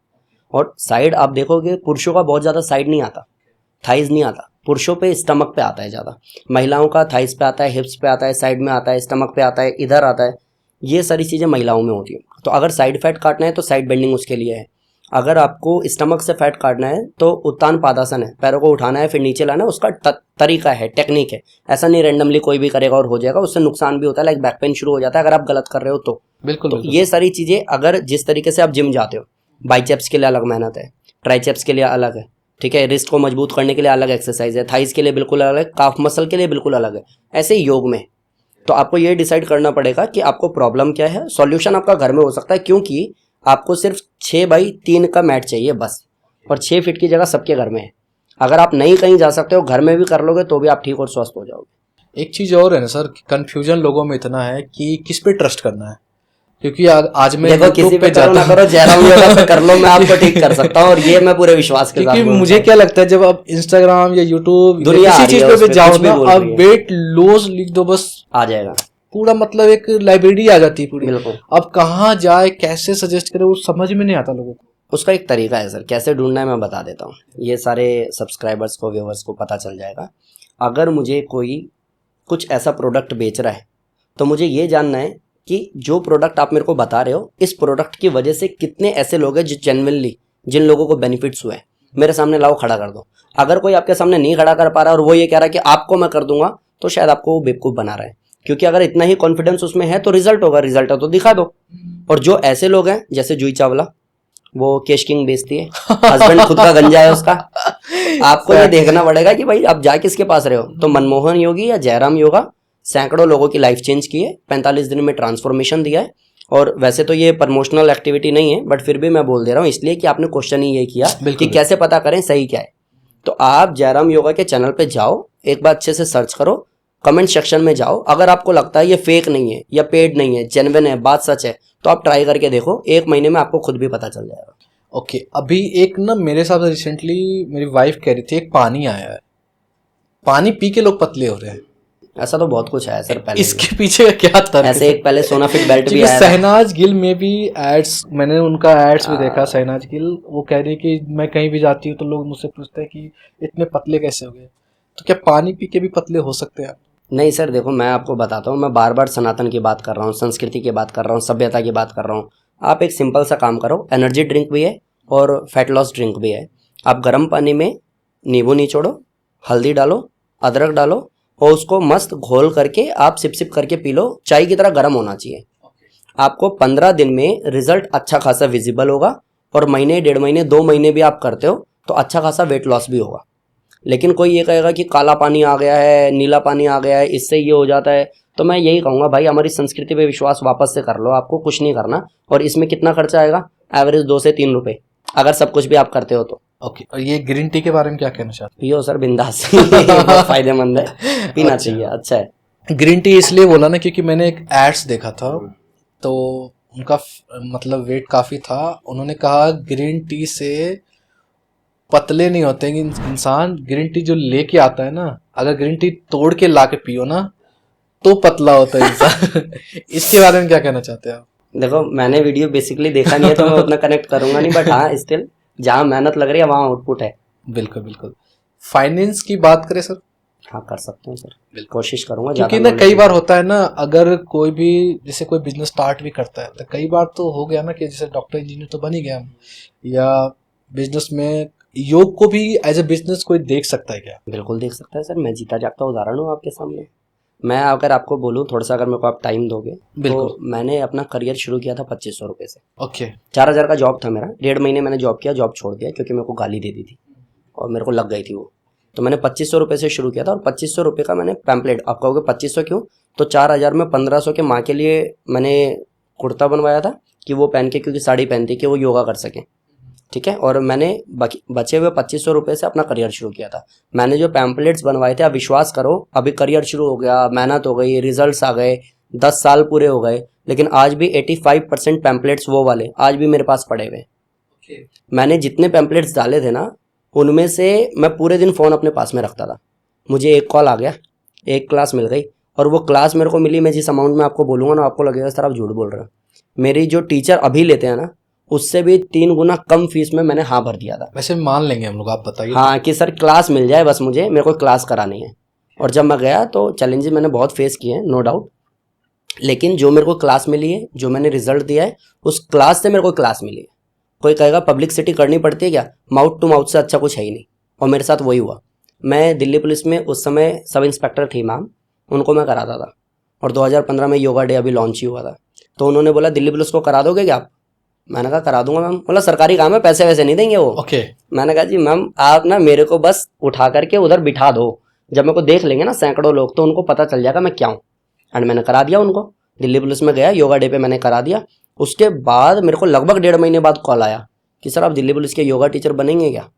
और साइड आप देखोगे पुरुषों का बहुत ज़्यादा साइड नहीं आता, थाइज नहीं आता, पुरुषों पे स्टमक पे आता है ज़्यादा, महिलाओं का थाइज पे आता है, हिप्स पे आता है, साइड में आता है, स्टमक पे आता है, इधर आता है, ये सारी चीज़ें महिलाओं में होती हैं। तो अगर साइड फैट काटना है तो साइड बेंडिंग उसके लिए है। अगर आपको स्टमक से फैट काटना है तो उत्तान पादासन है, पैरों को उठाना है फिर नीचे लाना है, उसका तरीका है, टेक्निक है। ऐसा नहीं रैंडमली कोई भी करेगा और हो जाएगा, उससे नुकसान भी होता है, लाइक बैक पेन शुरू हो जाता है अगर आप गलत कर रहे हो तो। बिल्कुल, ये सारी चीज़ें, अगर जिस तरीके से आप जिम जाते हो, बाइसेप्स के लिए अलग मेहनत है, ट्राइसेप्स के लिए अलग है, ठीक है, रिस्ट को मजबूत करने के लिए अलग एक्सरसाइज है, थाइस के लिए बिल्कुल अलग है, काफ मसल के लिए बिल्कुल अलग है, ऐसे ही योग में। तो आपको ये डिसाइड करना पड़ेगा कि आपको प्रॉब्लम क्या है। सॉल्यूशन आपका घर में हो सकता है, क्योंकि आपको सिर्फ 6x3 का मैट चाहिए बस, और 6 फीट की जगह सबके घर में है। अगर आप नहीं कहीं जा सकते हो, घर में भी कर लोगे तो भी आप ठीक और स्वस्थ हो जाओगे। एक चीज़ और है ना सर, कंफ्यूजन लोगों में इतना है कि किस पे ट्रस्ट करना है, क्योंकि आज मैं देखो किसी पे करो ना करो, जयराम योगा पे कर लो, मैं आपको ठीक कर सकता हूँ, और ये मैं पूरे विश्वास के साथ क्योंकि मुझे क्या लगता है, जब आप इंस्टाग्राम या यूट्यूब किसी चीज पे जाओ ना, अब वेट लॉस लिख दो बस आ जाएगा, पूरा मतलब एक लाइब्रेरी आ जाती है पूरी। बिल्कुल। अब कहाँ जाए, कैसे सजेस्ट करे, वो समझ में नहीं आता लोगों को। उसका एक तरीका है सर, कैसे ढूंढना है मैं बता देता हूँ, ये सारे सब्सक्राइबर्स को, व्यूवर्स को पता चल जाएगा। अगर मुझे कोई कुछ ऐसा प्रोडक्ट बेच रहा है तो मुझे ये जानना है कि जो प्रोडक्ट आप मेरे को बता रहे हो, इस प्रोडक्ट की वजह से कितने ऐसे लोग हैं जो जेन्युइनली, जिन लोगों को बेनिफिट्स हुए हैं, मेरे सामने लाओ, खड़ा कर दो। अगर कोई आपके सामने नहीं खड़ा कर पा रहा और वो ये कह रहा है कि आपको मैं कर दूंगा, तो शायद आपको वो बेवकूफ़ बना रहा है। क्योंकि अगर इतना ही कॉन्फिडेंस उसमें है तो रिजल्ट होगा, रिजल्ट हो तो दिखा दो। और जो ऐसे लोग हैं जैसे जूही चावला, वो कैश किंग बेचती है, हस्बैंड खुद का गंजा है उसका, आपको ये देखना पड़ेगा कि भाई आप जा किसके पास रहे हो। तो मनमोहन योगी या जयराम योगा सैकड़ों लोगों की लाइफ चेंज की है, 45 दिन में ट्रांसफॉर्मेशन दिया है। और वैसे तो ये प्रमोशनल एक्टिविटी नहीं है, बट फिर भी मैं बोल दे रहा हूँ इसलिए कि आपने क्वेश्चन ही ये किया कि कैसे पता करें सही क्या है। तो आप जयराम योगा के चैनल पे जाओ, एक बार अच्छे से सर्च करो, कमेंट सेक्शन में जाओ, अगर आपको लगता है ये फेक नहीं है या पेड नहीं है, जेन्युइन है, बात सच है, तो आप ट्राई करके देखो, 1 महीने में आपको खुद भी पता चल जाएगा। ओके, अभी एक ना मेरे साथ रिसेंटली मेरी वाइफ कह रही थी, एक पानी आया है, पानी पी के लोग पतले हो रहे हैं। ऐसा तो बहुत कुछ है सर पहले, इसके पीछे का क्या तर्क? ऐसे एक पहले सोना फिट बेल्ट भी आया, शहनाज गिल में भी एड्स, मैंने उनका एड्स भी देखा। शहनाज गिल वो कह रही है कि मैं कहीं भी जाती हूँ तो लोग मुझसे पूछते हैं कि इतने पतले कैसे हो गए। तो क्या पानी पी के भी पतले हो सकते हैं? नहीं सर, देखो मैं आपको बताता हूँ, मैं बार बार सनातन की बात कर रहा हूँ, संस्कृति की बात कर रहा हूँ, सभ्यता की बात कर रहा हूँ। आप एक सिंपल सा काम करो, एनर्जी ड्रिंक भी है और फैट लॉस ड्रिंक भी है। आप गर्म पानी में नींबू निचोड़ो, हल्दी डालो, अदरक डालो, और उसको मस्त घोल करके आप सिप सिप करके पी लो, चाय की तरह गर्म होना चाहिए। आपको 15 दिन में रिजल्ट अच्छा खासा विजिबल होगा, और महीने, 1.5 महीने, 2 महीने भी आप करते हो तो अच्छा खासा वेट लॉस भी होगा। लेकिन कोई ये कहेगा कि काला पानी आ गया है, नीला पानी आ गया है, इससे ये हो जाता है, तो मैं यही कहूँगा भाई हमारी संस्कृति पे विश्वास वापस से कर लो, आपको कुछ नहीं करना। और इसमें कितना खर्चा आएगा? एवरेज 2 से 3 रुपये, अगर सब कुछ भी आप करते हो तो। ओके, और ये ग्रीन टी के बारे में क्या कहना चाहते हैं? पियो सर बिंदास, बहुत फायदेमंद है, पीना चाहिए, अच्छा है। ग्रीन टी इसलिए बोला ना क्योंकि मैंने एक एड्स देखा था, तो उनका मतलब वेट काफ़ी था। उन्होंने कहा ग्रीन टी से पतले नहीं होते इंसान, ग्रीन टी जो लेके आता है ना, अगर ग्रीन टी तोड़ के ला के पियो ना तो पतला होता है इंसान। इसके बारे में क्या कहना चाहते हैं आप? देखो मैंने वीडियो बेसिकली देखा नहीं है तो मैं उतना कनेक्ट करूंगा नहीं, बट हाँ स्टिल जहाँ मेहनत लग रही है वहाँ आउटपुट है। बिल्कुल बिल्कुल। फाइनेंस की बात करें सर? हाँ कर सकते हैं सर, बिल्कुल। कोशिश करूंगा। क्योंकि ज़्यादा ना कई knowledge बार होता है ना, अगर कोई भी जैसे कोई बिजनेस स्टार्ट भी करता है तो कई बार तो हो गया ना कि जैसे डॉक्टर इंजीनियर तो बन ही गया हम, या बिजनेस में योग को भी एज ए बिजनेस कोई देख सकता है क्या? बिल्कुल देख सकता है सर, मैं जीता जागता उदाहरण हूँ आपके सामने। मैं अगर आपको बोलूँ थोड़ा सा, अगर मेरे को आप टाइम दोगे, बिल्कुल। तो मैंने अपना करियर शुरू किया था 2500 रुपये से। ओके। 4000 का जॉब था मेरा, 1.5 महीने मैंने जॉब किया, जॉब छोड़ दिया क्योंकि मेरे को गाली दे दी थी और मेरे को लग गई थी वो। तो मैंने 2500 रुपये से शुरू किया था, और 2500 रुपये का मैंने पैम्पलेट, आप कहोगे 2500 क्यों, तो 4000 में 1500 के माँ के लिए मैंने कुर्ता बनवाया था कि वो पहन के, क्योंकि साड़ी पहनती कि वो योगा कर सकें, ठीक है। और मैंने बचे हुए 2500 रुपये से अपना करियर शुरू किया था। मैंने जो पैम्पलेट्स बनवाए थे, आप विश्वास करो, अभी करियर शुरू हो गया, मेहनत हो गई, रिजल्ट्स आ गए, 10 साल पूरे हो गए, लेकिन आज भी 85% पैम्पलेट्स वो वाले आज भी मेरे पास पड़े हुए। मैंने जितने पैम्पलेट्स डाले थे ना, उनमें से मैं पूरे दिन फ़ोन अपने पास में रखता था। मुझे एक कॉल आ गया, एक क्लास मिल गई, और वो क्लास मेरे को मिली, मैं जिस अमाउंट में आपको बोलूँगा ना, आपको लगेगा सर आप झूठ बोल रहे हो। मेरी जो टीचर अभी लेते हैं ना, उससे भी 3 गुना कम फीस में मैंने हाँ भर दिया था। वैसे मान लेंगे हम लोग, आप बताइए। हाँ कि सर क्लास मिल जाए बस, मुझे, मेरे को क्लास करानी है। और जब मैं गया तो चैलेंजेस मैंने बहुत फेस किए हैं, नो डाउट, लेकिन जो मेरे को क्लास मिली है, जो मैंने रिजल्ट दिया है, उस क्लास से मेरे को क्लास मिली है। कोई कहेगा पब्लिसिटी करनी पड़ती है क्या, माउथ टू माउथ से अच्छा कुछ है ही नहीं, और मेरे साथ वही हुआ। मैं दिल्ली पुलिस में उस समय सब इंस्पेक्टर थी मैम, उनको मैं कराता था, और 2015 में योगा डे अभी लॉन्च ही हुआ था, तो उन्होंने बोला दिल्ली पुलिस को करा दोगे क्या आप? मैंने कहा करा दूंगा मैम। बोला सरकारी काम है, पैसे वैसे नहीं देंगे वो। ओके। मैंने कहा जी मैम, आप ना मेरे को बस उठा करके उधर बिठा दो, जब मेरे को देख लेंगे ना सैकड़ों लोग, तो उनको पता चल जाएगा मैं क्या हूँ। एंड मैंने करा दिया उनको, दिल्ली पुलिस में गया, योगा डे पे मैंने करा दिया। उसके बाद मेरे को लगभग 1.5 महीने बाद कॉल आया कि सर आप दिल्ली पुलिस के योगा टीचर बनेंगे क्या?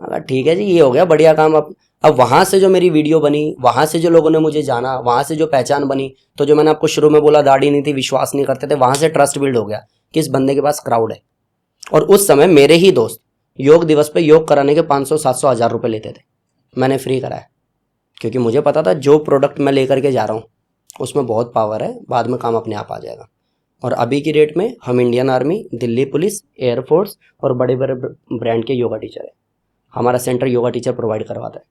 अगर ठीक है जी, ये हो गया बढ़िया काम। अब वहाँ से जो मेरी वीडियो बनी, वहाँ से जो लोगों ने मुझे जाना, वहाँ से जो पहचान बनी, तो जो मैंने आपको शुरू में बोला दाढ़ी नहीं थी, विश्वास नहीं करते थे, वहाँ से ट्रस्ट बिल्ड हो गया कि इस बंदे के पास क्राउड है। और उस समय मेरे ही दोस्त योग दिवस पे योग कराने के 500, 700, 1000 रुपये लेते थे, मैंने फ्री कराया, क्योंकि मुझे पता था जो प्रोडक्ट मैं लेकर के जा रहा हूँ उसमें बहुत पावर है, बाद में काम अपने आप आ जाएगा। और अभी की डेट में हम Indian army, Delhi police, air force और बड़े बड़े ब्रांड के योगा टीचर है। हमारा सेंटर योगा टीचर प्रोवाइड करवाता है,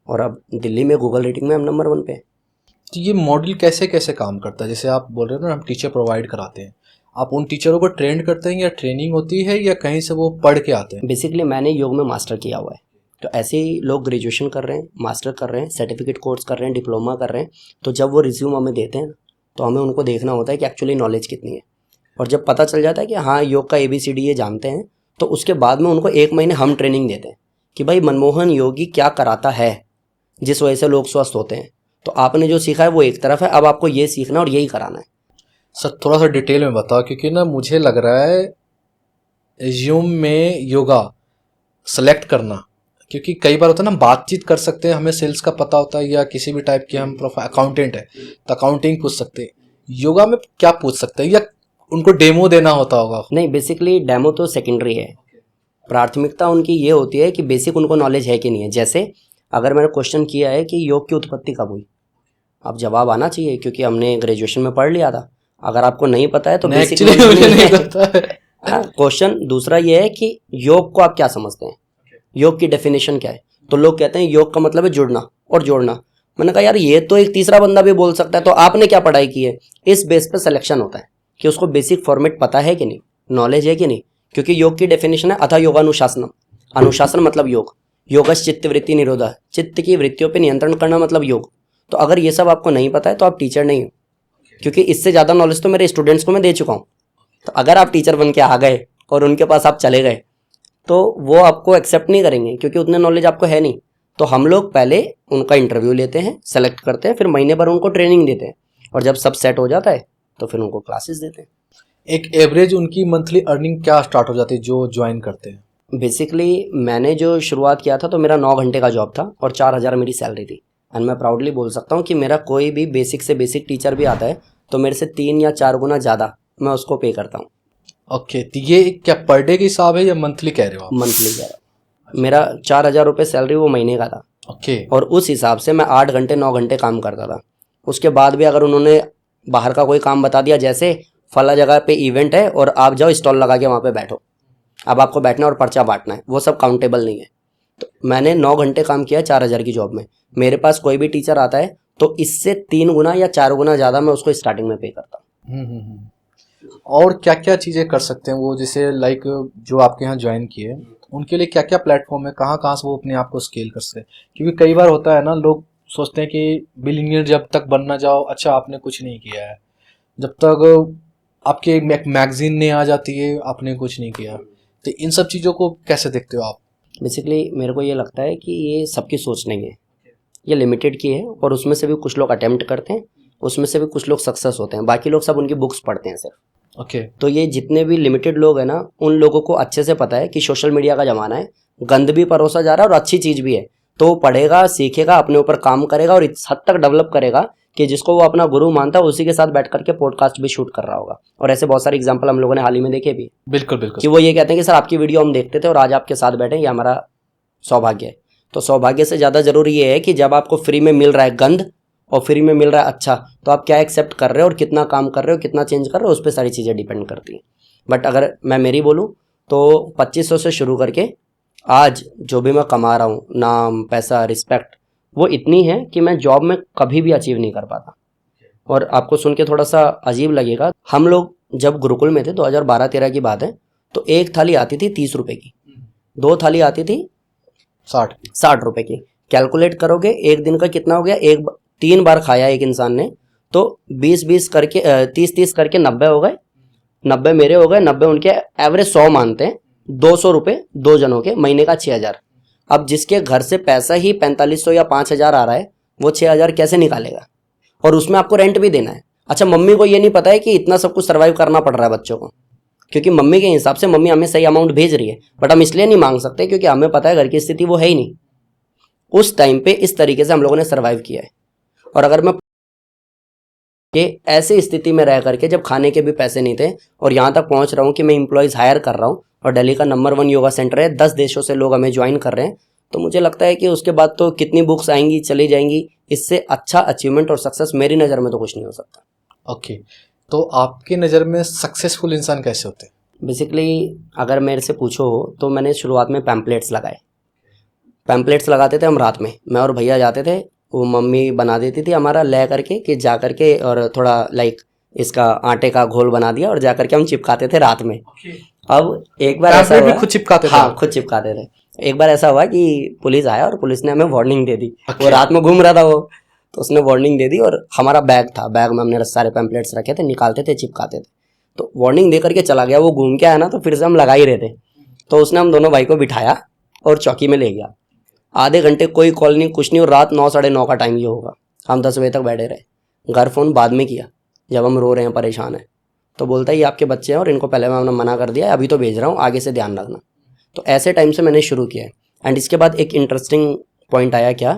और अब दिल्ली में गूगल रेटिंग में हम नंबर 1 पे। तो ये मॉडल कैसे कैसे काम करता है? जैसे आप बोल रहे हो ना हम टीचर प्रोवाइड कराते हैं, आप उन टीचरों को ट्रेंड करते हैं या ट्रेनिंग होती है या कहीं से वो पढ़ के आते हैं? बेसिकली मैंने योग में मास्टर किया हुआ है, तो ऐसे ही लोग ग्रेजुएशन कर रहे हैं, मास्टर कर रहे हैं, सर्टिफिकेट कोर्स कर रहे हैं, डिप्लोमा कर रहे हैं, तो जब वो रिज्यूम हमें देते हैं तो हमें उनको देखना होता है कि एक्चुअली नॉलेज कितनी है। और जब पता चल जाता है कि हाँ योग का ABCD ये जानते हैं, तो उसके बाद में उनको 1 महीने हम ट्रेनिंग देते हैं कि भाई मनमोहन योगी क्या कराता है जिस वजह से लोग स्वस्थ होते हैं। तो आपने जो सीखा है वो एक तरफ है, अब आपको ये सीखना और यही कराना है। सर थोड़ा सा डिटेल में बताओ, क्योंकि ना मुझे लग रहा है रिज्यूम में योगा सेलेक्ट करना, क्योंकि कई बार होता है ना बातचीत कर सकते हैं, हमें सेल्स का पता होता है या किसी भी टाइप की, हम अकाउंटेंट है तो अकाउंटिंग पूछ सकते हैं, योगा में क्या पूछ सकते हैं, या उनको डेमो देना होता होगा? नहीं, बेसिकली डेमो तो सेकेंडरी है, प्राथमिकता उनकी ये होती है कि बेसिक उनको नॉलेज है कि नहीं है। जैसे अगर मैंने क्वेश्चन किया है कि योग की उत्पत्ति कब हुई, अब जवाब आना चाहिए क्योंकि हमने ग्रेजुएशन में पढ़ लिया था। अगर आपको नहीं पता है तो बेसिक मुझे नहीं पता है। क्वेश्चन दूसरा ये है कि योग को आप क्या समझते हैं, योग की डेफिनेशन क्या है। तो लोग कहते हैं योग का मतलब है जुड़ना और जोड़ना। मैंने कहा यार ये तो एक तीसरा बंदा भी बोल सकता है, तो आपने क्या पढ़ाई की है। इस बेस पे सिलेक्शन होता है कि उसको बेसिक फॉर्मेट पता है कि नहीं, नॉलेज है कि नहीं। क्योंकि योग की डेफिनेशन है अथा योगानुशासनम, अनुशासन मतलब योग, योगश चित्त वृत्ति निरोधा, चित्त की वृत्तियों पे नियंत्रण करना मतलब योग। तो अगर ये सब आपको नहीं पता है तो आप टीचर नहीं हो, क्योंकि इससे ज़्यादा नॉलेज तो मेरे स्टूडेंट्स को मैं दे चुका हूँ। तो अगर आप टीचर बन के आ गए और उनके पास आप चले गए तो वो आपको एक्सेप्ट नहीं करेंगे, क्योंकि उतने नॉलेज आपको है नहीं। तो हम लोग पहले उनका इंटरव्यू लेते हैं, सेलेक्ट करते हैं, फिर महीने भर उनको ट्रेनिंग देते हैं, और जब सब सेट हो जाता है तो फिर उनको क्लासेस देते हैं। एक एवरेज उनकी मंथली अर्निंग क्या स्टार्ट हो जाती है जो ज्वाइन करते हैं? बेसिकली मैंने जो शुरुआत किया था तो मेरा 9 घंटे का जॉब था और 4000 मेरी सैलरी थी। एंड मैं प्राउडली बोल सकता हूँ कि मेरा कोई भी बेसिक से बेसिक टीचर भी आता है तो मेरे से 3 या 4 गुना ज़्यादा मैं उसको पे करता हूँ। ओके, तो ये क्या पर डे के हिसाब है या मंथली कह रहे हो आप? मंथली कह रहा हूँ। मेरा 4000 रुपये सैलरी वो महीने का था। ओके। और उस हिसाब से मैं 8 घंटे 9 घंटे काम करता था। उसके बाद भी अगर उन्होंने बाहर का कोई काम बता दिया, जैसे फला जगह पे इवेंट है और आप जाओ स्टॉल लगा के वहाँ पे बैठो, अब आपको बैठना और पर्चा बांटना है, वो सब काउंटेबल नहीं है। तो मैंने 9 घंटे काम किया 4,000 की जॉब में। मेरे पास कोई भी टीचर आता है तो इससे 3 गुना या 4 गुना ज़्यादा मैं उसको स्टार्टिंग में पे करता हूँ। और क्या क्या चीज़ें कर सकते हैं वो, जैसे लाइक जो आपके यहाँ ज्वाइन किए उनके लिए क्या क्या प्लेटफॉर्म है, कहाँ कहाँ से वो अपने आप को स्केल कर सकते हैं? क्योंकि कई बार होता है ना, लोग सोचते हैं कि बिलियनियर जब तक बनना जाओ, अच्छा आपने कुछ नहीं किया है, जब तक आपके एक मैगजीन नहीं आ जाती है आपने कुछ नहीं किया। तो इन सब चीज़ों को कैसे देखते हो आप? बेसिकली मेरे को ये लगता है कि ये सबकी सोच नहीं है, ये लिमिटेड की है, और उसमें से भी कुछ लोग अटेम्प्ट करते हैं, उसमें से भी कुछ लोग सक्सेस होते हैं, बाकी लोग सब उनकी बुक्स पढ़ते हैं सिर्फ। ओके। तो ये जितने भी लिमिटेड लोग हैं ना, उन लोगों को अच्छे से पता है कि सोशल मीडिया का ज़माना है, गंद भी परोसा जा रहा है और अच्छी चीज़ भी है। तो वो पढ़ेगा, सीखेगा, अपने ऊपर काम करेगा और इस हद तक डेवलप करेगा कि जिसको वो अपना गुरु मानता है उसी के साथ बैठ करके पॉडकास्ट भी शूट कर रहा होगा। और ऐसे बहुत सारे एग्जाम्पल हम लोगों ने हाल ही में देखे भी। बिल्कुल बिल्कुल। कि वो ये कहते हैं कि सर आपकी वीडियो हम देखते थे और आज आपके साथ बैठे, ये हमारा सौभाग्य है। तो सौभाग्य से ज़्यादा ज़रूरी ये है कि जब आपको फ्री में मिल रहा है गंद और फ्री में मिल रहा है अच्छा, तो आप क्या एक्सेप्ट कर रहे हो और कितना काम कर रहे हो, कितना चेंज कर रहे हो, उस पर सारी चीज़ें डिपेंड करती हैं। बट अगर मैं मेरी बोलूँ तो 2500 से शुरू करके आज जो भी मैं कमा रहा हूँ, नाम, पैसा, रिस्पेक्ट, वो इतनी है कि मैं जॉब में कभी भी अचीव नहीं कर पाता। और आपको सुन के थोड़ा सा अजीब लगेगा, हम लोग जब गुरुकुल में थे 2012-13 की बात है, तो एक थाली आती थी 30 रुपए की, 2 थाली आती थी 60 रुपए की। कैलकुलेट करोगे एक दिन का कितना हो गया, 3 बार खाया एक इंसान ने, तो 20-20 करके 30-30 करके 90 हो गए, 90 मेरे हो गए, 90 उनके, एवरेज 100 मानते हैं, 200 रुपये 2 जनों के, महीने का 6,000। अब जिसके घर से पैसा ही 4500 या 5,000 आ रहा है, वो 6,000 कैसे निकालेगा? और उसमें आपको रेंट भी देना है। अच्छा, मम्मी को ये नहीं पता है कि इतना सब कुछ सर्वाइव करना पड़ रहा है बच्चों को, क्योंकि मम्मी के हिसाब से मम्मी हमें सही अमाउंट भेज रही है, बट हम इसलिए नहीं मांग सकते क्योंकि हमें पता है घर की स्थिति वो है ही नहीं। उस टाइम पे इस तरीके से हम लोगों ने सर्वाइव किया है। और अगर मैं कि ऐसी स्थिति में रह करके जब खाने के भी पैसे नहीं थे और यहाँ तक पहुँच रहा हूँ कि मैं एम्प्लॉयज़ हायर कर रहा हूँ और दिल्ली का नंबर 1 योगा सेंटर है, 10 देशों से लोग हमें ज्वाइन कर रहे हैं, तो मुझे लगता है कि उसके बाद तो कितनी बुक्स आएंगी चली जाएंगी, इससे अच्छा अचीवमेंट और सक्सेस मेरी नज़र में तो कुछ नहीं हो सकता। ओके, तो आपकी नज़र में सक्सेसफुल इंसान कैसे होते हैं? बेसिकली अगर मेरे से पूछो तो मैंने शुरुआत में पैम्पलेट्स लगाए। पैम्पलेट्स लगाते थे हम रात में, मैं और भैया जाते थे, वो मम्मी बना देती थी हमारा ले करके कि जा करके और थोड़ा लाइक इसका आटे का घोल बना दिया और जा करके हम चिपकाते थे रात में। अब एक बार ऐसा हुआ, खुद चिपकाते थे? हाँ, खुद चिपकाते थे। एक बार ऐसा हुआ कि पुलिस आया और पुलिस ने हमें वार्निंग दे दी। वो रात में घूम रहा था वो, तो उसने वार्निंग दे दी और हमारा बैग था, बैग में हमने सारे पैम्पलेट्स रखे थे, निकालते थे, चिपकाते थे। तो वार्निंग दे करके चला गया, वो घूम के आया ना, तो फिर से हम लगा ही रहे थे। तो उसने हम दोनों भाई को बिठाया और चौकी में ले गया। आधे घंटे कोई कॉल नहीं, कुछ नहीं, और रात 9 साढ़े 9 का टाइम ये होगा, हम 10 बजे तक बैठे रहे। घर फ़ोन बाद में किया जब हम रो रहे हैं, परेशान हैं, तो बोलता है ये आपके बच्चे हैं और इनको पहले मैंने मना कर दिया है, अभी तो भेज रहा हूँ, आगे से ध्यान रखना। तो ऐसे टाइम से मैंने शुरू किया है। एंड इसके बाद एक इंटरेस्टिंग पॉइंट आया क्या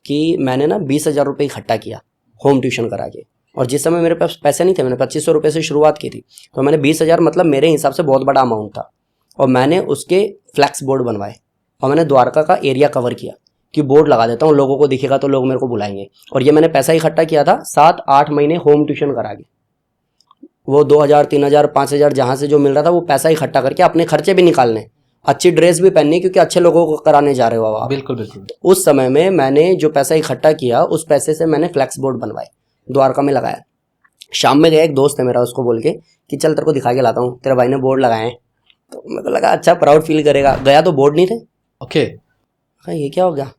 कि मैंने ना 20,000 रुपये इकट्ठा किया होम ट्यूशन करा के। और जिस समय मेरे पास पैसे नहीं थे, मैंने 2500 रुपये से शुरुआत की थी, तो मैंने 20,000 मतलब मेरे हिसाब से बहुत बड़ा अमाउंट था। और मैंने उसके फ्लैक्स बोर्ड बनवाए और मैंने द्वारका का एरिया कवर किया कि बोर्ड लगा देता हूँ, लोगों को दिखेगा तो लोग मेरे को बुलाएंगे। और ये मैंने पैसा इकट्ठा किया था 7-8 महीने होम ट्यूशन करा के। वो 2,000 3,000 5,000 जहाँ से जो मिल रहा था वो पैसा इकट्ठा करके अपने खर्चे भी निकालने, अच्छी ड्रेस भी पहननी, क्योंकि अच्छे लोगों को कराने जा रहे हो आप। बिल्कुल बिल्कुल। तो उस समय में मैंने जो पैसा इकट्ठा किया उस पैसे से मैंने फ्लैक्स बोर्ड बनवाए, द्वारका में लगाया। शाम में गया, एक दोस्त है मेरा, उसको बोल के कि चल तेरे को दिखा के लाता हूँ, तेरे भाई ने बोर्ड लगाए हैं। तो मेरे को लगा अच्छा प्राउड फील करेगा। गया तो बोर्ड नहीं थे। ओके, ये क्या हो गया?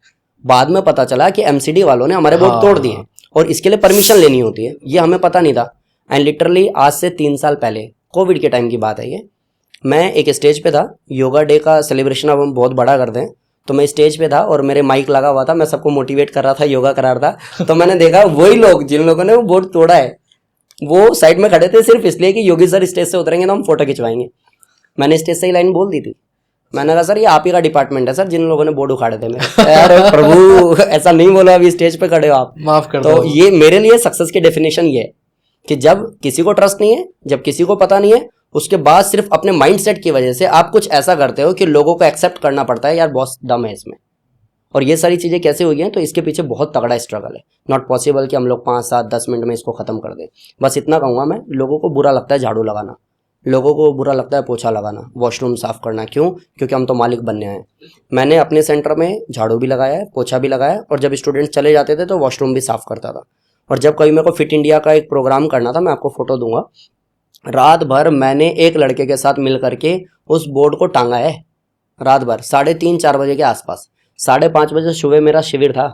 बाद में पता चला कि एमसीडी वालों ने हमारे बोर्ड तोड़ दिए और इसके लिए परमिशन लेनी होती है, ये हमें पता नहीं था। एंड लिटरली आज से 3 साल पहले, कोविड के टाइम की बात है ये, मैं एक स्टेज पे था, योगा डे का सेलिब्रेशन अब हम बहुत बड़ा करते हैं, तो मैं स्टेज पे था और मेरे माइक लगा हुआ था, मैं सबको मोटिवेट कर रहा था, योगा करा रहा था। तो मैंने देखा वही लोग जिन लोगों ने वो बोर्ड तोड़ा है वो साइड में खड़े थे सिर्फ इसलिए कि योगी सर स्टेज से उतरेंगे तो हम फोटो खिंचवाएंगे। मैंने स्टेज से ही लाइन बोल दी थी, मैंने कहा सर ये आप ही का डिपार्टमेंट है सर, जिन लोगों ने बोर्ड उखाड़े थे मेरे। अरे प्रभु ऐसा नहीं बोलो, अभी स्टेज पे खड़े हो आप, माफ कर दो। तो ये मेरे लिए सक्सेस की डेफिनेशन ये है कि जब किसी को ट्रस्ट नहीं है, जब किसी को पता नहीं है, उसके बाद सिर्फ अपने माइंडसेट की वजह से आप कुछ ऐसा करते हो कि लोगों को एक्सेप्ट करना पड़ता है, यार बॉस दम है इसमें। और ये सारी चीज़ें कैसे हुई हैं, तो इसके पीछे बहुत तगड़ा स्ट्रगल है। नॉट पॉसिबल कि हम लोग 5, 7, 10 मिनट में इसको ख़त्म कर दें। बस इतना कहूँगा मैं, लोगों को बुरा लगता है झाड़ू लगाना, लोगों को बुरा लगता है पोछा लगाना, वॉशरूम साफ़ करना। क्यों? क्योंकि हम तो मालिक बनने आए। मैंने अपने सेंटर में झाड़ू भी लगाया है, पोछा भी लगाया, और जब स्टूडेंट्स चले जाते थे तो वॉशरूम भी साफ़ करता था। और जब कभी मेरे को फिट इंडिया का एक प्रोग्राम करना था, मैं आपको फ़ोटो दूंगा, रात भर मैंने एक लड़के के साथ मिल करके उस बोर्ड को टांगा है। रात भर 3:30-4 बजे के आसपास, 5:30 बजे सुबह मेरा शिविर था,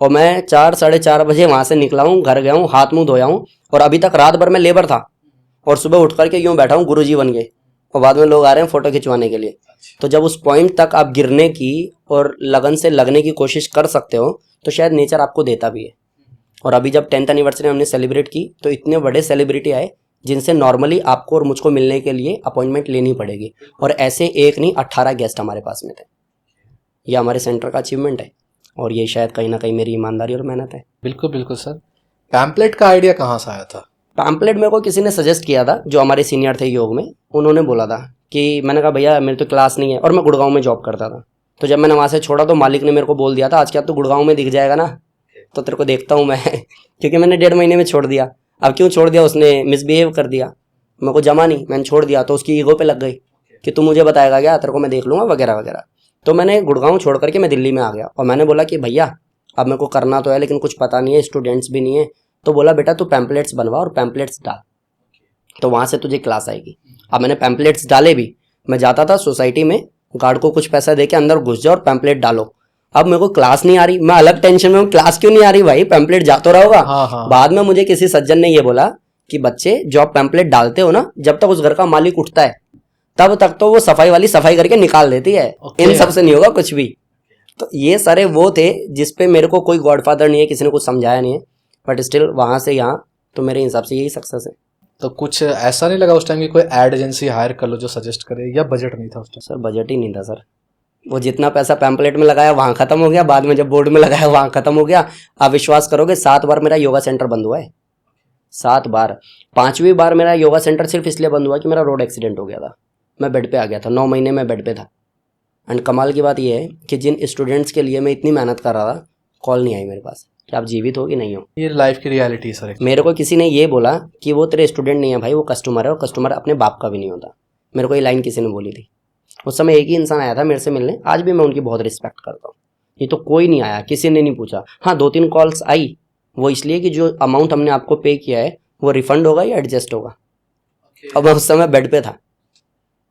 और मैं 4 साढ़े 4 बजे वहाँ से निकला हूँ, घर गया हूँ, हाथ मुँह धोया हूँ, और अभी तक रात भर मैं लेबर था, और सुबह उठ करके यूँ बैठा हूँ गुरुजी बन गए, और बाद में लोग आ रहे हैं फ़ोटो खिंचवाने के लिए। तो जब उस पॉइंट तक आप गिरने की और लगन से लगने की कोशिश कर सकते हो तो शायद नेचर आपको देता भी है। और अभी जब 10th एनिवर्सरी हमने सेलिब्रेट की तो इतने बड़े सेलिब्रिटी आए जिनसे नॉर्मली आपको और मुझको मिलने के लिए अपॉइंटमेंट लेनी पड़ेगी, और ऐसे एक नहीं 18 गेस्ट हमारे पास में थे। ये हमारे सेंटर का अचीवमेंट है, और ये शायद कहीं ना कहीं मेरी ईमानदारी और मेहनत है। बिल्कुल बिल्कुल सर। पैम्पलेट का आइडिया कहाँ से आया था? पैम्पलेट मेरे को किसी ने सजेस्ट किया था, जो हमारे सीनियर थे योग में, उन्होंने बोला था कि, मैंने कहा भैया मेरे तो क्लास नहीं है, और मैं गुड़गांव में जॉब करता था। तो जब मैंने वहाँ से छोड़ा तो मालिक ने मेरे को बोल दिया था, आज क्या तू गुड़गांव में दिख जाएगा ना, तो तेरे को देखता हूँ मैं क्योंकि मैंने 1.5 महीने में छोड़ दिया। अब क्यों छोड़ दिया? उसने मिसबिहेव कर दिया, मेरे को जमा नहीं, मैंने छोड़ दिया, तो उसकी ईगो पे लग गई कि तू मुझे बताएगा क्या, तेरे को मैं देख लूँगा वगैरह वगैरह। तो मैंने गुड़गांव छोड़ करके मैं दिल्ली में आ गया, और मैंने बोला कि भैया अब मेरे को करना तो है लेकिन कुछ पता नहीं है, स्टूडेंट्स भी नहीं है। तो बोला बेटा तू पैम्पलेट्स बनवा और पैम्पलेट्स डाल, तो वहाँ से तुझे क्लास आएगी। अब मैंने पैम्पलेट्स डाले भी, मैं जाता था सोसाइटी में, गार्ड को कुछ पैसा दे के अंदर घुस जाओ और पैम्पलेट डालो। अब मेरे को क्लास नहीं आ रही, मैं अलग टेंशन में हूँ, क्लास क्यों नहीं आ रही भाई, पैम्पलेट जा तो रहा होगा। हाँ। बाद में मुझे किसी सज्जन ने ये बोला कि बच्चे जो आप पैम्पलेट डालते हो ना, जब तक उस घर का मालिक उठता है तब तक तो वो सफाई वाली सफाई करके निकाल देती है, इन सब से नहीं होगा कुछ भी। तो ये सारे वो थे जिसपे मेरे को कोई गॉडफादर नहीं है, किसी ने कुछ समझाया नहीं है, बट स्टिल वहाँ से यहाँ तो मेरे हिसाब से यही सक्सेस है। तो कुछ ऐसा नहीं लगा उस टाइम कि कोई एड एजेंसी हायर कर लो जो सजेस्ट करे, या बजट नहीं था उस टाइम? सर बजट ही नहीं था सर, वो जितना पैसा पैम्पलेट में लगाया वहाँ खत्म हो गया, बाद में जब बोर्ड में लगाया वहाँ खत्म हो गया। आप विश्वास करोगे 7 बार मेरा योगा सेंटर बंद हुआ है, 7 बार। 5वीं बार मेरा योगा सेंटर सिर्फ इसलिए बंद हुआ कि मेरा रोड एक्सीडेंट हो गया था, मैं बेड पे आ गया था, 9 महीने में बेड पे था। एंड कमाल की बात यह है कि जिन स्टूडेंट्स के लिए मैं इतनी मेहनत कर रहा था, कॉल नहीं आई मेरे पास कि आप जीवित हो कि नहीं हो। ये लाइफ की रियलिटी है सर। मेरे को किसी ने ये बोला कि वो तेरे स्टूडेंट नहीं है भाई, वो कस्टमर है, और कस्टमर अपने बाप का भी नहीं होता। मेरे को ये लाइन किसी ने बोली थी। उस समय एक ही इंसान आया था मेरे से मिलने, आज भी मैं उनकी बहुत रिस्पेक्ट करता हूँ। ये तो कोई नहीं आया, किसी ने नहीं पूछा। हाँ 2-3 कॉल्स आई, वो इसलिए कि जो अमाउंट हमने आपको पे किया है वो रिफंड होगा या एडजस्ट होगा। अब मैं उस समय बेड पे था,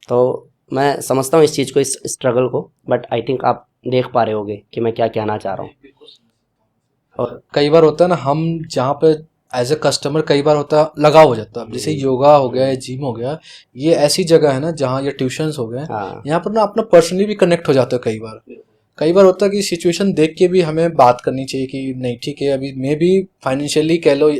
तो मैं समझता हूँ इस चीज़ को, इस स्ट्रगल को, बट आई थिंक आप देख पा रहे होगे कि मैं क्या कहना चाह रहा हूँ। और कई बार होता है ना, हम जहाँ पे एज ए कस्टमर कई बार होता है लगाव हो जाता है, जैसे योगा हो गया या जिम हो गया, ये ऐसी जगह है ना जहाँ ये ट्यूशंस हो गए, यहाँ पर ना अपना पर्सनली भी कनेक्ट हो जाता है। कई बार होता है कि सिचुएशन देख के भी हमें बात करनी चाहिए कि नहीं ठीक है, अभी मे भी फाइनेंशियली कह लो,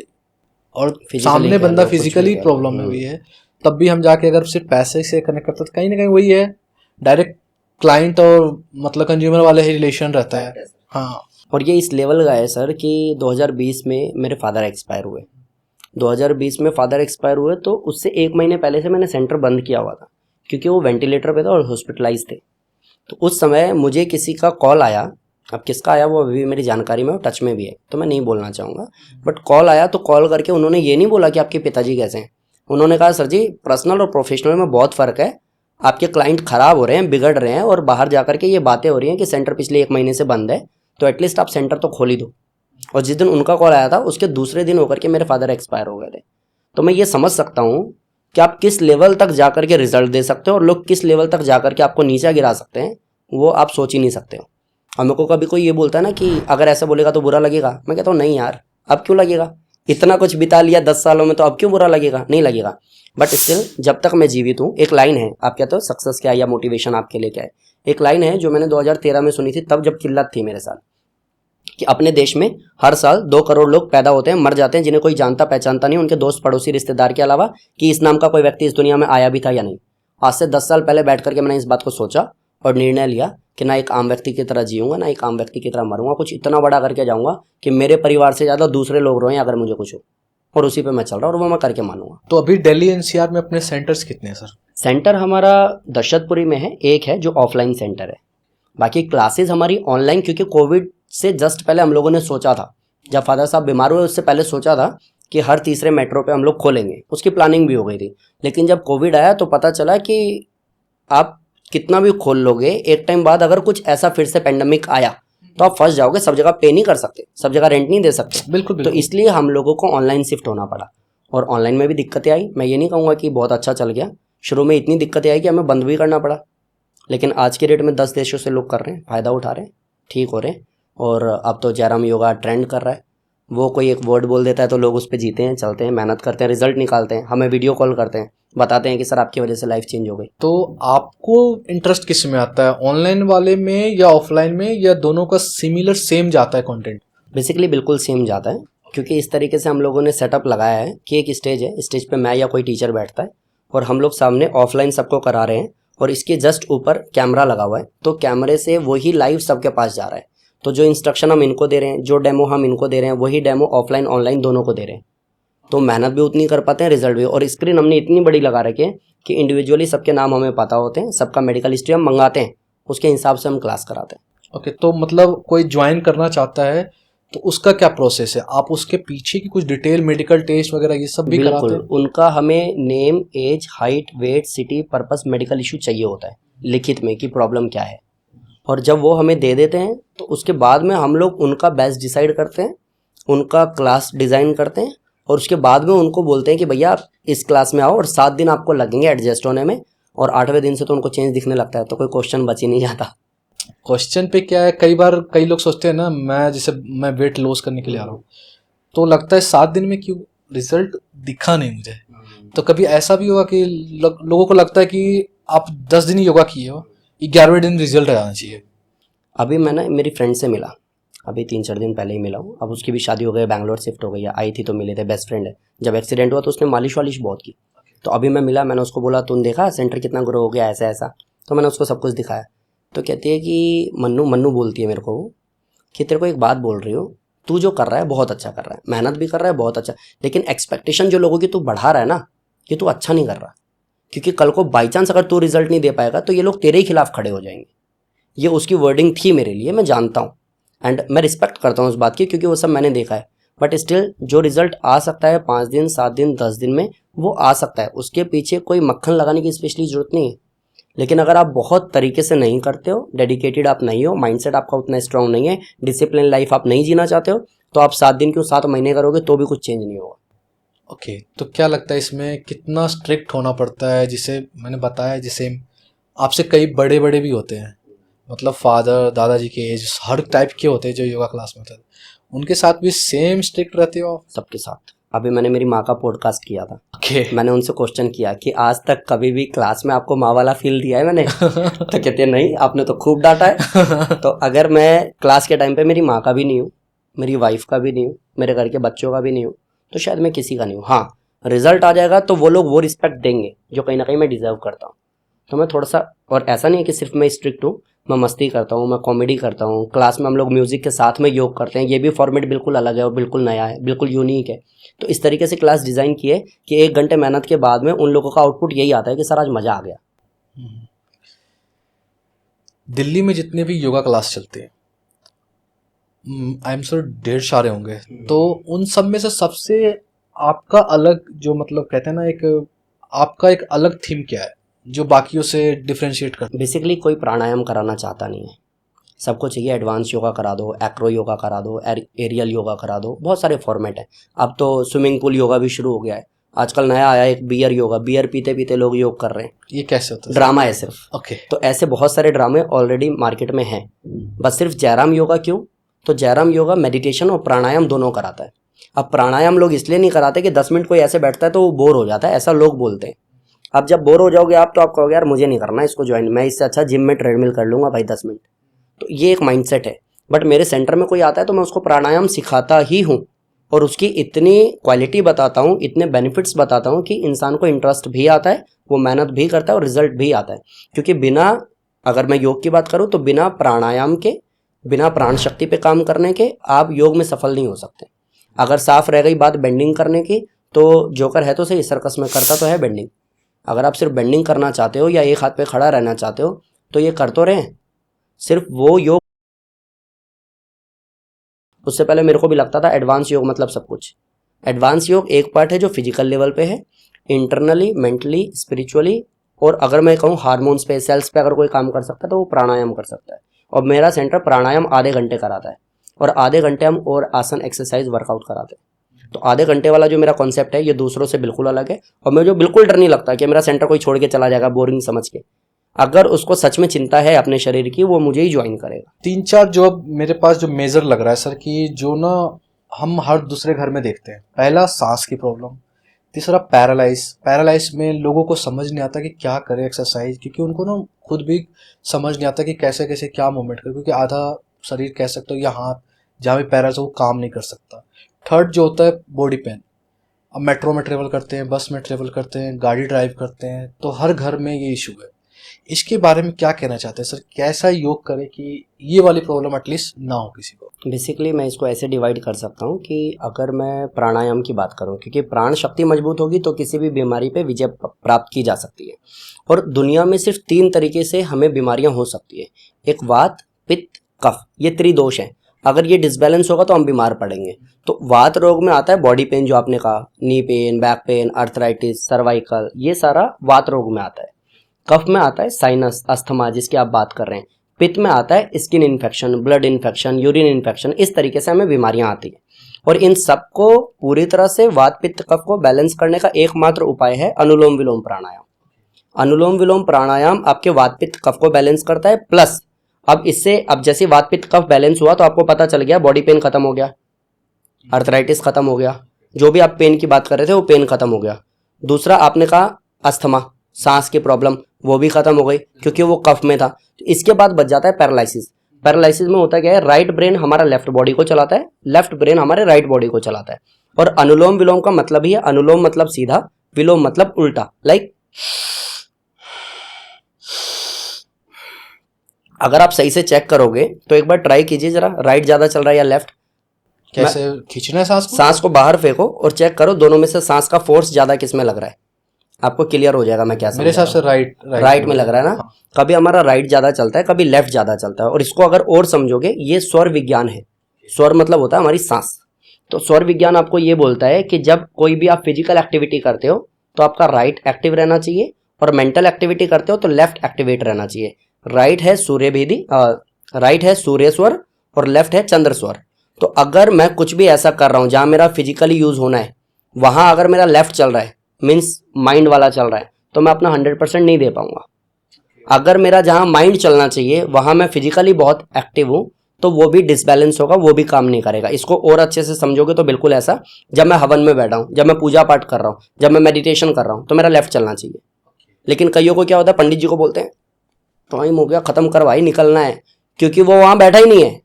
और सामने बंदा फिजिकली प्रॉब्लम में भी है, तब भी हम जाके अगर सिर्फ पैसे से कनेक्ट करते तो कहीं ना कहीं वही है, डायरेक्ट क्लाइंट और मतलब कंज्यूमर वाले ही रिलेशन रहता है। हाँ, और ये इस लेवल का है सर कि 2020 में मेरे फादर एक्सपायर हुए। 2020 में फादर एक्सपायर हुए तो उससे 1 महीने पहले से मैंने सेंटर बंद किया हुआ था, क्योंकि वो वेंटिलेटर पे था और हॉस्पिटलाइज थे। तो उस समय मुझे किसी का कॉल आया, अब किसका आया वो अभी मेरी जानकारी में और टच में भी है, तो मैं नहीं बोलना चाहूँगा, बट कॉल आया। तो कॉल करके उन्होंने ये नहीं बोला कि आपके पिताजी कैसे हैं, उन्होंने कहा सर जी पर्सनल और प्रोफेशनल में बहुत फ़र्क है, आपके क्लाइंट ख़राब हो रहे हैं, बिगड़ रहे हैं, और बाहर जा कर के ये बातें हो रही हैं कि सेंटर पिछले 1 महीने से बंद है, तो एटलीस्ट आप सेंटर तो खोल ही दो। और जिस दिन उनका कॉल आया था उसके दूसरे दिन होकर के मेरे फादर एक्सपायर हो गए थे। तो मैं ये समझ सकता हूँ कि आप किस लेवल तक जा कर के रिजल्ट दे सकते हो और लोग किस लेवल तक जा कर के आपको नीचे गिरा सकते हैं, वो आप सोच ही नहीं सकते हो। और मेरे को कभी कोई ये बोलता है ना कि अगर ऐसा बोलेगा तो बुरा लगेगा, मैं कहता हूँ नहीं यार, अब क्यों लगेगा, इतना कुछ बिता लिया 10 सालों में, तो अब क्यों बुरा लगेगा, नहीं लगेगा। बट स्टिल जब तक मैं जीवित हूँ, एक लाइन है, आप कहते हो सक्सेस क्या है या मोटिवेशन आपके लिए क्या है, एक लाइन है जो मैंने 2013 में सुनी थी, तब जब किल्लत थी मेरे साथ, कि अपने देश में हर साल 2 करोड़ लोग पैदा होते हैं, मर जाते हैं, जिन्हें कोई जानता पहचानता नहीं, उनके दोस्त पड़ोसी रिश्तेदार के अलावा, कि इस नाम का कोई व्यक्ति इस दुनिया में आया भी था या नहीं। आज से 10 साल पहले बैठ करके मैंने इस बात को सोचा और निर्णय लिया कि ना एक आम व्यक्ति की तरह जीऊंगा, ना एक आम व्यक्ति की तरह मरूंगा, कुछ इतना बड़ा करके जाऊंगा कि मेरे परिवार से ज़्यादा दूसरे लोग रोएं अगर मुझे कुछ हो, और उसी पे मैं चल रहा हूँ और वो मैं करके मानूंगा। तो अभी दिल्ली एनसीआर में अपने सेंटर्स कितने हैं सर? सेंटर हमारा दशरथपुरी में है, एक है जो ऑफलाइन सेंटर है, बाकी क्लासेस हमारी ऑनलाइन, क्योंकि कोविड से जस्ट पहले हम लोगों ने सोचा था, जब फादर साहब बीमार हुए उससे पहले सोचा था कि हर तीसरे मेट्रो पे हम लोग खोलेंगे, उसकी प्लानिंग भी हो गई थी। लेकिन जब कोविड आया तो पता चला कि आप कितना भी खोल लोगे, एक टाइम बाद अगर कुछ ऐसा फिर से पेंडेमिक आया तो आप फंस जाओगे, सब जगह पे नहीं कर सकते, सब जगह रेंट नहीं दे सकते। बिल्कुल तो बिल्कुल। इसलिए हम लोगों को ऑनलाइन शिफ्ट होना पड़ा, और ऑनलाइन में भी दिक्कतें आई। मैं ये नहीं कहूँगा कि बहुत अच्छा चल गया, शुरू में इतनी दिक्कतें आई कि हमें बंद भी करना पड़ा। लेकिन आज के डेट में 10 देशों से लोग कर रहे हैं, फ़ायदा उठा रहे हैं, ठीक हो रहे हैं। और अब तो जयराम योगा ट्रेंड कर रहा है, वो कोई एक वर्ड बोल देता है तो लोग उस पर जीते हैं, चलते हैं, मेहनत करते हैं, रिजल्ट निकालते हैं, हमें वीडियो कॉल करते हैं, बताते हैं कि सर आपकी वजह से लाइफ चेंज हो गई। तो आपको इंटरेस्ट किस में आता है, ऑनलाइन वाले में या ऑफलाइन में, या दोनों का सिमिलर सेम जाता है कंटेंट? बेसिकली बिल्कुल सेम जाता है, क्योंकि इस तरीके से हम लोगों ने सेटअप लगाया है कि एक स्टेज है, स्टेज पे मैं या कोई टीचर बैठता है और हम लोग सामने ऑफलाइन सबको करा रहे हैं, और इसके जस्ट ऊपर कैमरा लगा हुआ है, तो कैमरे से वही लाइव सबके पास जा रहा है। तो जो इंस्ट्रक्शन हम इनको दे रहे हैं, जो डेमो हम इनको दे रहे हैं, वही डेमो ऑफलाइन ऑनलाइन दोनों को दे रहे हैं। तो मेहनत भी उतनी कर पाते हैं, रिजल्ट भी। और स्क्रीन हमने इतनी बड़ी लगा रखी है कि इंडिविजुअली सबके नाम हमें पता होते हैं, सबका मेडिकल हिस्ट्री हम मंगाते हैं, उसके हिसाब से हम क्लास कराते हैं। ओके, तो मतलब कोई ज्वाइन करना चाहता है तो उसका क्या प्रोसेस है? आप उसके पीछे की कुछ डिटेल मेडिकल टेस्ट वगैरह ये सब भी कराते बिल्कुल, हैं? उनका हमें name, age, height, weight, city, purpose, medical issue चाहिए होता है लिखित में कि प्रॉब्लम क्या है। और जब वो हमें दे देते हैं तो उसके बाद में हम लोग उनका बैच डिसाइड करते हैं, उनका क्लास डिज़ाइन करते हैं, और उसके बाद में उनको बोलते हैं कि भैया आप इस क्लास में आओ, और 7 दिन आपको लगेंगे एडजस्ट होने में, और 8वें दिन से तो उनको चेंज दिखने लगता है, तो कोई क्वेश्चन बच ही नहीं जाता। क्वेश्चन पे क्या है, कई बार कई लोग सोचते हैं ना, मैं वेट लॉस करने के लिए आ रहा हूँ, तो लगता है 7 दिन में क्यों रिजल्ट दिखा नहीं मुझे। तो कभी ऐसा भी हुआ कि लोगों को लगता है कि आप 10 दिन ही योगा किए हो, 11वें दिन रिजल्ट आना चाहिए? अभी मैं ना मेरी फ्रेंड से मिला, अभी 3-4 दिन पहले ही मिला हूँ। अब उसकी भी शादी हो गई, बैंगलोर शिफ्ट हो गई है, आई थी तो मिले थे, बेस्ट फ्रेंड है। जब एक्सीडेंट हुआ तो उसने मालिश वालिश बहुत की, तो अभी मैं मिला, मैंने उसको बोला तुम देखा सेंटर कितना ग्रो हो गया, ऐसा ऐसा। तो मैंने उसको सब कुछ दिखाया। तो कहती है कि मन्नू, मन्नू बोलती है मेरे को वो, कि तेरे को एक बात बोल रही हो, तू जो कर रहा है बहुत अच्छा कर रहा है, मेहनत भी कर रहा है बहुत अच्छा, लेकिन एक्सपेक्टेशन जो लोगों की तू बढ़ा रहा है ना, ये तू अच्छा नहीं कर रहा। क्योंकि कल को बाई चांस अगर तू रिजल्ट नहीं दे पाएगा तो ये लोग तेरे ही खिलाफ खड़े हो जाएंगे। ये उसकी वर्डिंग थी मेरे लिए, मैं जानता हूँ, एंड मैं रिस्पेक्ट करता हूँ उस बात की, क्योंकि वो सब मैंने देखा है। बट स्टिल जो रिजल्ट आ सकता है 5 दिन, 7 दिन, 10 दिन में, वो आ सकता है, उसके पीछे कोई मक्खन लगाने की स्पेशली जरूरत नहीं है। लेकिन अगर आप बहुत तरीके से नहीं करते हो, डेडिकेटेड आप नहीं हो, माइंडसेट आपका उतना स्ट्रांग नहीं है, डिसिप्लिन लाइफ आप नहीं जीना चाहते हो, तो आप 7 दिन क्यों 7 महीने करोगे तो भी कुछ चेंज नहीं होगा। ओके, तो क्या लगता है इसमें कितना स्ट्रिक्ट होना पड़ता है? जिसे मैंने बताया, जिसे आपसे कई बड़े बड़े भी होते हैं, मतलब फादर दादाजी के एज, हर टाइप के होते हैं जो योगा क्लास में होते हैं, उनके साथ भी सेम स्ट्रिक्ट रहते हो आप? सबके साथ। अभी मैंने मेरी माँ का पॉडकास्ट किया था, ओके। मैंने उनसे क्वेश्चन किया कि आज तक कभी भी क्लास में आपको माँ वाला फील दिया है मैंने? तो कहते हैं नहीं, आपने तो खूब डांटा है। तो अगर मैं क्लास के टाइम पे मेरी माँ का भी नहीं हूँ, मेरी वाइफ का भी नहीं हूँ, मेरे घर के बच्चों का भी नहीं हूँ, तो शायद मैं किसी का नहीं हूँ। हाँ, रिजल्ट आ जाएगा तो वो लोग वो रिस्पेक्ट देंगे जो कहीं ना कहीं मैं डिजर्व करता हूँ। तो मैं थोड़ा सा, और ऐसा नहीं है कि सिर्फ मैं स्ट्रिक्ट हूँ, मैं मस्ती करता हूँ, मैं कॉमेडी करता हूँ, क्लास में हम लोग म्यूज़िक के साथ में योग करते हैं, ये भी फॉर्मेट बिल्कुल अलग है और बिल्कुल नया है, बिल्कुल यूनिक है। तो इस तरीके से क्लास डिज़ाइन की है कि 1 घंटे मेहनत के बाद में उन लोगों का आउटपुट यही आता है कि सर आज मज़ा आ गया। दिल्ली में जितने भी योगा क्लास चलते हैं, आई एम श्योर 150 सारे होंगे, तो उन सब में से सबसे आपका अलग, जो मतलब कहते हैं ना, एक आपका एक अलग थीम क्या है जो बाकियों से डिफरेंशिएट करता बेसिकली कोई प्राणायाम कराना चाहता नहीं है, सबको चाहिए एडवांस योगा करा दो, एक्रो योगा करा दो, एरियल योगा करा दो, बहुत सारे फॉर्मेट हैं। अब तो स्विमिंग पूल योगा भी शुरू हो गया है, आजकल नया आया एक बियर योगा, बियर पीते पीते लोग योग कर रहे हैं। है? ये कैसे होता है? ड्रामा है सिर्फ। ओके। तो ऐसे बहुत सारे ड्रामे ऑलरेडी मार्केट में हैं। बस सिर्फ जयराम योगा क्यों? तो जयराम योगा मेडिटेशन और प्राणायाम दोनों कराता है। अब प्राणायाम लोग इसलिए नहीं कराते कि 10 मिनट कोई ऐसे बैठता है तो वो बोर हो जाता है, ऐसा लोग बोलते हैं। अब जब बोर हो जाओगे आप तो आप कहोगे यार मुझे नहीं करना इसको ज्वाइन, मैं इससे अच्छा जिम में ट्रेडमिल कर लूँगा भाई 10 मिनट। तो ये एक माइंडसेट है। बट मेरे सेंटर में कोई आता है तो मैं उसको प्राणायाम सिखाता ही हूँ, और उसकी इतनी क्वालिटी बताता हूँ, इतने बेनिफिट्स बताता हूँ कि इंसान को इंटरेस्ट भी आता है, वो मेहनत भी करता है और रिजल्ट भी आता है। क्योंकि बिना, अगर मैं योग की बात करूँ तो बिना प्राणायाम के, बिना प्राण शक्ति पे काम करने के आप योग में सफल नहीं हो सकते। अगर साफ रह गई बात बेंडिंग करने की, तो जोकर है तो सही, सर्कस में करता तो है बेंडिंग। अगर आप सिर्फ बेंडिंग करना चाहते हो या एक हाथ पे खड़ा रहना चाहते हो तो ये कर तो रहें, सिर्फ वो योग। उससे पहले मेरे को भी लगता था एडवांस योग मतलब सब कुछ, एडवांस योग एक पार्ट है जो फिजिकल लेवल पे है, इंटरनली, मेंटली, स्पिरिचुअली, और अगर मैं कहूँ हार्मोन्स पे, सेल्स पे अगर कोई काम कर सकता है तो वो प्राणायाम कर सकता है। और मेरा सेंटर प्राणायाम आधे घंटे कराता है और आधे घंटे हम और आसन, एक्सरसाइज, वर्कआउट कराते हैं। तो आधे घंटे वाला जो मेरा कॉन्सेप्ट है ये दूसरों से बिल्कुल अलग है और मुझे जो बिल्कुल डर नहीं लगता कि मेरा सेंटर कोई छोड़ के चला जाएगा बोरिंग समझ के। अगर उसको सच में चिंता है अपने शरीर की, वो मुझे ही ज्वाइन करेगा। 3-4 जो अब मेरे पास जो मेजर लग रहा है सर कि जो ना हम हर दूसरे घर में देखते हैं। पहला सांस की प्रॉब्लम, तीसरा पैरालाइज में लोगों को समझ नहीं आता कि क्या करे एक्सरसाइज, क्योंकि उनको ना खुद भी समझ नहीं आता कि कैसे कैसे क्या मूवमेंट करे, क्योंकि आधा शरीर कह सकते हो या हाथ जहाँ भी पैरालाइज वो काम नहीं कर सकता। थर्ड जो होता है बॉडी पेन। अब मेट्रो में ट्रेवल करते हैं, बस में ट्रेवल करते हैं, गाड़ी ड्राइव करते हैं, तो हर घर में ये इशू है। इसके बारे में क्या कहना चाहते हैं सर, कैसा योग करें कि ये वाली प्रॉब्लम एटलीस्ट ना हो किसी को? बेसिकली मैं इसको ऐसे डिवाइड कर सकता हूँ कि अगर मैं प्राणायाम की बात करूँ, क्योंकि प्राण शक्ति मजबूत होगी तो किसी भी बीमारी पे विजय प्राप्त की जा सकती है। और दुनिया में सिर्फ 3 तरीके से हमें बीमारियां हो सकती है, एक वात, पित्त, कफ, ये त्रिदोष हैं। अगर ये डिसबैलेंस होगा तो हम बीमार पड़ेंगे। तो वात रोग में आता है बॉडी पेन, जो आपने कहा, नी pain, back pen, arthritis, cervical, ये सारा वात रोग में आता है। कफ में आता है साइनस, अस्थमा जिसकी आप बात कर रहे हैं। पित्त में आता है skin infection, blood infection, urine infection, इस तरीके से हमें बीमारियां आती है। और इन सबको पूरी तरह से वात, पित्त, कफ को बैलेंस करने का एकमात्र उपाय है अनुलोम विलोम प्राणायाम। अनुलोम विलोम प्राणायाम आपके वात, पित्त, कफ को बैलेंस करता है। प्लस अब जैसे वात, पित्त, कफ बैलेंस हुआ तो आपको पता चल गया बॉडी पेन खत्म हो गया, अर्थराइटिस खत्म हो गया, जो भी आप पेन की बात कर रहे थे वो पेन खत्म हो गया। दूसरा आपने कहा अस्थमा, सांस की प्रॉब्लम, वो भी खत्म हो गई क्योंकि वो कफ में था। तो इसके बाद बच जाता है पैरालिसिस। पैरालिसिस में होता क्या है, राइट ब्रेन हमारा लेफ्ट बॉडी को चलाता है, लेफ्ट ब्रेन हमारे राइट बॉडी को चलाता है। और अनुलोम विलोम का मतलब ही है, अनुलोम मतलब सीधा, विलोम मतलब उल्टा। लाइक अगर आप सही से चेक करोगे तो एक बार ट्राई कीजिए जरा, राइट ज्यादा चल रहा है या लेफ्ट। कैसे खींचना है सांस को? सांस को बाहर फेंको और चेक करो दोनों में से सांस का फोर्स ज्यादा किस में लग रहा है। आपको क्लियर हो जाएगा मैं क्या समझ मेरे हिसाब से राइट में लग रहा है ना। हाँ। कभी हमारा राइट ज्यादा चलता है, कभी लेफ्ट ज्यादा चलता है। और इसको अगर और समझोगे, ये स्वर विज्ञान है। स्वर मतलब होता है हमारी सांस। तो स्वर विज्ञान आपको ये बोलता है कि जब कोई भी आप फिजिकल एक्टिविटी करते हो तो आपका राइट एक्टिव रहना चाहिए, और मेंटल एक्टिविटी करते हो तो लेफ्ट एक्टिवेट रहना चाहिए। राइट है सूर्यभेदी, राइट है सूर्य स्वर और लेफ्ट है चंद्र स्वर। तो अगर मैं कुछ भी ऐसा कर रहा हूँ जहां मेरा फिजिकली यूज होना है, वहां अगर मेरा लेफ्ट चल रहा है, मीन्स माइंड वाला चल रहा है, तो मैं अपना 100% नहीं दे पाऊंगा। अगर मेरा जहां माइंड चलना चाहिए वहां मैं फिजिकली बहुत एक्टिव हूं, तो वो भी डिसबैलेंस होगा, वो भी काम नहीं करेगा। इसको और अच्छे से समझोगे तो बिल्कुल ऐसा, जब मैं हवन में बैठा हूं, जब मैं पूजा पाठ कर रहा हूं, जब मैं मेडिटेशन कर रहा हूं, तो मेरा लेफ्ट चलना चाहिए। लेकिन कईयों को क्या होता है, पंडित जी को बोलते हैं टाइम हो गया, खत्म कर भाई, निकलना है, क्योंकि वो वहां बैठा ही नहीं है।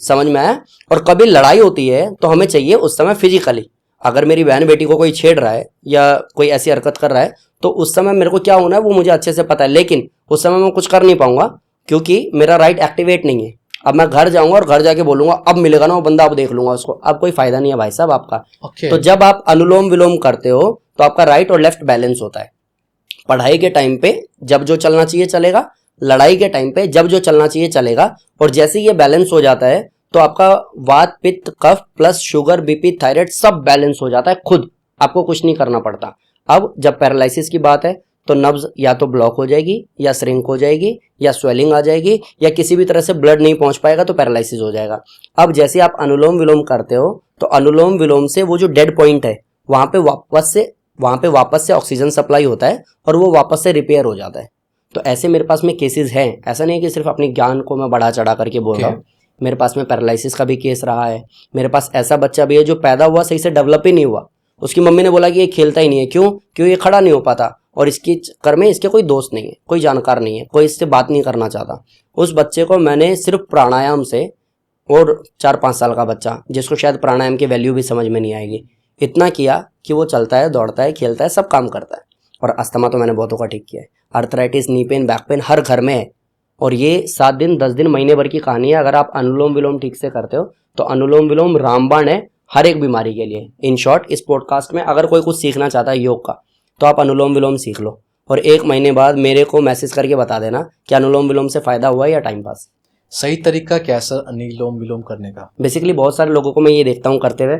समझ में आया? और कभी लड़ाई होती है तो हमें चाहिए उस समय फिजिकली। अगर मेरी बहन बेटी को कोई छेड़ रहा है या कोई ऐसी हरकत कर रहा है तो उस समय मेरे को क्या होना है वो मुझे अच्छे से पता है, लेकिन उस समय मैं कुछ कर नहीं पाऊंगा क्योंकि मेरा राइट एक्टिवेट नहीं है। अब मैं घर जाऊंगा और घर जाके बोलूंगा अब मिलेगा ना वो बंदा, अब देख लूंगा उसको, अब कोई फायदा नहीं है भाई साहब आपका। तो जब आप अनुलोम विलोम करते हो तो आपका राइट और लेफ्ट बैलेंस होता है। पढ़ाई के टाइम पे जब जो चलना चाहिए चलेगा, लड़ाई के टाइम पे जब जो चलना चाहिए चलेगा, और जैसे ये बैलेंस हो जाता है तो आपका वात, पित्त, कफ प्लस शुगर, बीपी, थायराइड सब बैलेंस हो जाता है खुद, आपको कुछ नहीं करना पड़ता। अब जब पैरालिसिस की बात है तो नब्ज या तो ब्लॉक हो जाएगी या श्रिंक हो जाएगी या स्वेलिंग आ जाएगी या किसी भी तरह से ब्लड नहीं पहुंच पाएगा तो पैरालिसिस हो जाएगा। अब जैसे आप अनुलोम विलोम करते हो तो अनुलोम विलोम से वो जो डेड पॉइंट है वहां पे वापस से ऑक्सीजन सप्लाई होता है और वो वापस से रिपेयर हो जाता है। तो ऐसे मेरे पास में केसेस हैं, ऐसा नहीं कि सिर्फ अपनी ज्ञान को मैं बढ़ा चढ़ा करके बोल रहा हूँ। मेरे पास में पैरालिसिस का भी केस रहा है। मेरे पास ऐसा बच्चा भी है जो पैदा हुआ सही से डेवलप ही नहीं हुआ, उसकी मम्मी ने बोला कि ये खेलता ही नहीं है, क्यों ये खड़ा नहीं हो पाता, और इसकी चक्कर में इसके कोई दोस्त नहीं है, कोई जानकार नहीं है, कोई इससे बात नहीं करना चाहता। उस बच्चे को मैंने सिर्फ प्राणायाम से, और 4-5 साल का बच्चा जिसको शायद प्राणायाम की वैल्यू भी समझ में नहीं आएगी, इतना किया कि वो चलता है, दौड़ता है, खेलता है, सब काम करता है। और अस्थमा तो मैंने बहुतों का ठीक किया है। Arthritis, knee pain, back pain हर घर में है, और ये 7 दिन 10 दिन महीने भर की कहानी है। अगर आप अनुलोम विलोम ठीक से करते हो तो अनुलोम विलोम रामबाण है हर एक बीमारी के लिए। इन शॉर्ट, इस पॉडकास्ट में अगर कोई कुछ सीखना चाहता है योग का तो आप अनुलोम विलोम सीख लो, और 1 महीने बाद मेरे को मैसेज करके बता देना कि अनुलोम विलोम से फायदा हुआ या टाइम पास। सही तरीका क्या सर अनुलोम विलोम करने का? बेसिकली बहुत सारे लोगों को मैं ये देखता हूँ करते हुए,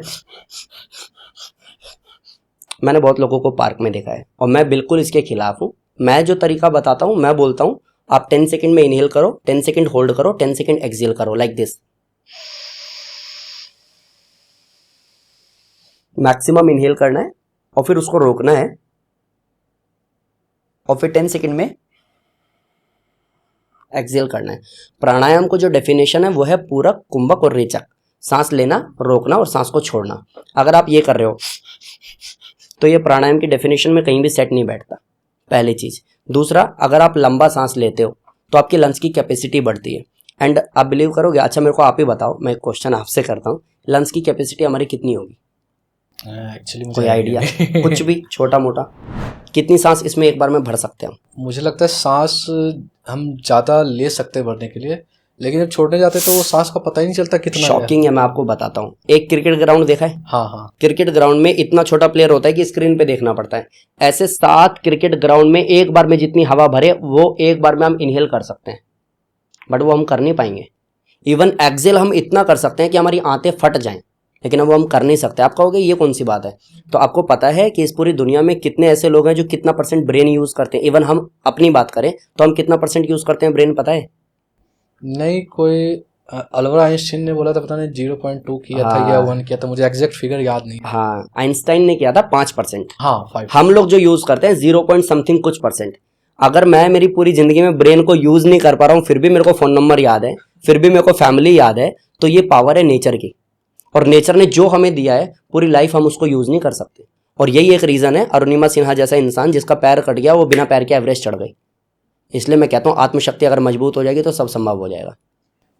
मैंने बहुत लोगों को पार्क में देखा है और मैं बिल्कुल इसके खिलाफ हूँ। मैं जो तरीका बताता हूँ, मैं बोलता हूँ आप 10 सेकंड में इनहेल करो, 10 सेकंड होल्ड करो, 10 सेकंड एक्सहेल करो, लाइक दिस। मैक्सिमम इनहेल करना है और फिर उसको रोकना है और फिर 10 सेकंड में एक्सहेल करना है। प्राणायाम को जो डेफिनेशन है वो है पूरक, कुंभक और रेचक। सांस लेना, रोकना और सांस को छोड़ना। अगर आप ये कर रहे हो तो ये प्राणायाम की डेफिनेशन में कहीं भी सेट नहीं बैठता, पहली चीज। दूसरा, अगर आप लंबा सांस लेते हो तो आपकी लंग्स की कैपेसिटी बढ़ती है। एंड आप बिलीव करोगे, अच्छा मेरे को आप ही बताओ, मैं एक क्वेश्चन आपसे करता हूँ, लंग्स की कैपेसिटी हमारी कितनी होगी? एक्चुअली कोई आइडिया? कुछ भी छोटा मोटा, कितनी सांस इसमें एक बार में भर सकते हैं? मुझे लगता है सांस हम ज़्यादा ले सकते हैं भरने के लिए, लेकिन जब छोड़ने जाते हैं तो सांस का पता ही नहीं चलता कितना है। शॉकिंग है, मैं आपको बताता हूँ। एक क्रिकेट ग्राउंड देखा है? हाँ हाँ। क्रिकेट ग्राउंड में इतना छोटा प्लेयर होता है कि स्क्रीन पे देखना पड़ता है। ऐसे 7 क्रिकेट ग्राउंड में एक बार में जितनी हवा भरे वो एक बार में हम इनहेल कर सकते हैं, बट वो हम कर नहीं पाएंगे। इवन एक्सहेल हम इतना कर सकते हैं कि हमारी आंतें फट जाएं, लेकिन अब वो हम कर नहीं सकते। आप कहोगे ये कौन सी बात है? तो आपको पता है कि इस पूरी दुनिया में कितने ऐसे लोग हैं जो कितना परसेंट ब्रेन यूज करते हैं? इवन हम अपनी बात करें तो हम कितना परसेंट यूज करते हैं ब्रेन, पता है? नहीं, कोई अल्बर्ट आइंस्टाइन ने बोला था, पता नहीं 0.2 किया था या 1 किया था, मुझे एग्जैक्ट फिगर याद नहीं। हाँ, आइंस्टाइन ने किया था 5%। हाँ 5। हम लोग जो यूज करते हैं 0 पॉइंट समथिंग कुछ परसेंट। अगर मैं मेरी पूरी जिंदगी में ब्रेन को यूज नहीं कर पा रहा हूँ, फिर भी मेरे को फोन नंबर याद है, फिर भी मेरे को फैमिली याद है, तो ये पावर है नेचर की। और नेचर ने जो हमें दिया है पूरी लाइफ हम उसको यूज नहीं कर सकते। और यही एक रीजन है अरुणिमा सिन्हा जैसा इंसान जिसका पैर कट गया वो बिना पैर के एवरेस्ट चढ़ गई। इसलिए मैं कहता हूँ आत्मशक्ति अगर मजबूत हो जाएगी तो सब संभव हो जाएगा।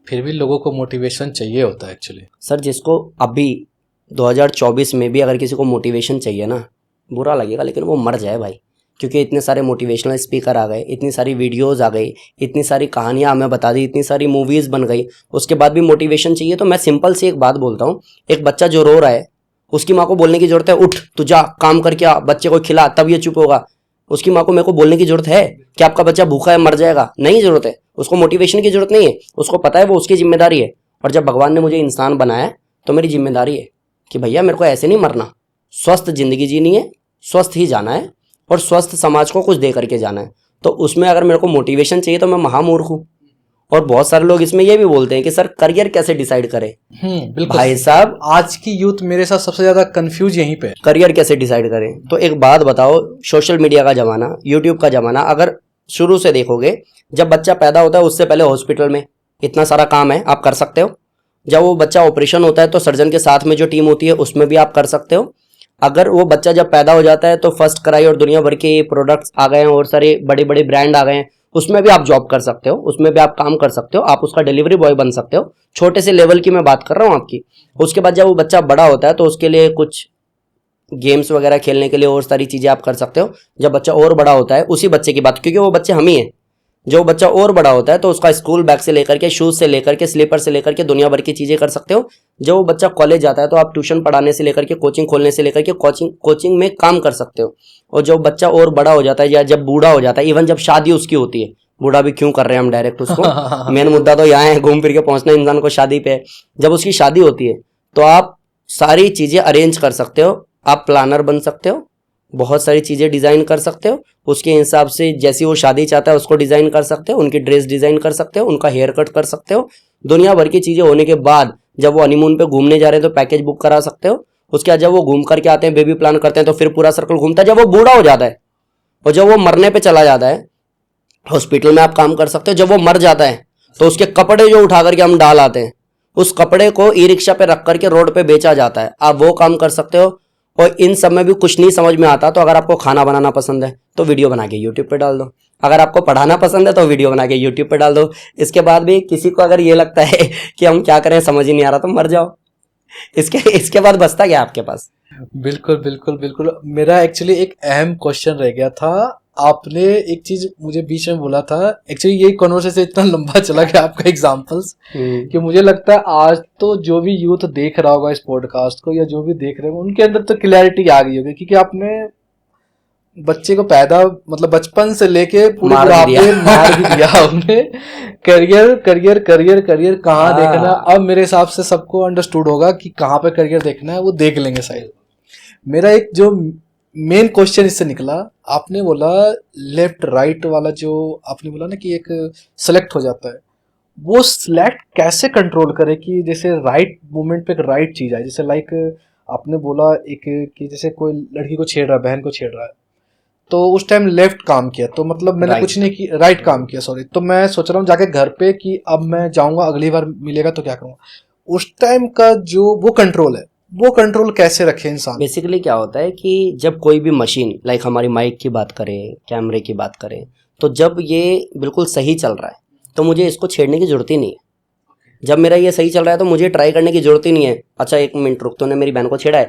फिर भी लोगों को मोटिवेशन चाहिए होता है एक्चुअली। सर, जिसको अभी 2024 में भी अगर किसी को मोटिवेशन चाहिए ना, बुरा लगेगा लेकिन वो मर जाए भाई, क्योंकि इतने सारे मोटिवेशनल स्पीकर आ गए, इतनी सारी वीडियोस आ गई, इतनी सारी कहानियां हमें बता दी, इतनी सारी मूवीज बन गई, उसके बाद भी मोटिवेशन चाहिए। तो मैं सिंपल सी एक बात बोलता हूँ, एक बच्चा जो रो रहा है उसकी माँ को बोलने की जरूरत है उठ तू जा काम करके आ, बच्चे को खिला, तब ये चुप होगा? उसकी माँ को मेरे को बोलने की जरूरत है कि आपका बच्चा भूखा है मर जाएगा? नहीं, जरूरत है। उसको मोटिवेशन की जरूरत नहीं है, उसको पता है वो उसकी जिम्मेदारी है। और जब भगवान ने मुझे इंसान बनाया तो मेरी जिम्मेदारी है कि भैया मेरे को ऐसे नहीं मरना, स्वस्थ जिंदगी जीनी है, स्वस्थ ही जाना है और स्वस्थ समाज को कुछ दे करके जाना है। तो उसमें अगर मेरे को मोटिवेशन चाहिए तो मैं महामूर्ख हूँ। और बहुत सारे लोग इसमें ये भी बोलते हैं कि सर करियर कैसे डिसाइड करें? बिल्कुल भाई साहब, आज की यूथ मेरे साथ सबसे ज्यादा कंफ्यूज यहीं पे। करियर कैसे डिसाइड करें? तो एक बात बताओ, सोशल मीडिया का जमाना, यूट्यूब का जमाना, अगर शुरू से देखोगे, जब बच्चा पैदा होता है उससे पहले हॉस्पिटल में इतना सारा काम है, आप कर सकते हो। जब वो बच्चा ऑपरेशन होता है तो सर्जन के साथ में जो टीम होती है उसमें भी आप कर सकते हो। अगर वो बच्चा जब पैदा हो जाता है तो फर्स्ट क्राई और दुनिया भर के प्रोडक्ट्स आ गए हैं और सारे बड़े बड़े ब्रांड आ गए हैं, उसमें भी आप जॉब कर सकते हो, उसमें भी आप काम कर सकते हो, आप उसका डिलीवरी बॉय बन सकते हो। छोटे से लेवल की मैं बात कर रहा हूँ आपकी। उसके बाद जब वो बच्चा बड़ा होता है तो उसके लिए कुछ गेम्स वगैरह खेलने के लिए और सारी चीज़ें आप कर सकते हो। जब बच्चा और बड़ा होता है, उसी बच्चे की बात, क्योंकि वो बच्चे हम ही हैं, जो बच्चा और बड़ा होता है तो उसका स्कूल बैग से लेकर के, शूज से लेकर के, स्लीपर से लेकर के दुनिया भर की चीज़ें कर सकते हो। जब वो बच्चा कॉलेज जाता है तो आप ट्यूशन पढ़ाने से लेकर के, कोचिंग खोलने से लेकर के कोचिंग में काम कर सकते हो। और जब बच्चा और बड़ा हो जाता है या जब बूढ़ा हो जाता है, इवन जब शादी उसकी होती है, बूढ़ा भी क्यों कर रहे हैं हम डायरेक्ट उसको, मेन मुद्दा तो यहाँ है, घूम फिर के पहुंचना इंसान को शादी पे। जब उसकी शादी होती है तो आप सारी चीज़ें अरेंज कर सकते हो, आप प्लानर बन सकते हो, बहुत सारी चीज़ें डिज़ाइन कर सकते हो, उसके हिसाब से जैसी वो शादी चाहता है उसको डिज़ाइन कर सकते हो, उनकी ड्रेस डिज़ाइन कर सकते हो, उनका हेयर कट कर सकते हो। दुनिया भर की चीज़ें होने के बाद जब वो हनीमून पे घूमने जा रहे हैं तो पैकेज बुक करा सकते हो। उसके बाद जब वो घूम करके आते हैं, बेबी प्लान करते हैं, तो फिर पूरा सर्कल घूमता है। जब वो बूढ़ा हो जाता है और जब वो मरने पर चला जाता है, हॉस्पिटल में आप काम कर सकते हो। जब वो मर जाता है तो उसके कपड़े जो उठा करके हम डाल आते हैं, उस कपड़े को ई रिक्शा पे रख करके रोड पे बेचा जाता है, आप वो काम कर सकते हो। और इन सब में भी कुछ नहीं समझ में आता तो अगर आपको खाना बनाना पसंद है तो वीडियो बना के यूट्यूब पे डाल दो। अगर आपको पढ़ाना पसंद है तो वीडियो बना के यूट्यूब पे डाल दो। इसके बाद भी किसी को अगर ये लगता है कि हम क्या करें समझ ही नहीं आ रहा तो मर जाओ। इसके बाद बचता क्या आपके पास? बिल्कुल बिल्कुल बिल्कुल। मेरा एक्चुअली एक अहम क्वेश्चन रह गया था। आपने एक चीज मुझे बीच में बोला था, एक्चुअली ये कॉन्वर्सेशन इतना लंबा चला गया आपका एग्जांपल्स, कि मुझे लगता है आज तो जो भी यूथ देख रहा होगा इस पॉडकास्ट को या जो भी देख रहे होंगे उनके अंदर तो क्लैरिटी आ गई होगी, क्योंकि आपने बच्चे को पैदा मतलब बचपन से लेके पूरे बुढ़ापे मार भी दिया आपने। करियर करियर करियर करियर कहाँ देखना, अब मेरे हिसाब से सबको अंडरस्टूड होगा कि कहाँ पे करियर देखना है, वो देख लेंगे शायद। मेरा एक जो मेन क्वेश्चन इससे निकला, आपने बोला लेफ्ट राइट वाला, जो आपने बोला ना कि एक सेलेक्ट हो जाता है, वो सिलेक्ट कैसे कंट्रोल करे कि जैसे राइट मोमेंट पे एक राइट चीज आए। जैसे लाइक आपने बोला एक कि जैसे कोई लड़की को छेड़ रहा है, बहन को छेड़ रहा है, तो उस टाइम लेफ्ट काम किया, तो मतलब मैंने राइट कुछ नहीं की, राइट काम किया, सॉरी। तो मैं सोच रहा हूँ जाके घर पे कि अब मैं जाऊंगा, अगली बार मिलेगा तो क्या करूंगा। उस टाइम का जो वो कंट्रोल है, वो कंट्रोल कैसे रखे इंसान। बेसिकली क्या होता है कि जब कोई भी मशीन लाइक हमारी माइक की बात करें, कैमरे की बात करें, तो जब ये बिल्कुल सही चल रहा है तो मुझे इसको छेड़ने की जरूरत ही नहीं है। जब मेरा ये सही चल रहा है तो मुझे ट्राई करने की जरूरत ही नहीं है, अच्छा एक मिनट रुक, तूने मेरी बहन को छेड़ा है,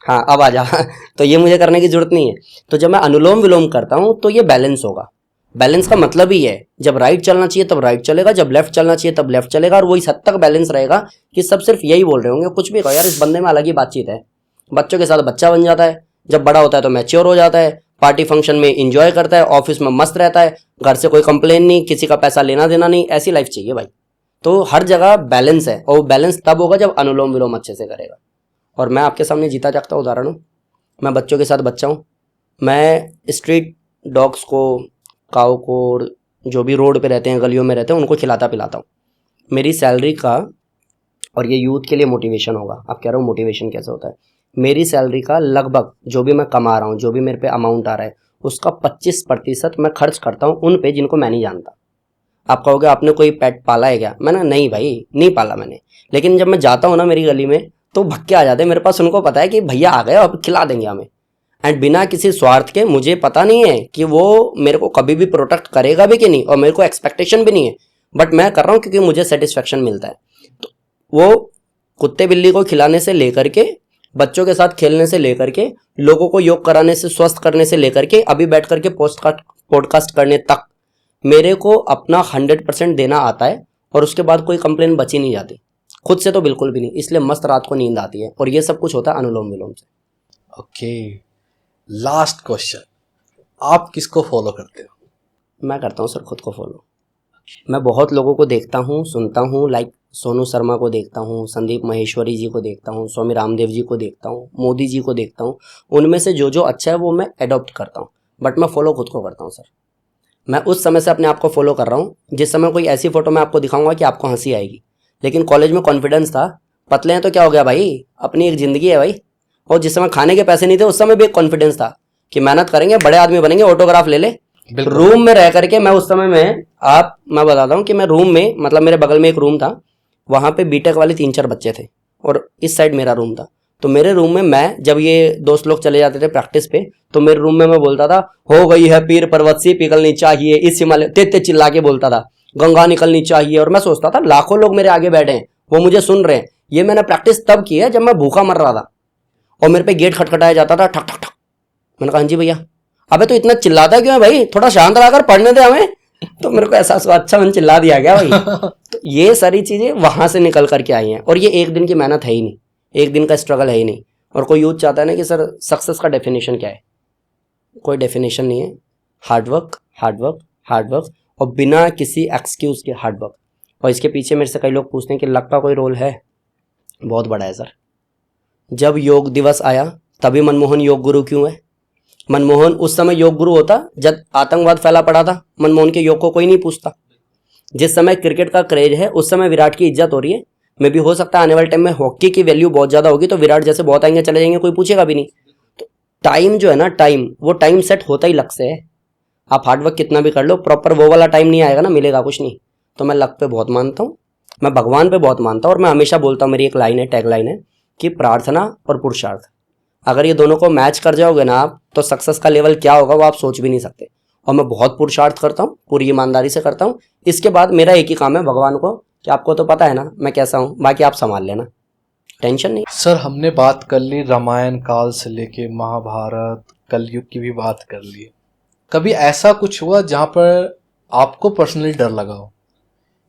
हाँ अब आ जा तो ये मुझे करने की जरूरत नहीं है। तो जब मैं अनुलोम विलोम करता हूँ तो ये बैलेंस होगा। बैलेंस का मतलब ही है जब राइट चलना चाहिए तब राइट चलेगा, जब लेफ्ट चलना चाहिए तब लेफ्ट चलेगा, और वो इस हद तक बैलेंस रहेगा कि सब सिर्फ यही बोल रहे होंगे, कुछ भी कहो यार इस बंदे में अलग ही बातचीत है। बच्चों के साथ बच्चा बन जाता है, जब बड़ा होता है तो मैच्योर हो जाता है, पार्टी फंक्शन में इंजॉय करता है, ऑफिस में मस्त रहता है, घर से कोई कंप्लेन नहीं, किसी का पैसा लेना देना नहीं, ऐसी लाइफ चाहिए भाई। तो हर जगह बैलेंस है, और बैलेंस तब होगा जब अनुलोम विलोम अच्छे से करेगा। और मैं आपके सामने जीता जागता उदाहरण हूँ। मैं बच्चों के साथ बच्चा हूँ, मैं स्ट्रीट डॉग्स को, काऊ को, और जो भी रोड पे रहते हैं, गलियों में रहते हैं, उनको खिलाता पिलाता हूँ। मेरी सैलरी का, और ये यूथ के लिए मोटिवेशन होगा, आप कह रहे हो मोटिवेशन कैसे होता है, मेरी सैलरी का लगभग जो भी मैं कमा रहा हूँ, जो भी मेरे पे अमाउंट आ रहा है, उसका 25% मैं खर्च करता हूँ उन पे जिनको मैं नहीं जानता। आप कहोगे आपने कोई पेट पाला है क्या? मैंने नहीं भाई, नहीं पाला मैंने। लेकिन जब मैं जाता हूँ ना मेरी गली में, तो भग के आ जाते हैं मेरे पास, उनको पता है कि भैया आ गए अब खिला देंगे हमें। एंड बिना किसी स्वार्थ के, मुझे पता नहीं है कि वो मेरे को कभी भी प्रोटेक्ट करेगा भी कि नहीं, और मेरे को एक्सपेक्टेशन भी नहीं है, बट मैं कर रहा हूँ क्योंकि मुझे सेटिस्फेक्शन मिलता है। तो वो कुत्ते बिल्ली को खिलाने से लेकर के, बच्चों के साथ खेलने से लेकर के, लोगों को योग कराने से, स्वस्थ करने से लेकर के, अभी बैठ करके पॉडकास्ट करने तक मेरे को अपना 100% देना आता है, और उसके बाद कोई कंप्लेन बची नहीं जाती, खुद से तो बिल्कुल भी नहीं। इसलिए मस्त रात को नींद आती है, और ये सब कुछ होता है अनुलोम विलोम से। ओके, लास्ट क्वेश्चन, आप किसको फॉलो करते हो? मैं करता हूँ सर खुद को फॉलो। मैं बहुत लोगों को देखता हूँ, सुनता हूँ, लाइक सोनू शर्मा को देखता हूँ, संदीप महेश्वरी जी को देखता हूँ, स्वामी रामदेव जी को देखता हूँ, मोदी जी को देखता हूँ। उनमें से जो जो अच्छा है वो मैं अडॉप्ट करता हूँ, बट मैं फॉलो खुद को करता हूँ सर। मैं उस समय से अपने आप को फॉलो कर रहा हूँ जिस समय कोई ऐसी फोटो मैं आपको दिखाऊंगा कि आपको हंसी आएगी। लेकिन कॉलेज में कॉन्फिडेंस था, पतले हैं तो क्या हो गया भाई, अपनी एक ज़िंदगी है भाई। और जिस समय खाने के पैसे नहीं थे उस समय भी एक कॉन्फिडेंस था कि मेहनत करेंगे, बड़े आदमी बनेंगे, ऑटोग्राफ ले ले। रूम में रह करके मैं उस समय में, मैं बताता हूँ कि मैं रूम में, मतलब मेरे बगल में एक रूम था, वहाँ पे बीटेक वाले 3-4 बच्चे थे, और इस साइड मेरा रूम था। तो मेरे रूम में मैं, जब ये दोस्त लोग चले जाते थे प्रैक्टिस पे, तो मेरे रूम में मैं बोलता था, हो गई है पीर पर्वत सी पिघलनी चाहिए, इस हिमालय, तेज चिल्ला के बोलता था, गंगा निकलनी चाहिए। और मैं सोचता था लाखों लोग मेरे आगे बैठे हैं, वो मुझे सुन रहे हैं। ये मैंने प्रैक्टिस तब की है जब मैं भूखा मर रहा था, और मेरे पे गेट खटखटाया जाता था, ठक ठक ठक। मैंने कहा हाँ जी भैया। अबे तो इतना चिल्लाता क्यों है भाई, थोड़ा शांत रहा कर, पढ़ने दे हमें। तो मेरे को एहसास हुआ, अच्छा मैंने चिल्ला दिया क्या भाई। तो ये सारी चीजें वहां से निकल करके आई हैं, और ये एक दिन की मेहनत है ही नहीं, एक दिन का स्ट्रगल है ही नहीं। और कोई यूथ चाहता है ना कि सर सक्सेस का डेफिनेशन क्या है, कोई डेफिनेशन नहीं है। Hard work, hard work, hard work, और बिना किसी एक्सक्यूज के हार्ड वर्क। और इसके पीछे मेरे से कई लोग पूछते हैं कि लक का कोई रोल है? बहुत बड़ा है सर। जब योग दिवस आया तभी मनमोहन योग गुरु क्यों है? मनमोहन उस समय योग गुरु होता जब आतंकवाद फैला पड़ा था, मनमोहन के योग को कोई नहीं पूछता। जिस समय क्रिकेट का क्रेज है उस समय विराट की इज्जत हो रही है। मे भी हो सकता है आने वाले टाइम में हॉकी की वैल्यू बहुत ज्यादा होगी, तो विराट जैसे बहुत आएंगे चले जाएंगे, कोई पूछेगा भी नहीं। तो टाइम जो है ना, टाइम, वो टाइम सेट होता ही लक से है। आप हार्डवर्क कितना भी कर लो, प्रॉपर वो वाला टाइम नहीं आएगा ना, मिलेगा कुछ नहीं। तो मैं लक पे बहुत मानता हूँ, मैं भगवान पे बहुत मानता हूँ, और मैं हमेशा बोलता हूँ, मेरी एक लाइन है, टैग लाइन है, कि प्रार्थना और पुरुषार्थ, अगर ये दोनों को मैच कर जाओगे ना आप, तो सक्सेस का लेवल क्या होगा वो आप सोच भी नहीं सकते। और मैं बहुत पुरुषार्थ करता हूँ, पूरी ईमानदारी से करता हूँ। इसके बाद मेरा एक ही काम है भगवान को, कि आपको तो पता है ना मैं कैसा हूँ, बाकी आप संभाल लेना, टेंशन नहीं। सर हमने बात कर ली रामायण काल से लेके महाभारत, कलयुग की भी बात कर ली। कभी ऐसा कुछ हुआ जहाँ पर आपको पर्सनली डर लगा हो?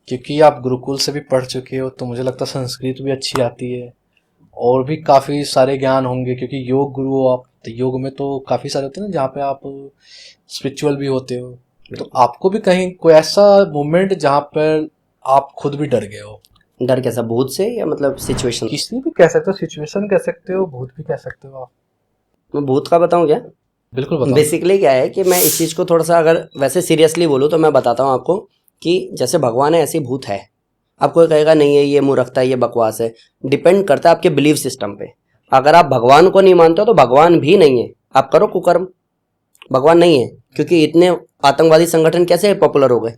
क्योंकि आप गुरुकुल से भी पढ़ चुके हो, तो मुझे लगता है संस्कृत भी अच्छी आती है, और भी काफ़ी सारे ज्ञान होंगे, क्योंकि योग गुरु हो आप। तो योग में तो काफ़ी सारे होते हैं ना जहाँ पे आप स्पिरिचुअल भी होते हो। तो आपको भी कहीं कोई ऐसा मोमेंट जहाँ पर आप खुद भी डर गए हो? डर कैसा, भूत से या मतलब सिचुएशन? किसी भी कह सकते हो, सिचुएशन कह सकते हो, भूत भी कह सकते हो आप। मैं भूत का बताऊं क्या? बिल्कुल बताओ। बेसिकली क्या है कि मैं इस चीज़ को थोड़ा सा अगर वैसे सीरियसली बोलूँ तो मैं बताता हूँ आपको कि जैसे भगवान है ऐसी भूत है। आप कोई कहेगा नहीं है ये मूर्खता है, ये बकवास है। डिपेंड करता है आपके बिलीव सिस्टम पे। अगर आप भगवान को नहीं मानते हो तो भगवान भी नहीं है, आप करो कुकर्म, भगवान नहीं है। क्योंकि इतने आतंकवादी संगठन कैसे पॉपुलर हो गए?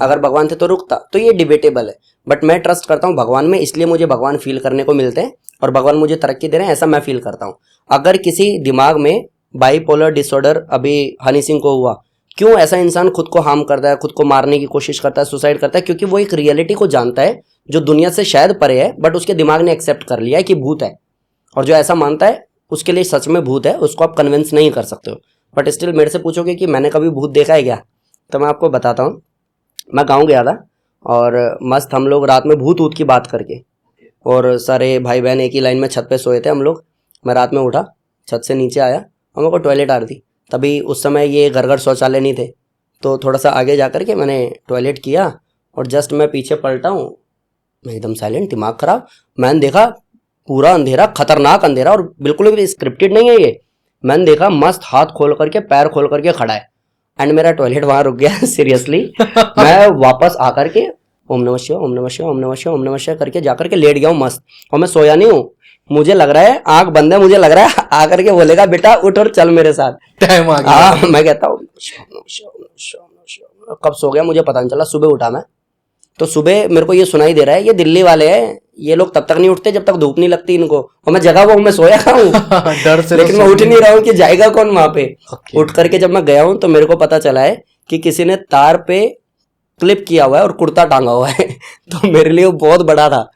अगर भगवान थे तो रुकता। तो ये डिबेटेबल है, बट मैं ट्रस्ट करता हूँ भगवान में, इसलिए मुझे भगवान फील करने को मिलते हैं और भगवान मुझे तरक्की दे रहे हैं, ऐसा मैं फील करता हूँ। अगर किसी दिमाग में बाइपोलर डिसऑर्डर अभी हनी सिंह को हुआ, क्यों ऐसा इंसान खुद को हार्म करता है, खुद को मारने की कोशिश करता है, सुसाइड करता है? क्योंकि वो एक रियलिटी को जानता है जो दुनिया से शायद परे है, बट उसके दिमाग ने एक्सेप्ट कर लिया है कि भूत है। और जो ऐसा मानता है उसके लिए सच में भूत है, उसको आप कन्विंस नहीं कर सकते हो। बट स्टिल मेरे से पूछोगे कि मैंने कभी भूत देखा है क्या, तो मैं आपको बताता हूँ। मैं गाँव गया था और मस्त हम लोग रात में भूत ऊत की बात करके, और सारे भाई बहन एक ही लाइन में छत पे सोए थे हम लोग। मैं रात में उठा, छत से नीचे आया और मेरे को टॉयलेट आ रही थी। तभी उस समय ये घर घर शौचालय नहीं थे, तो थोड़ा सा आगे जा कर के मैंने टॉयलेट किया और जस्ट मैं पीछे पलटा हूँ, मैं एकदम साइलेंट, दिमाग खराब। मैंने देखा पूरा अंधेरा, खतरनाक अंधेरा, और बिल्कुल भी स्क्रिप्टेड नहीं है ये। मैंने देखा मस्त हाथ खोल करके पैर खोल करके खड़ा है, एंड मेरा टॉयलेट वहां रुक गया सीरियसली। मैं वापस आकर के ओम नमः शिवाय, ओम नमः शिवाय, ओम नमः शिवाय, ओम नमः शिवाय करके जाकर के लेट गया हूँ मस्त। और मैं सोया नहीं हूँ, मुझे लग रहा है आंख बंद है, मुझे लग रहा है आकर के बोलेगा बेटा उठ और चल मेरे साथ। टाइम आ गया। हाँ, मैं कहता हूँ कब सो गया मुझे पता नहीं चला। सुबह उठा मैं, तो सुबह मेरे को ये सुनाई दे रहा है ये दिल्ली वाले हैं, ये लोग तब तक नहीं उठते जब तक धूप नहीं लगती इनको। और मैं जगह वो मैं सोया हूँ डर से लेकिन मैं उठ नहीं रहा हूँ कि जाएगा कौन वहां पे। Okay. उठ करके जब मैं गया हूँ तो मेरे को पता चला है कि किसी ने तार पे क्लिप किया हुआ है और कुर्ता टांगा हुआ है तो मेरे लिए वो बहुत बड़ा था।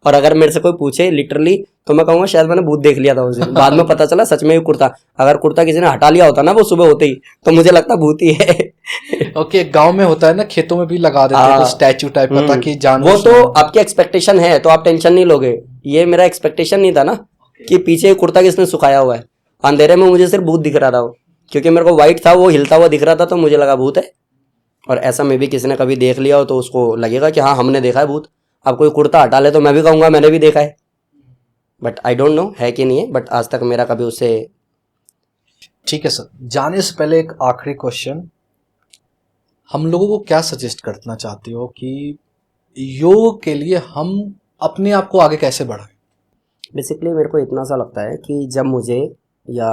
और अगर मेरे से कोई पूछे लिटरली तो मैं कहूँगा शायद मैंने भूत देख लिया था उस दिन। बाद में पता चला सच में ही कुर्ता, अगर कुर्ता किसी ने हटा लिया होता ना वो सुबह होते ही, तो मुझे लगता भूत ही है। ओके, गांव में होता है ना, खेतों में भी लगा देते हैं स्टैचू टाइप का ताकि जानवर। वो तो आपकी एक्सपेक्टेशन है तो आप टेंशन नहीं लोगे, ये मेरा एक्सपेक्टेशन नहीं था ना कि पीछे कुर्ता किसने सुखाया हुआ है। अंधेरे में मुझे सिर्फ भूत दिख रहा था वो, क्योंकि मेरे को व्हाइट था, वो हिलता हुआ दिख रहा था तो मुझे लगा भूत है। और ऐसा में भी किसी ने कभी देख लिया हो तो उसको लगेगा कि हाँ हमने देखा है भूत। अब कोई कुर्ता हटा ले तो मैं भी कहूँगा मैंने भी देखा है, बट आई डोंट नो है कि नहीं है, बट आज तक मेरा कभी उससे। ठीक है सर, जाने से पहले एक आखिरी क्वेश्चन, हम लोगों को क्या सजेस्ट करना चाहते हो कि योग के लिए हम अपने आप को आगे कैसे बढ़ाएं? बेसिकली मेरे को इतना सा लगता है कि जब मुझे या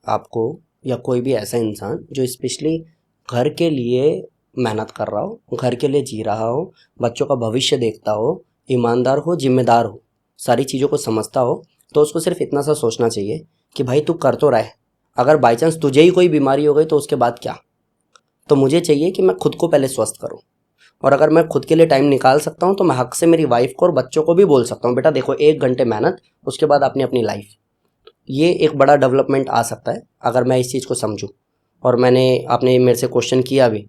आपको या कोई भी ऐसा इंसान जो स्पेशली घर के लिए मेहनत कर रहा हो, घर के लिए जी रहा हो, बच्चों का भविष्य देखता हो, ईमानदार हो, जिम्मेदार हो, सारी चीज़ों को समझता हो, तो उसको सिर्फ इतना सा सोचना चाहिए कि भाई तू कर तो रहा है, अगर बाई चांस तुझे ही कोई बीमारी हो गई तो उसके बाद क्या। तो मुझे चाहिए कि मैं खुद को पहले स्वस्थ करूं, और अगर मैं खुद के लिए टाइम निकाल सकता हूं तो मैं हक से मेरी वाइफ को और बच्चों को भी बोल सकता हूं बेटा देखो 1 घंटे मेहनत, उसके बाद अपनी अपनी लाइफ। ये एक बड़ा डेवलपमेंट आ सकता है अगर मैं इस चीज़ को समझूं। और आपने मेरे से क्वेश्चन किया भी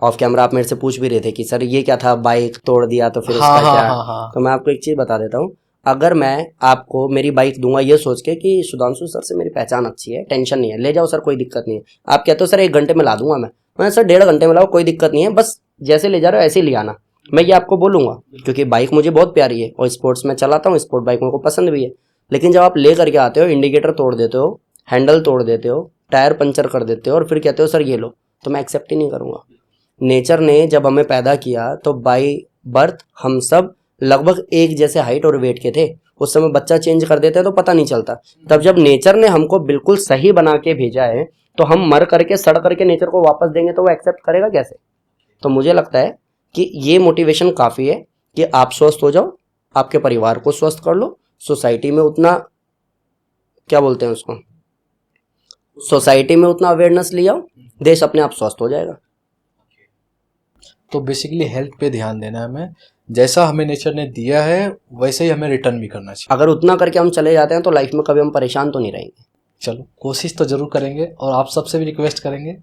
ऑफ कैमरा, आप मेरे से पूछ भी रहे थे कि सर ये क्या था, बाइक तोड़ दिया तो फिर उसका क्या। तो मैं आपको एक चीज़ बता देता हूँ, अगर मैं आपको मेरी बाइक दूंगा ये सोच के कि सुधांशु सर से मेरी पहचान अच्छी है, टेंशन नहीं है, ले जाओ सर कोई दिक्कत नहीं है, आप कहते हो सर 1 घंटे में ला दूंगा मैं सर 1.5 घंटे में लाओ कोई दिक्कत नहीं है, बस जैसे ले जा रहे हो ऐसे ही ले आना, मैं ये आपको बोलूँगा। क्योंकि बाइक मुझे बहुत प्यारी है और स्पोर्ट्स में चलाता हूँ, स्पोर्ट बाइक मेरे को पसंद भी है। लेकिन जब आप ले करके आते हो, इंडिकेटर तोड़ देते हो, हैंडल तोड़ देते हो, टायर पंचर कर देते हो और फिर कहते हो सर ये लो, तो मैं एक्सेप्ट ही नहीं करूँगा। नेचर ने जब हमें पैदा किया तो बाई बर्थ हम सब लगभग एक जैसे हाइट और वेट के थे। उस समय बच्चा चेंज कर देते हैं तो पता नहीं चलता। तब जब नेचर ने हमको बिल्कुल सही बना के भेजा है तो हम मर करके सड़ करके नेचर को वापस देंगे तो वो एक्सेप्ट करेगा कैसे। तो मुझे लगता है कि ये मोटिवेशन काफ़ी है कि आप स्वस्थ हो जाओ, आपके परिवार को स्वस्थ कर लो, सोसाइटी में उतना क्या बोलते हैं उसको, सोसाइटी में उतना अवेयरनेस ले आओ, देश अपने आप स्वस्थ हो जाएगा। तो बेसिकली हेल्थ पे ध्यान देना है हमें, जैसा हमें नेचर ने दिया है वैसे ही हमें रिटर्न भी करना चाहिए। अगर उतना करके हम चले जाते हैं तो लाइफ में कभी हम परेशान तो नहीं रहेंगे। चलो कोशिश तो जरूर करेंगे, और आप सबसे भी रिक्वेस्ट करेंगे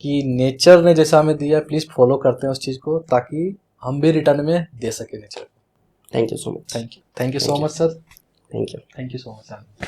कि नेचर ने जैसा हमें दिया प्लीज़ फॉलो करते हैं उस चीज़ को, ताकि हम भी रिटर्न में दे सके नेचर को। Thank you so much. Thank you so much sir. Thank you so much sir.